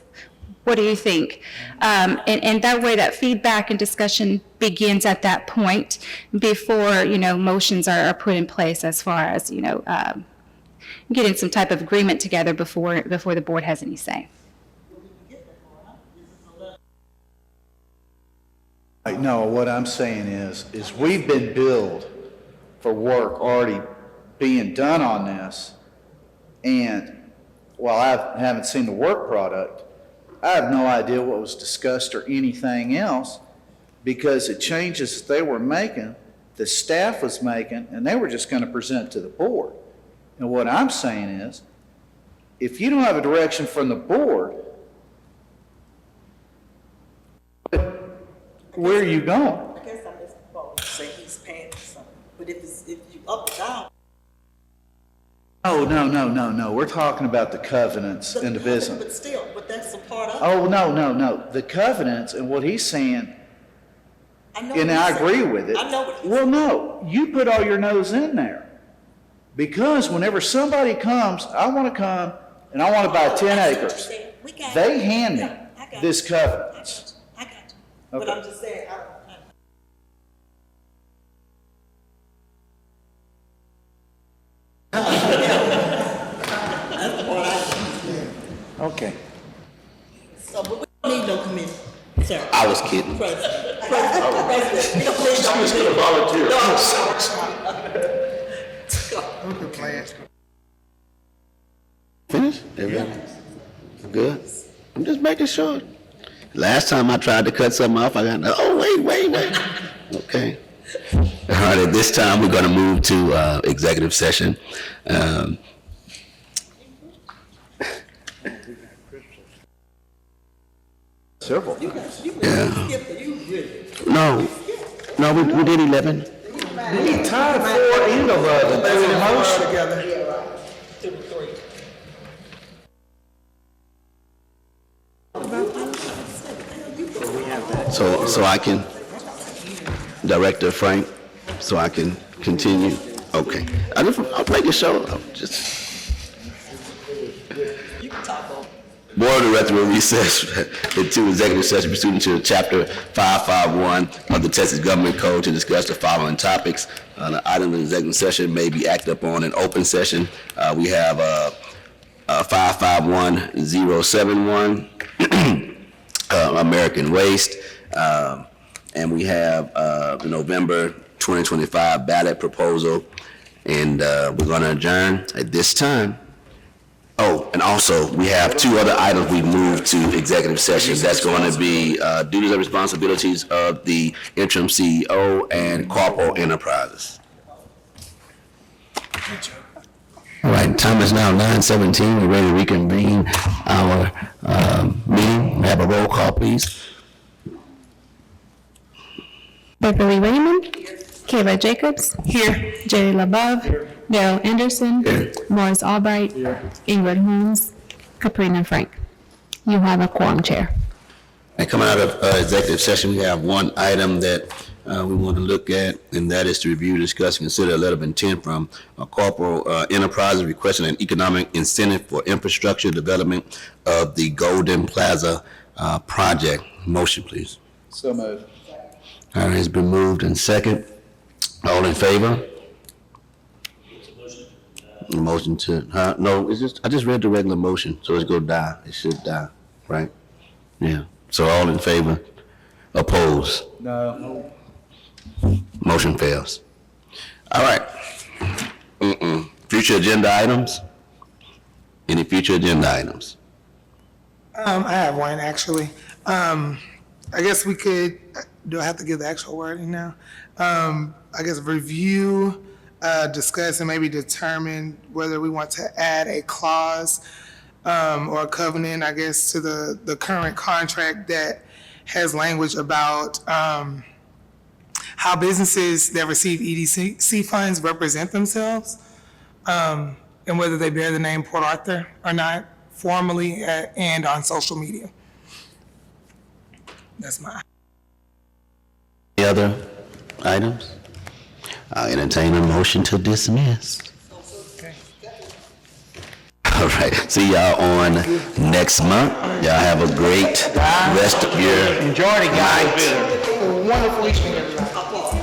What do you think? And that way, that feedback and discussion begins at that point before, motions are put in place as far as, getting some type of agreement together before the board has any say. No, what I'm saying is we've been billed for work already being done on this, and while I haven't seen the work product, I have no idea what was discussed or anything else, because the changes that they were making, the staff was making, and they were just going to present to the board. And what I'm saying is, if you don't have a direction from the board, where are you going? I guess I missed the phone, say he's paying for something, but if you up or down. Oh, no. We're talking about the covenants and the business. But still, that's a part of it. Oh, no. The covenants and what he's saying, and I agree with it. I know what he's saying. Well, no, you put all your nose in there. Because whenever somebody comes, I want to come and I want to buy 10 acres. They hand me this covenants. I got you. But I'm just saying, Okay. so, but we don't need no committee, sir. I was kidding. President, we don't need no committee. Finish? Everybody? Good? I'm just making sure. Last time I tried to cut something off, I got, wait. Okay. All right, at this time, we're going to move to executive session. Several. No, we did 11. We tied 4 and 11 through the motion. So I can, Director Frank, so I can continue? Okay. I'll make it show. Board of Directors will recess into executive session pursuant to Chapter 551 of the Texas Government Code to discuss the following topics. The item in executive session may be acted upon in open session. We have 551071, American Waste, and we have the November 2025 ballot proposal, and we're going to adjourn at this time. Oh, and also, we have 2 other items we moved to executive session. That's going to be duties and responsibilities of the interim CEO and Corporal Enterprises. All right, time is now 9:17. We're ready to reconvene our meeting. Have a roll call, please. Beverly Raymond. Kayla Jacobs. Here. Jerry LaBeouf. Daryl Anderson. Here. Morris Albright. Ingrid Holmes. Caprina Frank. You have a quorum, Chair. And coming out of executive session, we have one item that we want to look at, and that is to review, discuss, and consider a letter of intent from Corporal Enterprises requesting an economic incentive for infrastructure development of the Golden Plaza project. Motion, please. So moved. All right, it's been moved and second. All in favor? Motion to, no, it's just, I just read the regular motion, so it's gonna die. It should die, right? Yeah. So all in favor? Oppose? No. Motion fails. All right. Future agenda items? Any future agenda items? I have one, actually. I guess we could, do I have to give the actual wording now? I guess review, discuss, and maybe determine whether we want to add a clause or a covenant, I guess, to the current contract that has language about how businesses that receive EDC funds represent themselves, and whether they bear the name Port Arthur or not, formally and on social media. That's my. Any other items? I'll entertain a motion to dismiss. All right, see y'all on next month. Y'all have a great rest of your Enjoy it, guys. Wonderful evening, everybody.